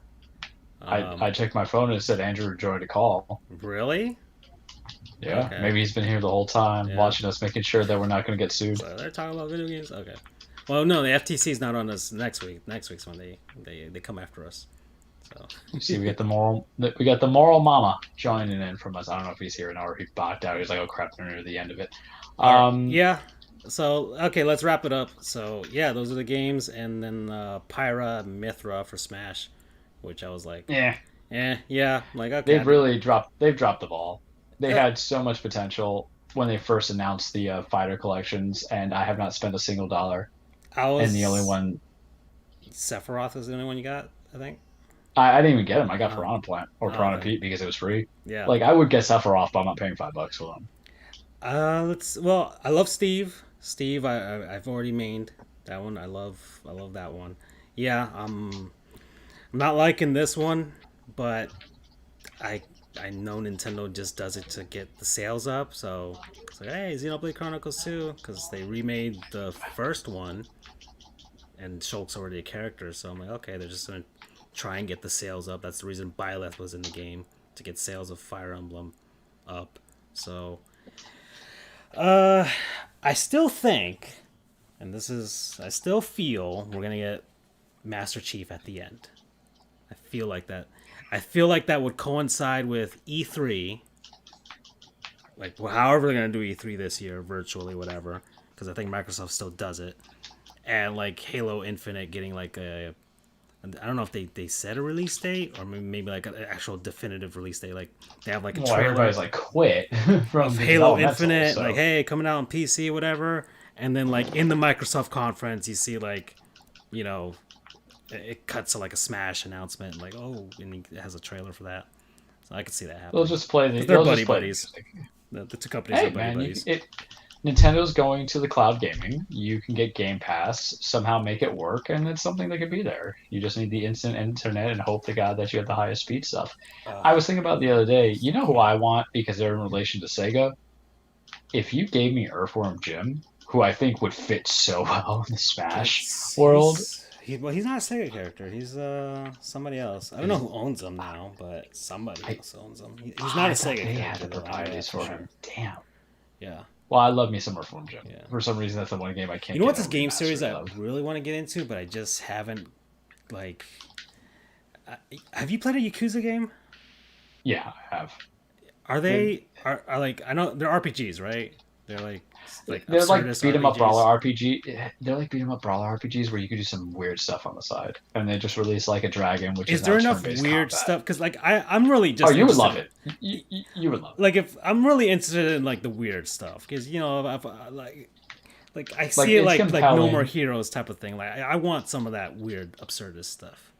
I checked my phone and it said Andrew joined a call. Really? Yeah, Okay. maybe he's been here the whole time Yeah. watching us, making sure that we're not going to get sued. So they're talking about video games. Okay. Well, no, the FTC's not on us next week. Next week's when they come after us. So You see, we got the moral mama joining in from us. I don't know if he's here now or he bopped out. He was like, "Oh crap!" Near the end of it. All right. Um, Yeah. So okay, let's wrap it up. So yeah, those are the games, and then Pyra Mithra for Smash, which I was like, yeah, yeah, like okay. they've dropped the ball. They Uh, had so much potential when they first announced the fighter collections, and I have not spent a single dollar. I And the only was one Sephiroth is the only one you got, I think. I didn't even get him. I got Oh, Piranha Plant or Piranha okay. Pete because it was free. Yeah. Like I would get Sephiroth, but I'm not paying $5 for them. Let's. Well, I love Steve. Steve, I've already mained that one. I love that one. Yeah. I'm not liking this one, but I I know Nintendo just does it to get the sales up. So it's like, hey, Xenoblade Chronicles 2, because they remade the first one, and Shulk's already a character. So I'm like, okay, they're just gonna try and get the sales up. That's the reason Byleth was in the game, to get sales of Fire Emblem up. So uh, I still think, I still feel we're gonna get Master Chief at the end. I feel like that. I feel like that would coincide with E3, like however they're gonna do E3 this year, virtually, whatever. Because I think Microsoft still does it, and like Halo Infinite getting like a, I don't know if they set a release date, or maybe like an actual definitive release date. Like they have like a Well, trailer everybody's like quit from of the Halo developmental, Infinite, so like, hey, coming out on PC, whatever. And then like in the Microsoft conference, you see like, you know, it cuts to like a Smash announcement, like, oh, and it has a trailer for that. So I could see that they'll happening. just play the 'Cause they're they'll buddy just play the buddies. music. The two companies Hey are buddy man, buddies. Nintendo's going to the cloud gaming. You can get Game Pass, somehow make it work, and it's something that could be there. You just need the instant internet and hope to God that you have the highest speed stuff. Uh, I was thinking about the other day, you know who I want because they're in relation to Sega? If you gave me Earthworm Jim, who I think would fit so well in the Smash world, well, he's not a Sega character. He's somebody else. I don't know who owns him now, but somebody I, else owns him. He's not a I thought Sega they had character the though. I know that proprieties for for sure. him. Damn. Yeah. Well, I love me some Earthworm Jim. Yeah. For some reason, that's the one game I can't You know get what's this a game remastered series I of. really want to get into, but I just haven't, like. Have you played a Yakuza game? Yeah, I have. Are they are like, I know they're RPGs, right? They're like They're like absurdist beat 'em up RPGs. brawler RPG. They're like beat 'em up brawler RPGs where you can do some weird stuff on the side, and they just released like a dragon, which Is is there now enough turn-based weird combat. stuff? Because like I'm really Oh, just you would interested. love it. You would love it. Like if I'm really interested in like the weird stuff, because if like I see it it's like No More compelling. Heroes type of thing. Like I want some of that weird absurdist stuff.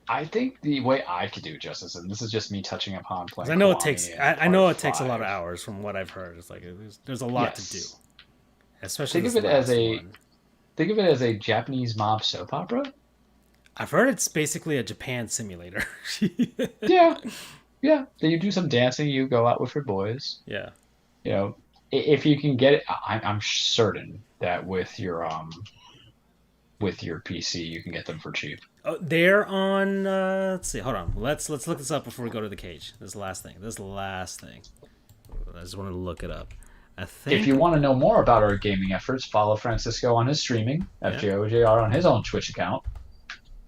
I think the way I could do justice, and this is just me touching upon Because playing I know it Kiwami takes in I part know it takes a lot of 5. hours from what I've heard. It's like there's a lot to do, Yes. especially Think of this it as last a one. think of it as a Japanese mob soap opera. I've heard it's basically a Japan simulator. Yeah, yeah. Then you do some dancing. You go out with your boys. Yeah. You know, if you can get it, I'm certain that with your PC, you can get them for cheap. Oh, they're on. Let's see. Hold on. Let's look this up before we go to the cage. This is the last thing. I just wanted to look it up. I If you think. want to know more about our gaming efforts, follow Francisco on his streaming, Yeah. FJOJR on his own Twitch account.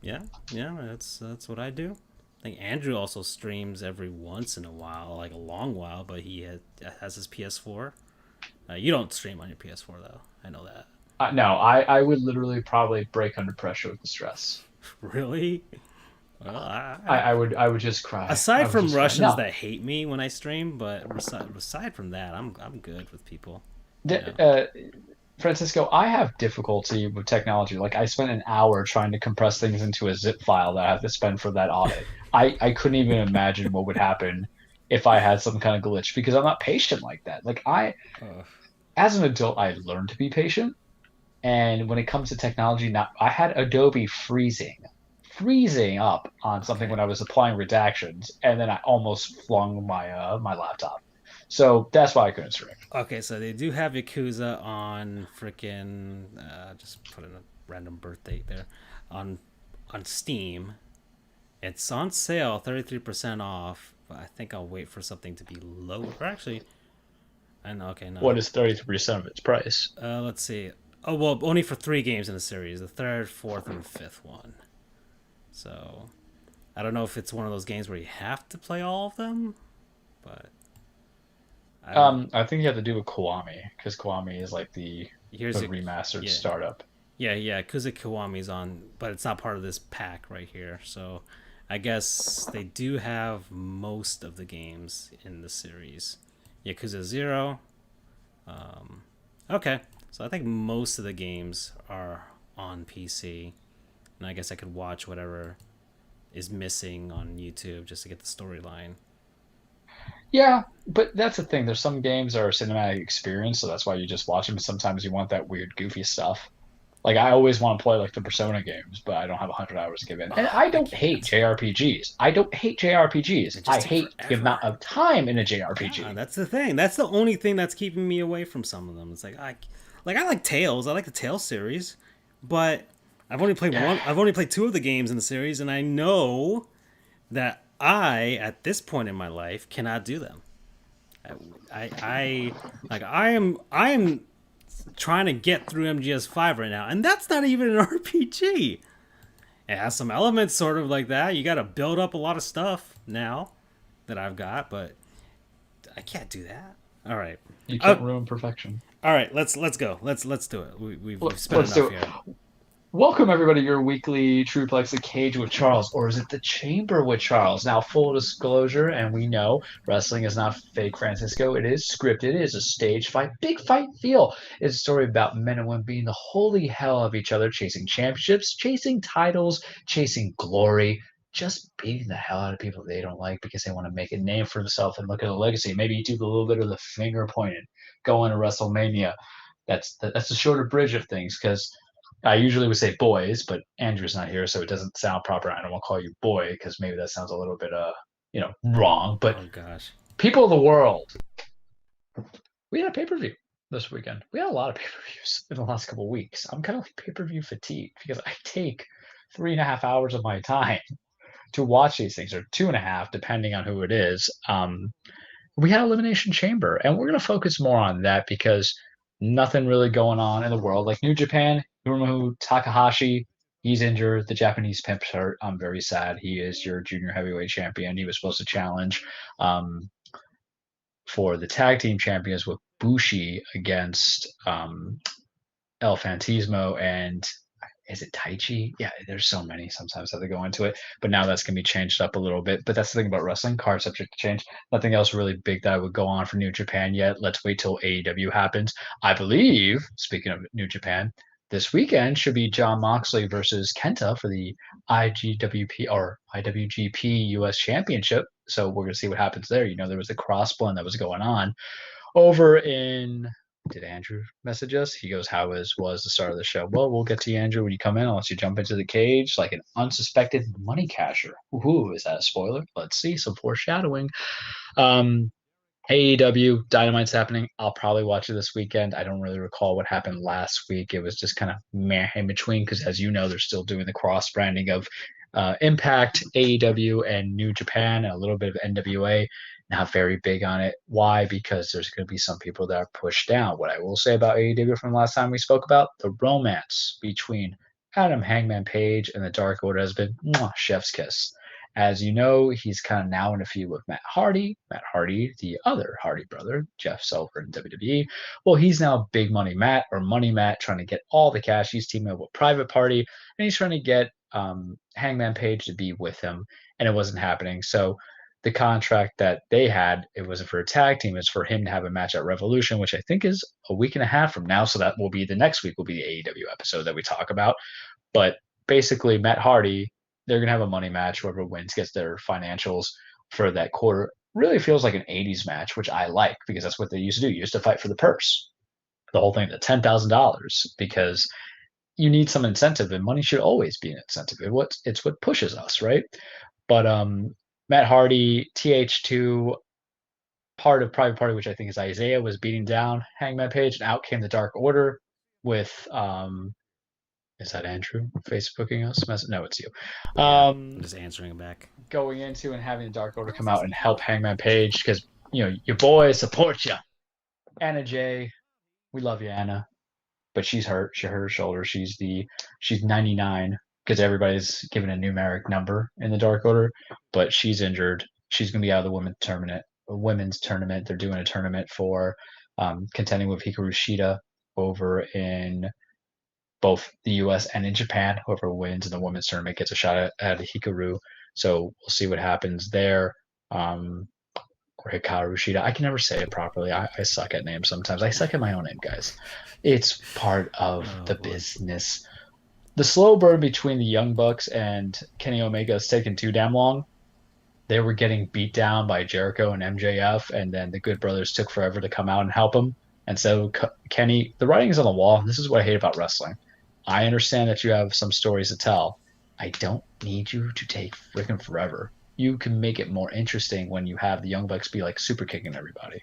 Yeah. Yeah. That's what I do. I think Andrew also streams every once in a while, like a long while, but he has his PS4. You don't stream on your PS4 though. I know that. No, I would literally probably break under pressure with the stress. Really? Well, I would just cry. I aside would from just cry. Russians No, that hate me when I stream, but aside from that, I'm good with people. You know. the, uh, Francisco, I have difficulty with technology. Like I spent an hour trying to compress things into a zip file that I have to spend for that audit. I couldn't even imagine what would happen if I had some kind of glitch because I'm not patient like that. Uh, As an adult, I learned to be patient. And when it comes to technology, now I had Adobe freezing up on something okay. when I was applying redactions, and then I almost flung my laptop. So that's why I couldn't stream. Okay, so they do have Yakuza on freaking just put in a random birth date there on Steam. It's on sale, 33% off. But I think I'll wait for something to be low. Or actually, I know. Okay, no. What is 33% of its price? Let's see. Oh well, only for 3 games in the series: the third, fourth, and fifth one. So I don't know if it's one of those games where you have to play all of them, but I don't know. I think you have to do with Kiwami because Kiwami is like Here's the a remastered yeah, startup. yeah. Kuza Kiwami's on, but it's not part of this pack right here. So I guess they do have most of the games in the series. Yakuza Zero. Okay, so I think most of the games are on PC, and I guess I could watch whatever is missing on YouTube just to get the storyline. Yeah, but that's the thing. There's some games that are cinematic experience, so that's why you just watch them. Sometimes you want that weird, goofy stuff. Like I always want to play like the Persona games, but I don't have 100 hours to give in. And Oh, I I don't hate can't. JRPGs. I don't hate JRPGs. They just I take hate the amount forever. of time in a Yeah, JRPG. that's the thing. That's the only thing that's keeping me away from some of them. It's like I like Tales. I like the Tales series, but I've only played 2 of the games in the series, and I know that I, at this point in my life, cannot do them. I am trying to get through MGS5 right now, and that's not even an RPG. It has some elements sort of like that. You got to build up a lot of stuff now that I've got, but I can't do that. All right. You Uh, can't ruin perfection. all right. Let's go. Let's do it. We've spent Let's do enough it. here. Welcome everybody to your weekly Truplex The Cage with Charles, or is it The Chamber with Charles? Now, full disclosure, and we know wrestling is not fake, Francisco. It is scripted. It is a stage fight, big fight feel. It's a story about men and women being the holy hell of each other, chasing championships, chasing titles, chasing glory, just beating the hell out of people they don't like because they want to make a name for themselves and look at a legacy. Maybe you do a little bit of the finger pointing, going to WrestleMania. That's the shorter bridge of things because I usually would say boys, but Andrew's not here, so it doesn't sound proper. I don't want to call you boy because maybe that sounds a little bit wrong. But Oh gosh. people of the world, we had a pay-per-view this weekend. We had a lot of pay-per-views in the last couple of weeks. I'm kind of like pay-per-view fatigued because I take 3.5 hours of my time to watch these things, or 2.5, depending on who it is. We had Elimination Chamber, and we're going to focus more on that because nothing really going on in the world. Like New Japan, Hiromu Takahashi, he's injured. The Japanese pimp's hurt. I'm very sad. He is your junior heavyweight champion. He was supposed to challenge for the tag team champions with Bushi against El Fantasmo and is it Taichi? Yeah, there's so many. Sometimes I have to go into it, but now that's going to be changed up a little bit. But that's the thing about wrestling, card subject to change. Nothing else really big that would go on for New Japan yet. Let's wait till AEW happens. I believe, speaking of New Japan, this weekend should be John Moxley versus Kenta for the IGWP or IWGP US Championship. So we're going to see what happens there. You know, there was a cross blend that was going on over in did Andrew message us? He goes, "How was the start of the show?" Well, we'll get to you, Andrew, when you come in. I'll let you jump into the cage like an unsuspected money casher. Ooh, is that a spoiler? Let's see. Some foreshadowing. Um, AEW Dynamite's happening. I'll probably watch it this weekend. I don't really recall what happened last week. It was just kind of meh in between because, as you know, they're still doing the cross branding of Impact, AEW, and New Japan, and a little bit of NWA. Not very big on it. Why? Because there's going to be some people that are pushed down. What I will say about AEW from the last time we spoke about the romance between Adam Hangman Page and the Dark Order has been chef's kiss. As you know, he's kind of now in a feud with Matt Hardy. Matt Hardy, the other Hardy brother, Jeff Silver in WWE. Well, he's now Big Money Matt or Money Matt trying to get all the cash. He's teaming up with Private Party, and he's trying to get Hangman Page to be with him, and it wasn't happening. So the contract that they had, it wasn't for a tag team, it's for him to have a match at Revolution, which I think is a week and a half from now. So that will be the next week will be the AEW episode that we talk about. But basically, Matt Hardy, they're gonna have a money match. Whoever wins gets their financials for that quarter. Really feels like an 80s match, which I like because that's what they used to do. You used to fight for the purse. The whole thing, the $10,000, because you need some incentive, and money should always be an incentive. It's what pushes us, right? But Matt Hardy, TH2, part of Private Party, which I think is Isaiah, was beating down Hangman Page, and out came the Dark Order with is that Andrew Facebooking us? No, it's you. Yeah, I'm just answering him back. Going into and having the Dark Order come out and help Hangman Page because your boys support you. Anna Jay, we love you, Anna, but she's hurt. She hurt her shoulder. She's 99 because everybody's given a numeric number in the Dark Order, but she's injured. She's gonna be out of the women's tournament. They're doing a tournament for contending with Hikaru Shida over in both the U.S. and in Japan. Whoever wins in the women's tournament gets a shot at Hikaru. So we'll see what happens there. Or Hikaru Shida. I can never say it properly. I suck at names sometimes. I suck at my own name, guys. It's part of the business. The slow burn between the Young Bucks and Kenny Omega is taking too damn long. They were getting beat down by Jericho and MJF, and then the Good Brothers took forever to come out and help them. And so Kenny, the writing is on the wall. This is what I hate about wrestling. I understand that you have some stories to tell. I don't need you to take freaking forever. You can make it more interesting when you have the Young Bucks be like super kicking everybody.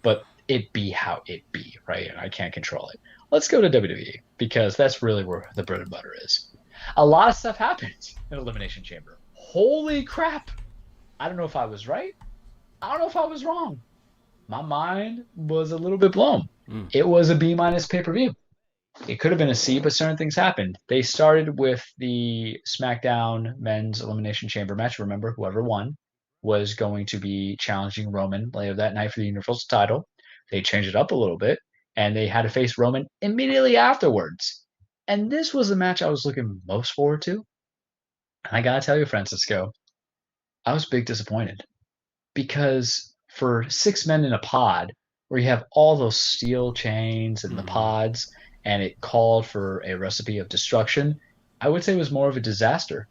But it be how it be, right? And I can't control it. Let's go to WWE because that's really where the bread and butter is. A lot of stuff happened in Elimination Chamber. Holy crap. I don't know if I was right. I don't know if I was wrong. My mind was a little bit blown. It was a B- pay-per-view. It could have been a C, but certain things happened. They started with the SmackDown Men's Elimination Chamber match. Remember, whoever won was going to be challenging Roman later that night for the Universal title. They changed it up a little bit, and they had to face Roman immediately afterwards. And this was the match I was looking most forward to. And I got to tell you, Francisco, I was big disappointed because for 6 men in a pod where you have all those steel chains and the pods and it called for a recipe of destruction, I would say it was more of a disaster.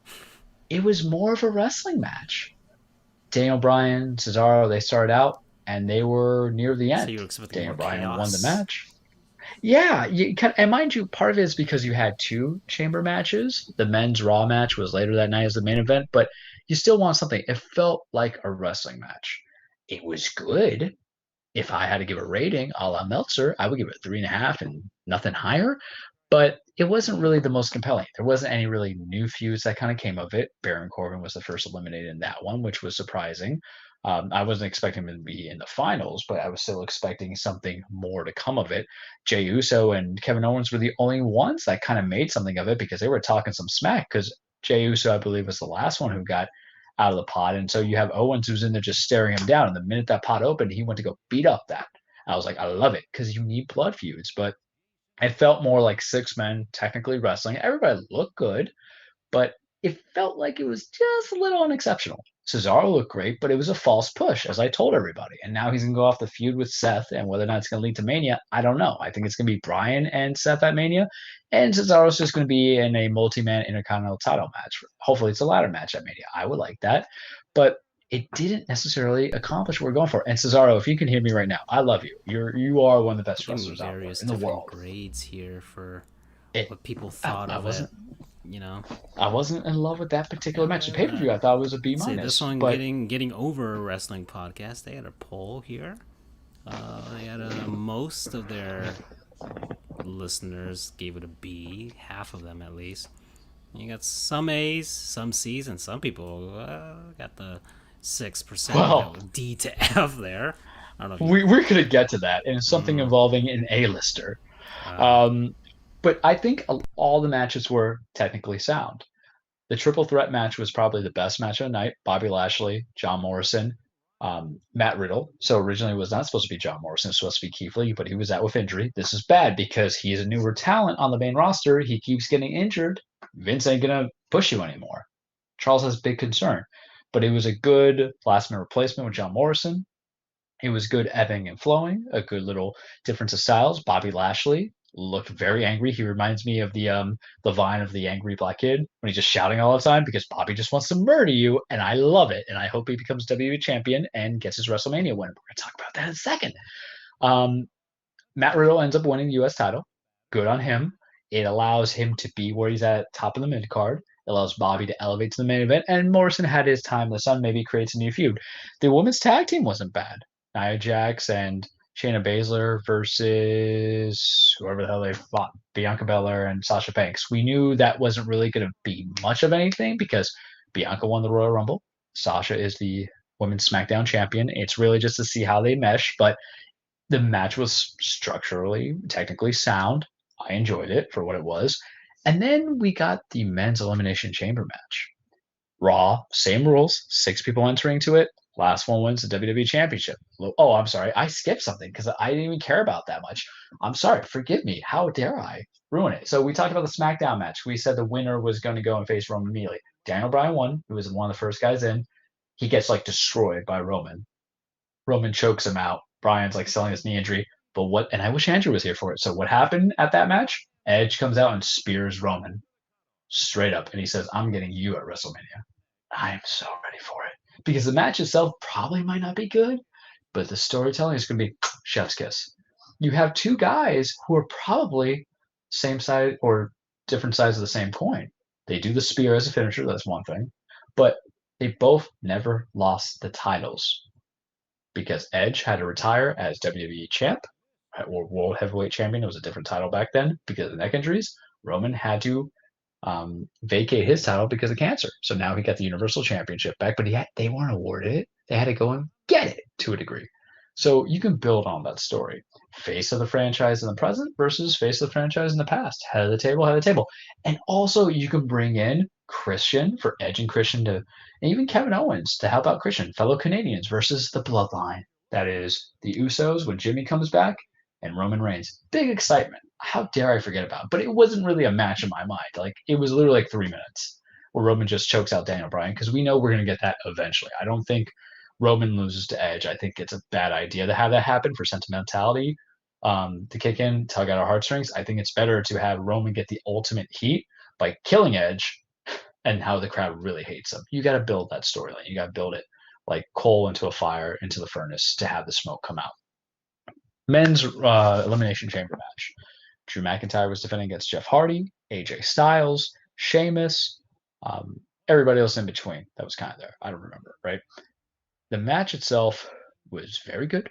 It was more of a wrestling match. Daniel Bryan, Cesaro, they started out and they were near the end. So you expect Daniel Bryan chaos. won the match. Yeah, and mind you, part of it is because you had 2 chamber matches. The men's Raw match was later that night as the main event, but you still want something. It felt like a wrestling match. It was good. If I had to give a rating a la Meltzer, I would give it 3.5 and nothing higher. But it wasn't really the most compelling. There wasn't any really new feuds that kind of came of it. Baron Corbin was the first eliminated in that one, which was surprising. I wasn't expecting him to be in the finals, but I was still expecting something more to come of it. Jey Uso and Kevin Owens were the only ones that kind of made something of it because they were talking some smack because Jey Uso, I believe, was the last one who got out of the pod. And so you have Owens who's in there just staring him down. And the minute that pod opened, he went to go beat up that. I was like, I love it because you need blood feuds. But it felt more like 6 men technically wrestling. Everybody looked good, but it felt like it was just a little unexceptional. Cesaro looked great, but it was a false push, as I told everybody. And now he's going to go off the feud with Seth, and whether or not it's going to lead to Mania, I don't know. I think it's going to be Bryan and Seth at Mania, and Cesaro's just going to be in a multi-man Intercontinental title match. Hopefully it's a ladder match at Mania. I would like that. But it didn't necessarily accomplish what we're going for. And Cesaro, if you can hear me right now, I love you. You are one of the best wrestlers out there in the world. Grades here for what people thought of it. I wasn't in love with that particular match. The pay-per-view I thought was a B-. This one, but getting over a wrestling podcast, they had a poll here. They had most of their listeners gave it a B, half of them at least. You got some A's, some C's, and some people got the 6% D to F there. I don't know. We're going to get to that, and it's something involving an A-lister. But I think all the matches were technically sound. The triple threat match was probably the best match of the night. Bobby Lashley, John Morrison. Matt Riddle. So originally it was not supposed to be John Morrison, it was supposed to be Keith Lee, but he was out with injury. This is bad because he's a newer talent on the main roster. He keeps getting injured. Vince ain't gonna push you anymore. Charles has big concern. But it was a good last minute replacement with John Morrison. It was good ebbing and flowing, a good little difference of styles. Bobby Lashley looked very angry. He reminds me of the vine of the angry black kid when he's just shouting all the time because Bobby just wants to murder you, and I love it. And I hope he becomes WWE champion and gets his WrestleMania win. We're gonna talk about that in a second. Um, Matt Riddle ends up winning the U.S. title. Good on him. It allows him to be where he's at top of the mid card. It allows Bobby to elevate to the main event, and Morrison had his time in the sun. Maybe creates a new feud. The women's tag team wasn't bad. Nia Jax and Shayna Baszler versus whoever the hell they fought, Bianca Belair and Sasha Banks. We knew that wasn't really going to be much of anything because Bianca won the Royal Rumble. Sasha is the women's SmackDown champion. It's really just to see how they mesh, but the match was structurally, technically sound. I enjoyed it for what it was. And then we got the men's elimination chamber match. Raw, same rules, 6 people entering to it. Last one wins the WWE Championship. Oh, I'm sorry. I skipped something because I didn't even care about that much. I'm sorry. Forgive me. How dare I ruin it? So we talked about the SmackDown match. We said the winner was going to go and face Roman immediately. Daniel Bryan won, who was one of the first guys in. He gets like destroyed by Roman. Roman chokes him out. Bryan's like selling his knee injury. But what, and I wish Andrew was here for it. So what happened at that match? Edge comes out and spears Roman straight up. And he says, I'm getting you at WrestleMania. I am so ready for it. Because the match itself probably might not be good, but the storytelling is going to be chef's kiss. You have 2 guys who are probably same side or different sides of the same coin. They do the spear as a finisher, that's one thing. But they both never lost the titles because Edge had to retire as WWE champ or World Heavyweight Champion. It was a different title back then because of neck injuries. Roman had to vacate his title because of cancer. So now he got the Universal Championship back, but they weren't awarded it. They had to go and get it to a degree. So you can build on that story. Face of the franchise in the present versus face of the franchise in the past. Head of the table, head of the table. And also you can bring in Christian for Edge and Christian and even Kevin Owens to help out Christian, fellow Canadians versus the Bloodline. That is the Usos when Jimmy comes back and Roman Reigns. Big excitement. How dare I forget about it? But it wasn't really a match in my mind. Like it was literally like 3 minutes where Roman just chokes out Daniel Bryan because we know we're going to get that eventually. I don't think Roman loses to Edge. I think it's a bad idea to have that happen for sentimentality to kick in, tug at our heartstrings. I think it's better to have Roman get the ultimate heat by killing Edge and how the crowd really hates him. You got to build that storyline. You got to build it like coal into a fire, into the furnace to have the smoke come out. Men's Elimination Chamber match. Drew McIntyre was defending against Jeff Hardy, AJ Styles, Sheamus, everybody else in between that was kind of there. I don't remember, right? The match itself was very good.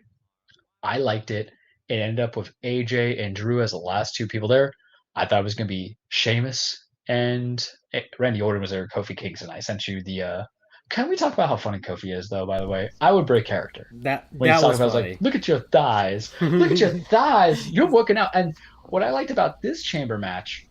I liked it. It ended up with AJ and Drew as the last 2 people there. I thought it was going to be Sheamus and Randy Orton was there, Kofi Kingston. I sent you the can we talk about how funny Kofi is, though, by the way? I would break character. When he's talking about like, look at your thighs. Look at your thighs. You're working out. And what I liked about this chamber match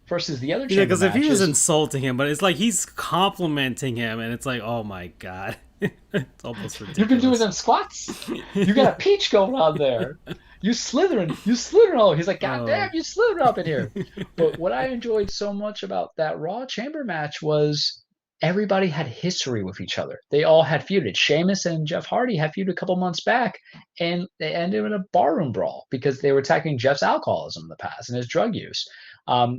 versus the other chamber match. Because if he was insulting him, but it's like he's complimenting him, and it's like, oh my God. It's almost ridiculous. You've been doing them squats. You got a peach going on there. You slithering all. He's like, God damn, you slithered up in here. But what I enjoyed so much about that Raw chamber match was everybody had history with each other. They all had feuded. Sheamus and Jeff Hardy had feuded a couple months back, and they ended in a barroom brawl because they were attacking Jeff's alcoholism in the past and his drug use.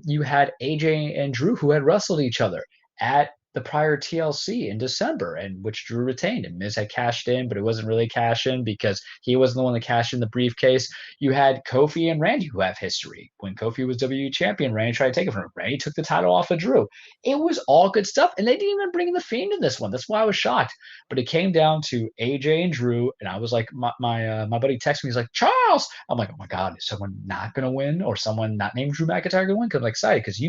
You had AJ and Drew who had wrestled each other at the prior TLC in December, and which Drew retained. And Miz had cashed in, but it wasn't really cash in because he wasn't the one that cashed in the briefcase. You had Kofi and Randy who have history. When Kofi was WWE champion, Randy tried to take it from him. Randy took the title off of Drew. It was all good stuff, and they didn't even bring in the Fiend in this one. That's why I was shocked. But it came down to AJ and Drew, and I was like, my buddy texted me. He's like, Charles. I'm like, oh my God, is someone not going to win, or someone not named Drew McIntyre going to win? Because I'm excited because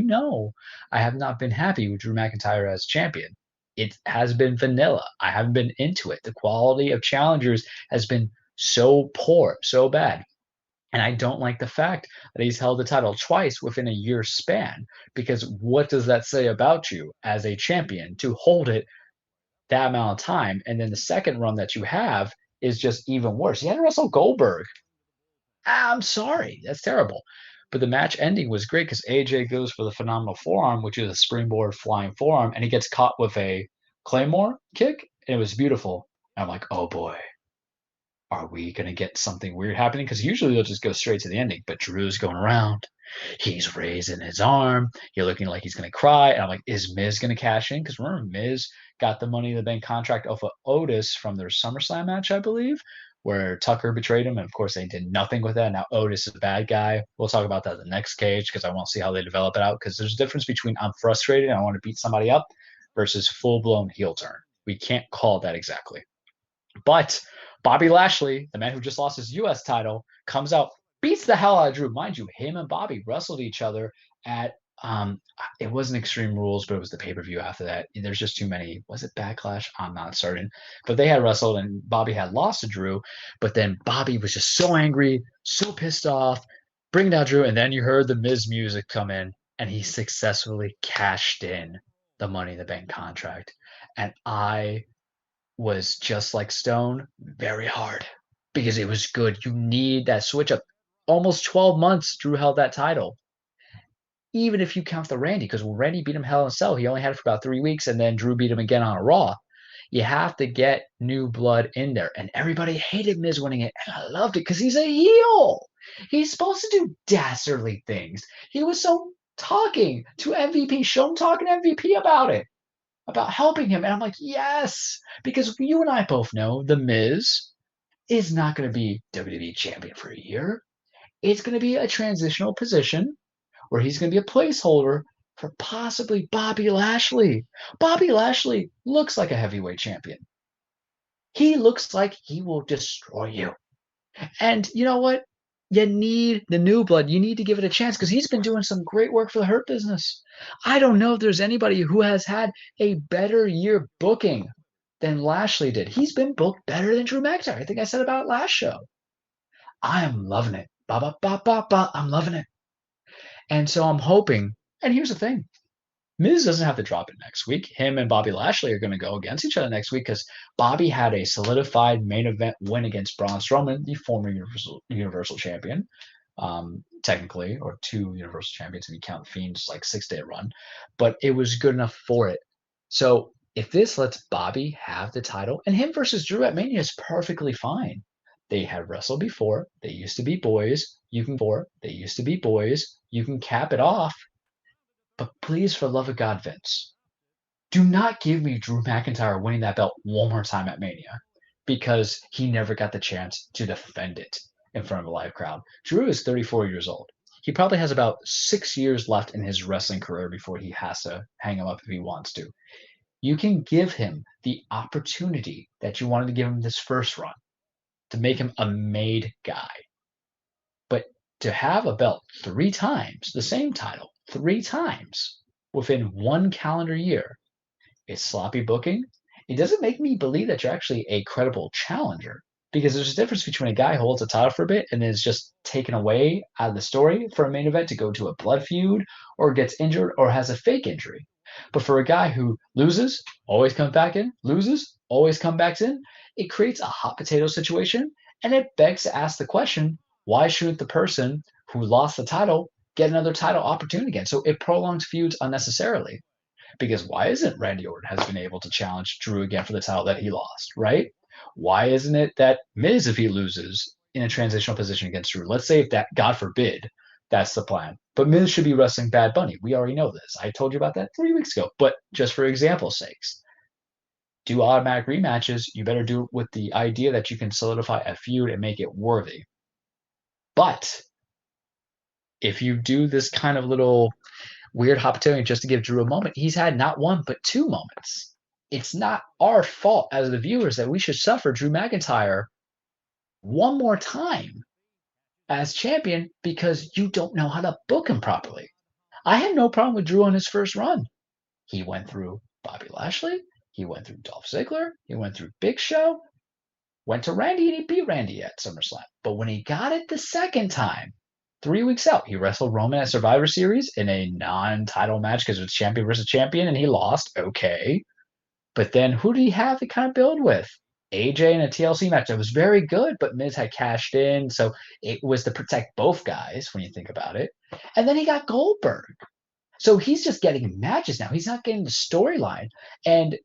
I have not been happy with Drew McIntyre as champion. It has been vanilla. I haven't been into it. The quality of challengers has been so poor, so bad. And I don't like the fact that he's held the title twice within a year span, because what does that say about you as a champion to hold it that amount of time. And then the second run that you have is just even worse. He had to wrestle Goldberg. I'm sorry. That's terrible. But the match ending was great because AJ goes for the phenomenal forearm, which is a springboard flying forearm, and he gets caught with a Claymore kick. And it was beautiful. And I'm like, oh boy, are we going to get something weird happening? Because usually they'll just go straight to the ending. But Drew's going around. He's raising his arm. You're looking like he's going to cry. And I'm like, is Miz going to cash in? Because remember, Miz got the Money in the Bank contract off of Otis from their SummerSlam match, I believe, where Tucker betrayed him. And of course, they did nothing with that. Now Otis is a bad guy. We'll talk about that in the next cage because I want to see how they develop it out. Because there's a difference between I'm frustrated and I want to beat somebody up versus full-blown heel turn. We can't call that exactly. But Bobby Lashley, the man who just lost his U.S. title, comes out, beats the hell out of Drew. Mind you, him and Bobby wrestled each other at it wasn't Extreme Rules, but it was the pay-per-view after that. There's just too many. Was it Backlash? I'm not certain. But they had wrestled and Bobby had lost to Drew. But then Bobby was just so angry, so pissed off, bringing down Drew. And then you heard the Miz music come in and he successfully cashed in the Money in the Bank contract. And I was just like Stone, very hard because it was good. You need that switch up. Almost 12 months Drew held that title. Even if you count the Randy, because when Randy beat him Hell in a Cell, he only had it for about 3 weeks, and then Drew beat him again on a Raw. You have to get new blood in there. And everybody hated Miz winning it. And I loved it because he's a heel. He's supposed to do dastardly things. He was so talking to MVP. Show him talking to MVP about it, about helping him. And I'm like, yes, because you and I both know The Miz is not going to be WWE champion for a year. It's going to be a transitional position where he's going to be a placeholder for possibly Bobby Lashley. Bobby Lashley looks like a heavyweight champion. He looks like he will destroy you. And you know what? You need the new blood. You need to give it a chance because he's been doing some great work for the Hurt Business. I don't know if there's anybody who has had a better year booking than Lashley did. He's been booked better than Drew McIntyre. I think I said about last show. I am loving it. I'm loving it. And so I'm hoping, and here's the thing, Miz doesn't have to drop it next week. Him and Bobby Lashley are going to go against each other next week because Bobby had a solidified main event win against Braun Strowman, the former Universal Champion, technically, or 2 Universal Champions if you count Fiend's like 6-day run. But it was good enough for it. So if this lets Bobby have the title, and him versus Drew at Mania is perfectly fine. They had wrestled before. They used to be boys. You can cap it off. But please, for the love of God, Vince, do not give me Drew McIntyre winning that belt one more time at Mania because he never got the chance to defend it in front of a live crowd. Drew is 34 years old. He probably has about 6 years left in his wrestling career before he has to hang him up if he wants to. You can give him the opportunity that you wanted to give him this first run to make him a made guy. But to have a belt 3 times, the same title, 3 times within 1 calendar year, it's sloppy booking. It doesn't make me believe that you're actually a credible challenger because there's a difference between a guy who holds a title for a bit and then is just taken away out of the story for a main event to go to a blood feud or gets injured or has a fake injury. But for a guy who loses, always comes back in, loses, always comes back in, it creates a hot potato situation. And it begs to ask the question, why shouldn't the person who lost the title get another title opportunity again? So it prolongs feuds unnecessarily. Because why isn't Randy Orton has been able to challenge Drew again for the title that he lost, right? Why isn't it that Miz, if he loses in a transitional position against Drew, let's say if that, God forbid, that's the plan. But Miz should be wrestling Bad Bunny. We already know this. I told you about that 3 weeks ago. But just for example's sakes, do automatic rematches. You better do it with the idea that you can solidify a feud and make it worthy. But if you do this kind of little weird hot potato just to give Drew a moment, he's had not 1 but 2 moments. It's not our fault as the viewers that we should suffer Drew McIntyre one more time as champion because you don't know how to book him properly. I had no problem with Drew on his first run. He went through Bobby Lashley. He went through Dolph Ziggler. He went through Big Show. Went to Randy and he beat Randy at SummerSlam. But when he got it the second time, 3 weeks out, he wrestled Roman at Survivor Series in a non-title match because it was champion versus champion and he lost. Okay. But then who did he have to kind of build with? AJ in a TLC match that was very good, but Miz had cashed in, so it was to protect both guys when you think about it. And then he got Goldberg. So he's just getting matches now. He's not getting the storyline. And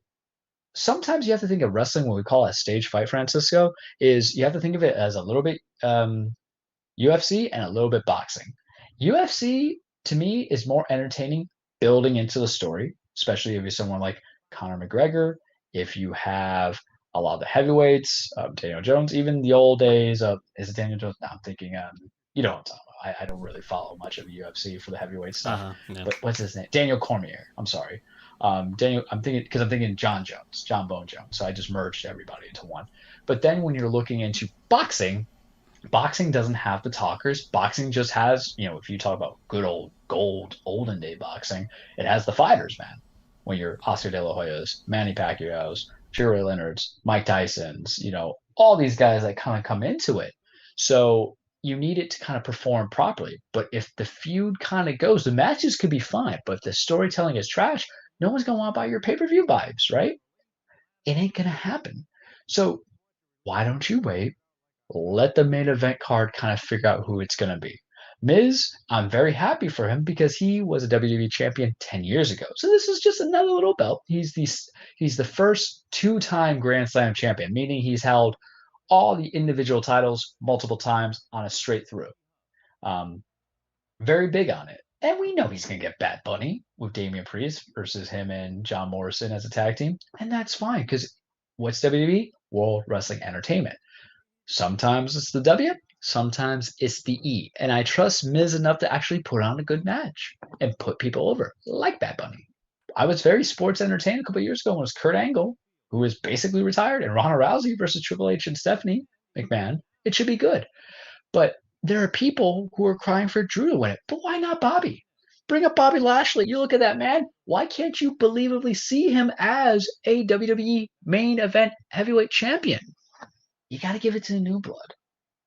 sometimes you have to think of wrestling when we call it a stage fight, Francisco, is you have to think of it as a little bit UFC and a little bit boxing. UFC to me is more entertaining building into the story, especially if you're someone like Conor McGregor, if you have a lot of the heavyweights, Daniel Jones, even the old days of is it Daniel Jones? No, I'm thinking you know what I'm talking about. I don't really follow much of UFC for the heavyweight stuff. Yeah. But what's his name? Daniel Cormier. I'm sorry. Daniel, I'm thinking John Jones, John Bone Jones. So I just merged everybody into one. But then when you're looking into boxing doesn't have the talkers. Boxing just has, if you talk about good old olden day boxing, it has the fighters, man. When you're Oscar De La Hoya's, Manny Pacquiao's, Fury Leonard's, Mike Tyson's, all these guys that kind of come into it. So you need it to kind of perform properly. But if the feud kind of goes, the matches could be fine. But if the storytelling is trash, no one's going to want to buy your pay-per-view vibes, right? It ain't going to happen. So why don't you wait? Let the main event card kind of figure out who it's going to be. Miz, I'm very happy for him because he was a WWE champion 10 years ago. So this is just another little belt. He's the first two-time Grand Slam champion, meaning he's held all the individual titles multiple times on a straight through. Very big on it. And we know he's going to get Bad Bunny with Damian Priest versus him and John Morrison as a tag team. And that's fine because what's WWE? World Wrestling Entertainment. Sometimes it's the W, sometimes it's the E. And I trust Miz enough to actually put on a good match and put people over, like Bad Bunny. I was very sports entertained a couple of years ago when it was Kurt Angle, who is basically retired, and Ronda Rousey versus Triple H and Stephanie McMahon. It should be good. But there are people who are crying for Drew to win it. But why not Bobby? Bring up Bobby Lashley. You look at that man. Why can't you believably see him as a WWE main event heavyweight champion? You got to give it to the new blood.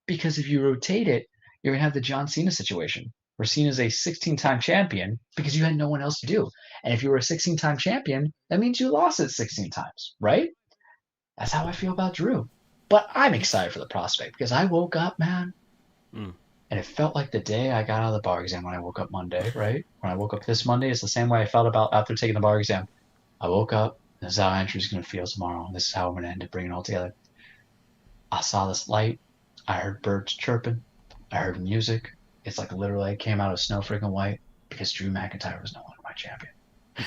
Because if you rotate it, you're going to have the John Cena situation, where Cena's a 16-time champion because you had no one else to do. And if you were a 16-time champion, that means you lost it 16 times, right? That's how I feel about Drew. But I'm excited for the prospect because I woke up, man, and it felt like the day I got out of the bar exam when I woke up Monday, right? When I woke up this Monday, it's the same way I felt about after taking the bar exam. I woke up, this is how Andrew's going to feel tomorrow, and this is how I'm going to end it, bring it all together. I saw this light. I heard birds chirping. I heard music. It's like literally I came out of snow freaking white because Drew McIntyre was no longer my champion.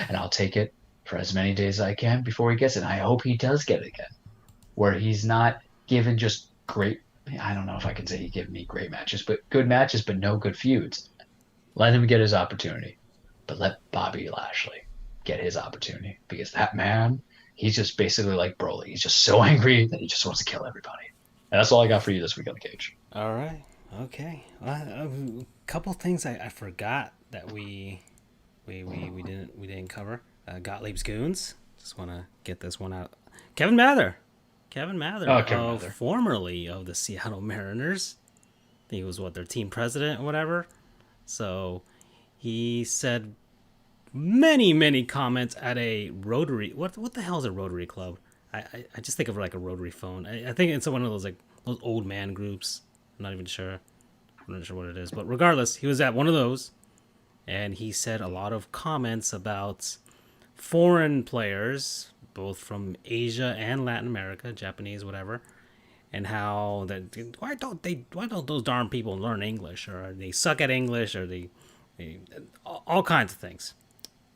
And I'll take it for as many days as I can before he gets it. And I hope he does get it again. Where he's not given just great, I don't know if I can say he gave me great matches, but good matches, but no good feuds. Let him get his opportunity. But let Bobby Lashley get his opportunity. Because that man, he's just basically like Broly. He's just so angry that he just wants to kill everybody. And that's all I got for you this week on the Cage. All right. Okay. A couple things I forgot that we didn't cover. Gottlieb's Goons. Just want to get this one out. Kevin Mather, formerly of the Seattle Mariners. I think he was their team president or whatever. So he said many comments at a Rotary. What the hell is a Rotary Club? I just think of like a rotary phone. I think it's one of those those old man groups. I'm not even sure. I'm not sure what it is. But regardless, he was at one of those. And he said a lot of comments about foreign players, both from Asia and Latin America, Japanese, whatever. And how why don't those darn people learn English, or they suck at English, or they all kinds of things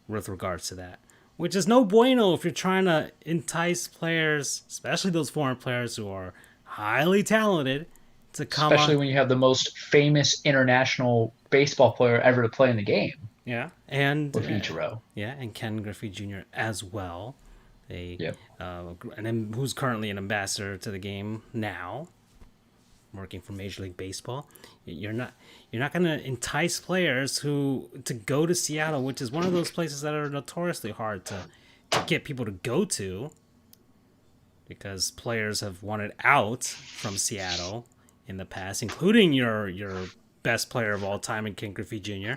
with regards to that. Which is no bueno if you're trying to entice players, especially those foreign players who are highly talented, to come Especially when you have the most famous international baseball player ever to play in the game. Yeah, and with Ichiro. And Ken Griffey Jr. as well. And then who's currently an ambassador to the game now, working for Major League Baseball. You're not going to entice players to go to Seattle, which is one of those places that are notoriously hard to get people to go to, because players have wanted out from Seattle in the past, including your best player of all time in Ken Griffey Jr.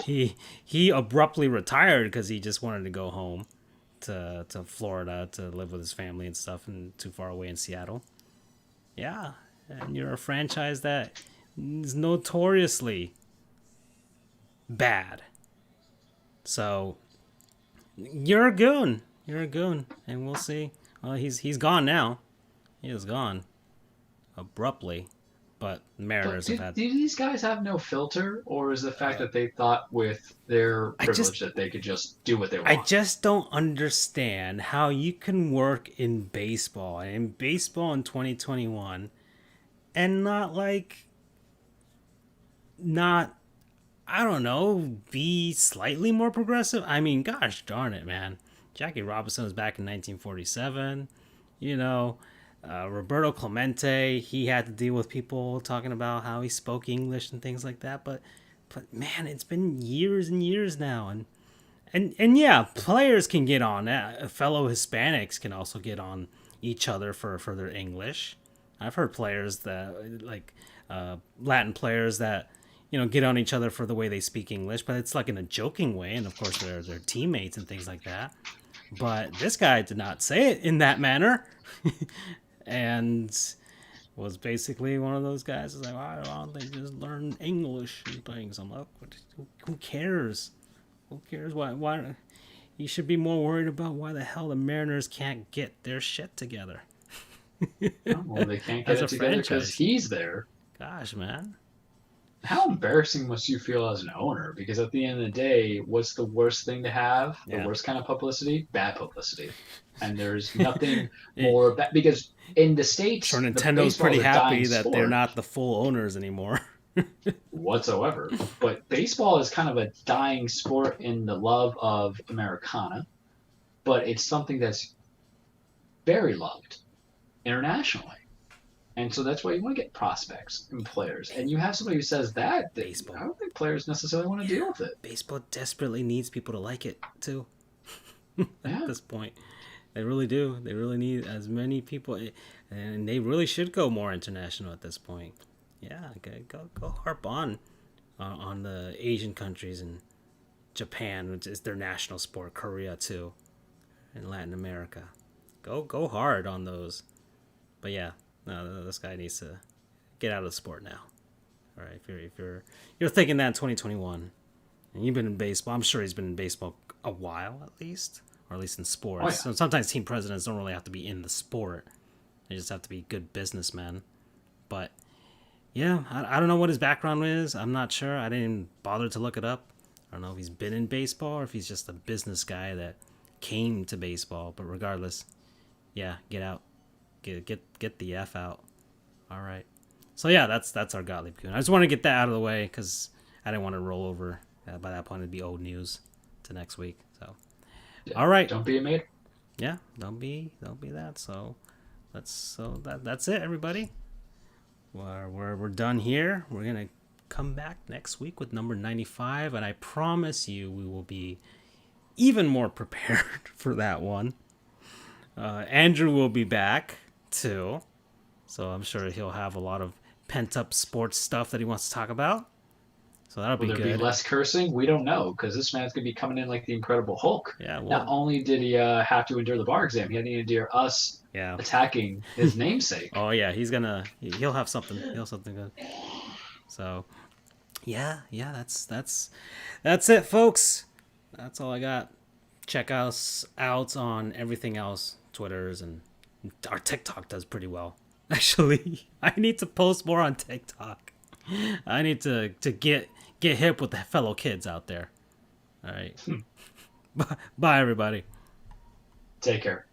he abruptly retired because he just wanted to go home to Florida to live with his family and stuff, and too far away in Seattle. Yeah, and you're a franchise that is notoriously bad. So you're a goon. You're a goon, and we'll see. Well, he's gone now. He is gone abruptly, but Mariners have had. Do these guys have no filter, or is the fact that they thought with their privilege that they could just do what they want? I just don't understand how you can work in baseball in 2021 and not I don't know, be slightly more progressive. I mean, gosh darn it, man. Jackie Robinson was back in 1947. You know, Roberto Clemente, he had to deal with people talking about how he spoke English and things like that. But man, it's been years and years now, and yeah, players can get on that. Fellow Hispanics can also get on each other for their English. I've heard players that Latin players that get on each other for the way they speak English, but it's like in a joking way, and of course they're teammates and things like that. But this guy did not say it in that manner, and was basically one of those guys who's like, why don't they just learn English and things? I'm like, who cares? Who cares? Why? You should be more worried about why the hell the Mariners can't get their shit together. Well, they can't get it together because he's there. Gosh, man. How embarrassing must you feel as an owner? Because at the end of the day, what's the worst thing to have? The worst kind of publicity? Bad publicity. And there's nothing more bad. Because in the States, sure, Nintendo's pretty happy that they're not the full owners anymore. Whatsoever. But baseball is kind of a dying sport in the love of Americana. But it's something that's very loved internationally. And so that's why you want to get prospects and players. And you have somebody who says that, baseball. I don't think players necessarily want to deal with it. Baseball desperately needs people to like it, too. At this point. They really do. They really need as many people. And they really should go more international at this point. Yeah, go harp on the Asian countries and Japan, which is their national sport. Korea, too. And Latin America. Go hard on those. But yeah. No, this guy needs to get out of the sport now. All right, if you're thinking that in 2021, and you've been in baseball, I'm sure he's been in baseball a while at least, or at least in sports. Oh, yeah. So sometimes team presidents don't really have to be in the sport; they just have to be good businessmen. But yeah, I don't know what his background is. I'm not sure. I didn't bother to look it up. I don't know if he's been in baseball or if he's just a business guy that came to baseball. But regardless, yeah, get out. Get the F out. All right. So yeah, that's our Gottlieb Goon. I just want to get that out of the way because I didn't want to roll over. By that point, it'd be old news to next week. So, yeah, all right. Don't be a mater. Yeah, don't be that. So that's it, everybody. We're done here. We're gonna come back next week with number 95, and I promise you we will be even more prepared for that one. Andrew will be back too, so I'm sure he'll have a lot of pent-up sports stuff that he wants to talk about. So that'll be good. Will there be less cursing? We don't know, because this man's going to be coming in like the Incredible Hulk. Yeah. Well, not only did he have to endure the bar exam, he had to endure us attacking his namesake. Oh yeah, he'll have something. He'll have something good. So, yeah, that's it, folks. That's all I got. Check us out on everything else, Twitters, and our TikTok does pretty well. Actually, I need to post more on TikTok. I need to get hip with the fellow kids out there. All right. Bye, everybody. Take care.